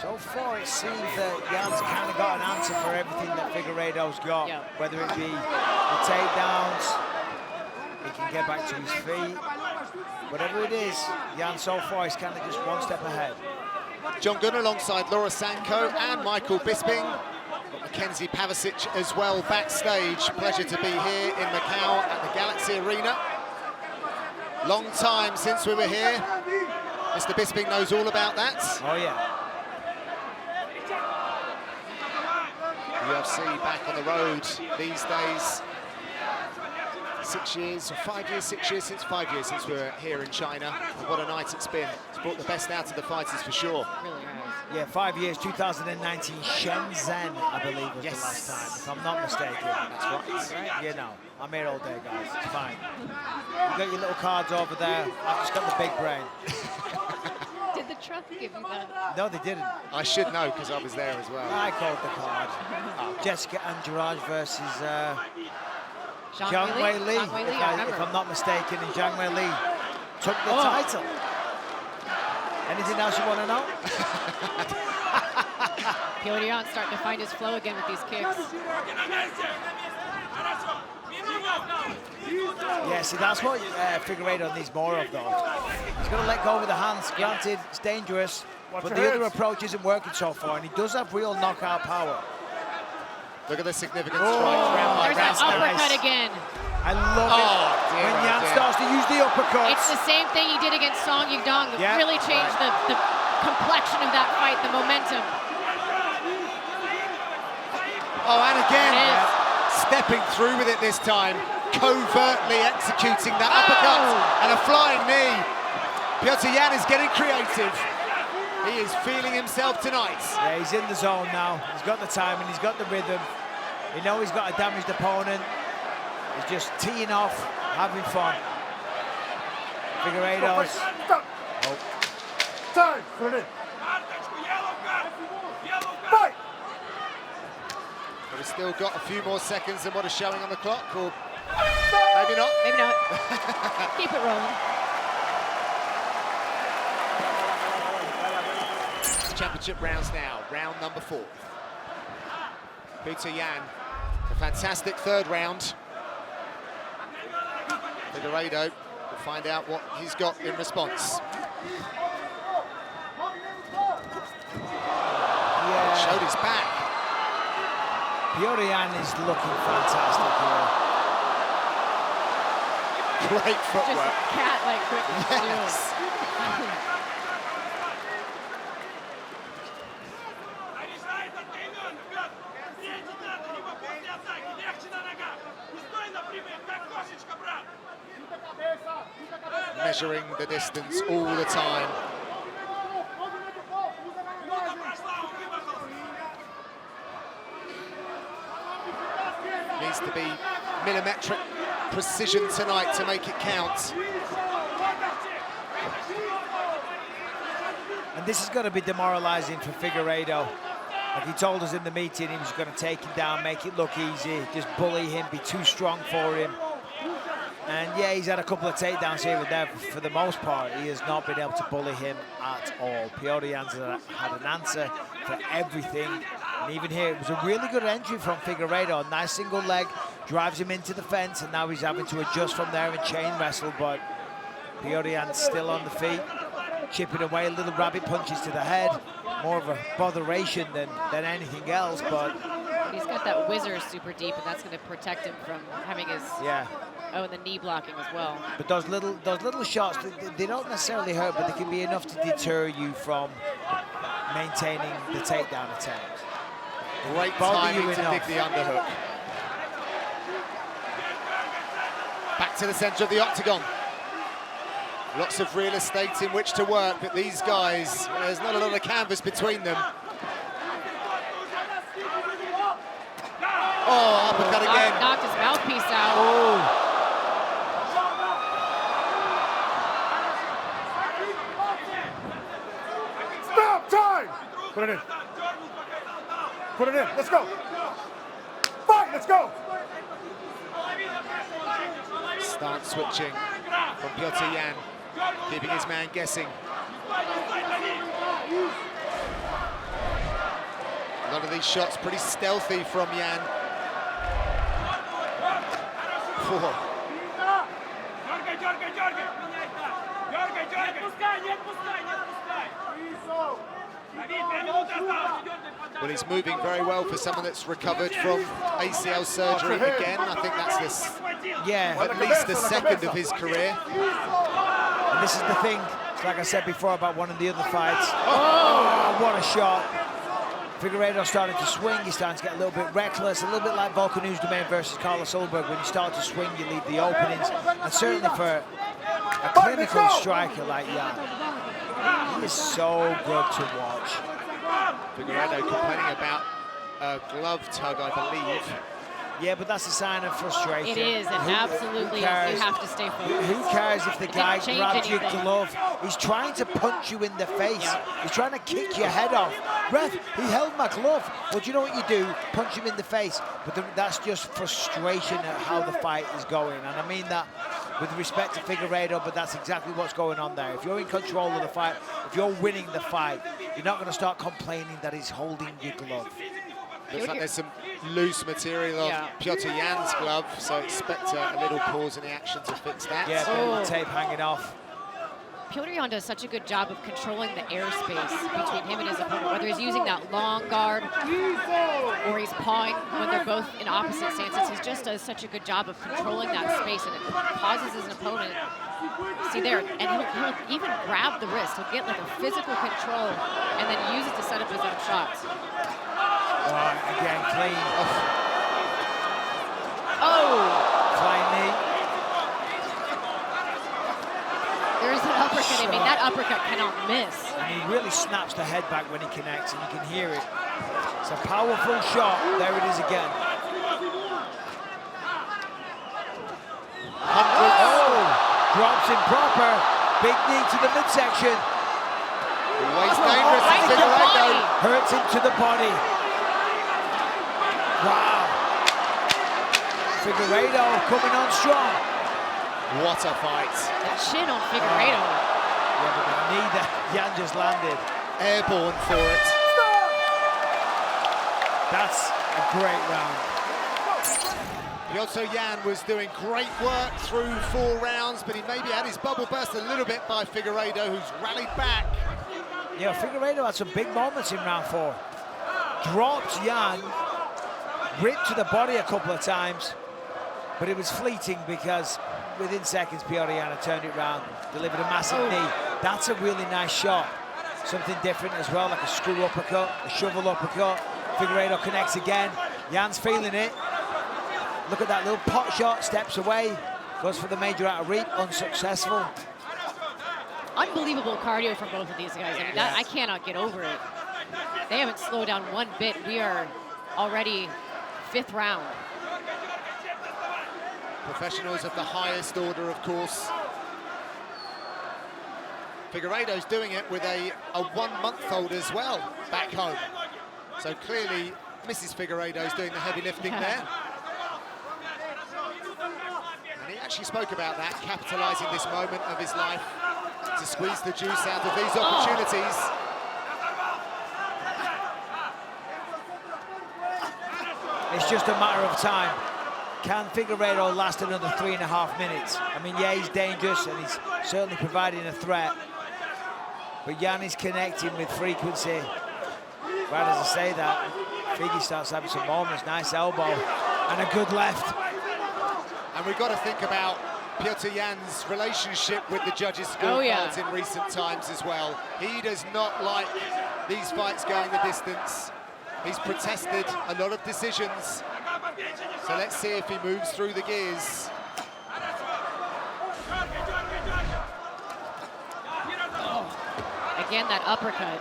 So far, it seems that Yan's kind of got an answer for everything that Figueiredo's got, whether it be the takedowns, he can get back to his feet. Whatever it is, Yan so far is kind of just one step ahead. John Gunn alongside Laura Sanko and Michael Bisping. Got Mackenzie Pavicic as well backstage. Pleasure to be here in Macau at the Galaxy Arena. Long time since we were here. Mr. Bisping knows all about that. Oh, yeah. UFC back on the road these days. 6 years, or 5 years, 6 years since, 5 years since we were here in China. And what a night it's been. It's brought the best out of the fighters for sure. Really has. Yeah, 5 years, 2019, Shenzhen, I believe, was the last time, if I'm not mistaken. That's right. You know, I'm here all day, guys. It's fine. You got your little cards over there. I've just got the big brain. Did the truck give you that? No, they didn't. I should know because I was there as well. I called the card. Jessica Andrade versus Zhang Wei Li, if I'm not mistaken, and Zhang Wei Li took the title. Anything else you want to know? Petr Yan starting to find his flow again with these kicks. Yeah, see, that's what Figueiredo needs more of, though. He's going to let go with the hands. Granted, it's dangerous, but the other approach isn't working so far, and he does have real knockout power. Look at the significant strikes round by round. There's that uppercut again. I love it when Yan starts to use the uppercuts. It's the same thing he did against Song Yadong that really changed the complexion of that fight, the momentum. Oh, and again, stepping through with it this time, covertly executing that uppercut and a flying knee. Petr Yan is getting creative. He is feeling himself tonight. Yeah, he's in the zone now. He's got the timing, he's got the rhythm. You know he's got a damaged opponent. He's just teeing off, having fun. Figueiredo's. Time, put it in. Fight! But we've still got a few more seconds than what is showing on the clock, or maybe not. Maybe not. Keep it rolling. Championship rounds now, round number 4. Petr Yan, a fantastic third round. Figueiredo will find out what he's got in response. Yeah. Showed his back. Petr Yan is looking fantastic here. Great footwork. Just cat-like quickness. Yes. Measuring the distance all the time. Needs to be millimetric precision tonight to make it count. And this is going to be demoralizing for Figueiredo. Like he told us in the meeting, he was going to take him down, make it look easy, just bully him, be too strong for him. And yeah, he's had a couple of takedowns here and there. For the most part, he has not been able to bully him at all. Petr Yan's had an answer for everything. And even here, it was a really good entry from Figueiredo. A nice single leg, drives him into the fence, and now he's having to adjust from there and chain wrestle. But Petr Yan's still on the feet, chipping away little rabbit punches to the head. More of a botheration than anything else, but... He's got that whizzer super deep, and that's going to protect him from having his... Yeah. Oh, and the knee blocking as well. But those little shots, they don't necessarily hurt, but they can be enough to deter you from maintaining the takedown attempt. Great timing to dig the underhook. Back to the center of the octagon. Lots of real estate in which to work, but these guys, there's not a lot of canvas between them. Oh, uppercut again. Knocked his mouthpiece out. Oh. Stop time! Put it in. Put it in. Let's go. Fight, let's go. Stance switching from Petr Yan, keeping his man guessing. A lot of these shots pretty stealthy from Yan. Well, he's moving very well for someone that's recovered from ACL surgery again. I think that's at least the second of his career. And this is the thing, like I said before about one of the other fights. Oh, what a shot. Figueiredo started to swing, he's starting to get a little bit reckless, a little bit like Volkan Oezdemir versus Carlos Ulberg. When you start to swing, you leave the openings. And certainly for a clinical striker like Yan, he is so good to watch. Figueiredo complaining about a glove tug, I believe. Yeah, but that's a sign of frustration. It is, and absolutely, you have to stay focused. Who cares if the guy grabs your glove? He's trying to punch you in the face. He's trying to kick your head off. Ref, he held my glove. Well, do you know what you do? Punch him in the face. But that's just frustration at how the fight is going. And I mean that with respect to Figueiredo, but that's exactly what's going on there. If you're in control of the fight, if you're winning the fight, you're not going to start complaining that he's holding your glove. Looks like there's some loose material on Petr Yan's glove, so expect a little pause in the action to fix that. Yeah, bit of tape hanging off. Petr Yan does such a good job of controlling the airspace between him and his opponent, whether he's using that long guard or he's pawing when they're both in opposite stances. He just does such a good job of controlling that space, and it pauses his opponent. See there, and he'll even grab the wrist. He'll get like a physical control and then use it to set up his own shots. Again, clean. Flying knee. There's an uppercut. I mean, that uppercut cannot miss. And he really snaps the head back when he connects, and you can hear it. It's a powerful shot. There it is again. Drops in proper. Big knee to the midsection. Always dangerous. Figueiredo hurts him to the body. Wow. Figueiredo coming on strong. What a fight. The chin on Figueiredo. Yeah, but the knee that Yan just landed. Airborne for it. That's a great round. Petr Yan was doing great work through 4 rounds, but he maybe had his bubble burst a little bit by Figueiredo, who's rallied back. Yeah, Figueiredo had some big moments in round 4. Dropped Yan, ripped to the body a couple of times, but it was fleeting because within seconds, Petr Yan had turned it round, delivered a massive knee. That's a really nice shot. Something different as well, like a screw uppercut, a shovel uppercut. Figueiredo connects again. Yan's feeling it. Look at that little pot shot, steps away, goes for the major out of reach, unsuccessful. Unbelievable cardio from both of these guys. I mean, that, I cannot get over it. They haven't slowed down one bit. We are already 5th round. Professionals of the highest order, of course. Figueiredo's doing it with a 1-month-old as well back home. So clearly, Mrs. Figueiredo's doing the heavy lifting there. And he actually spoke about that, capitalizing this moment of his life to squeeze the juice out of these opportunities. It's just a matter of time. Can Figueiredo last another 3.5 minutes? I mean, yeah, he's dangerous and he's certainly providing a threat. But Yan is connecting with frequency. Right as I say that, Figgy starts having some moments. Nice elbow and a good left. And we've got to think about Petr Yan's relationship with the judges' scorecards in recent times as well. He does not like these fights going the distance. He's protested a lot of decisions. So let's see if he moves through the gears. Again, that uppercut.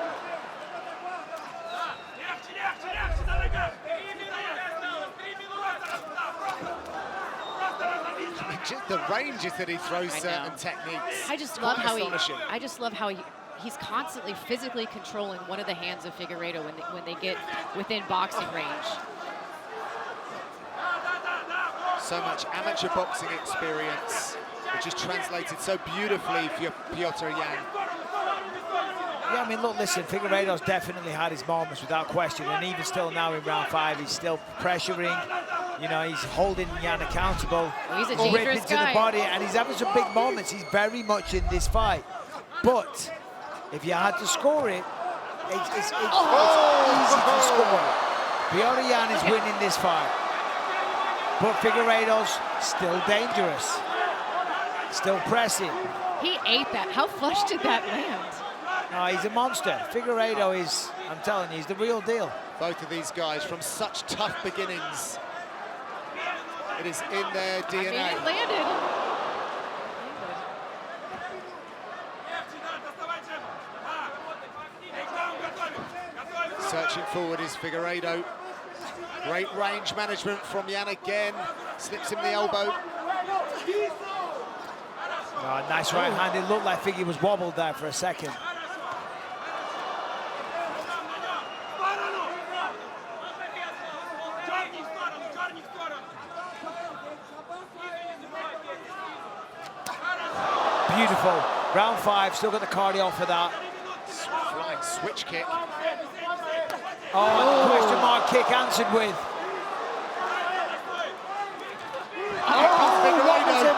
Just the ranges that he throws certain techniques. I just love how he's constantly physically controlling one of the hands of Figueiredo when they get within boxing range. So much amateur boxing experience, which is translated so beautifully for Petr Yan. Yeah, I mean, look, listen, Figueiredo's definitely had his moments without question, and even still now in round 5, he's still pressuring. You know, he's holding Yan accountable. He's a dangerous guy. To the body, and he's having some big moments. He's very much in this fight. But if you had to score it, it's easy to score. Petr Yan is winning this fight. But Figueiredo's still dangerous. Still pressing. He ate that. How flush did that land? No, he's a monster. Figueiredo is, I'm telling you, he's the real deal. Both of these guys from such tough beginnings. It is in their DNA. I mean, it landed. Searching forward is Figueiredo. Great range management from Yan again. Slips him the elbow. Oh, nice right hand. It looked like Figgy was wobbled there for a second. Beautiful. Round 5, still got the cardio for that. Flying switch kick. Oh, question mark kick answered with. Figueiredo.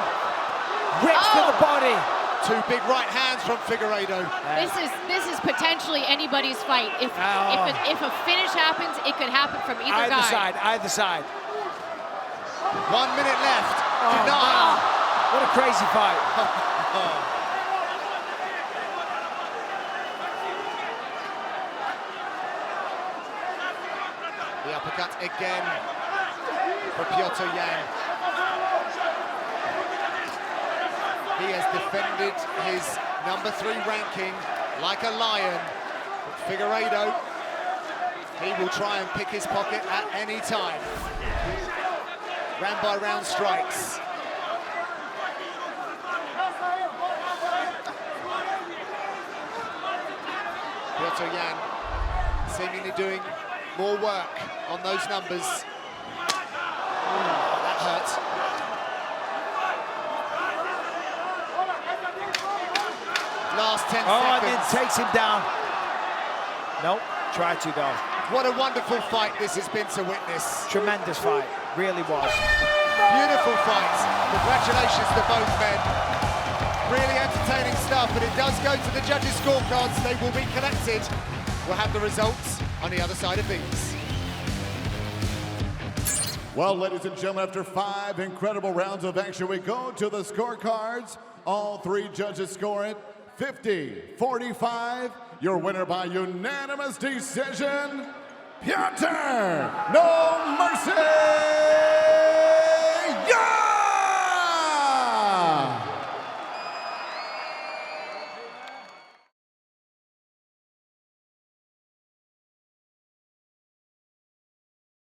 Rips to the body. 2 big right hands from Figueiredo. This is potentially anybody's fight. If a finish happens, it could happen from either guy. Either side. 1 minute left. Oh, wow. What a crazy fight. The uppercut again for Petr Yan. He has defended his #3 ranking like a lion. But Figueiredo, he will try and pick his pocket at any time. Round by round strikes. Petr Yan seemingly doing more work on those numbers. That hurts. Last 10 seconds. And then takes him down. Nope, tried to though. What a wonderful fight this has been to witness. Tremendous fight, really was. Beautiful fight. Congratulations to both men. Really entertaining stuff, but it does go to the judges' scorecards. They will be collected. We'll have the results on the other side of these. Well, ladies and gentlemen, after 5 incredible rounds of action, we go to the scorecards. All 3 judges score it 50-45. Your winner by unanimous decision, Petr No Mercy!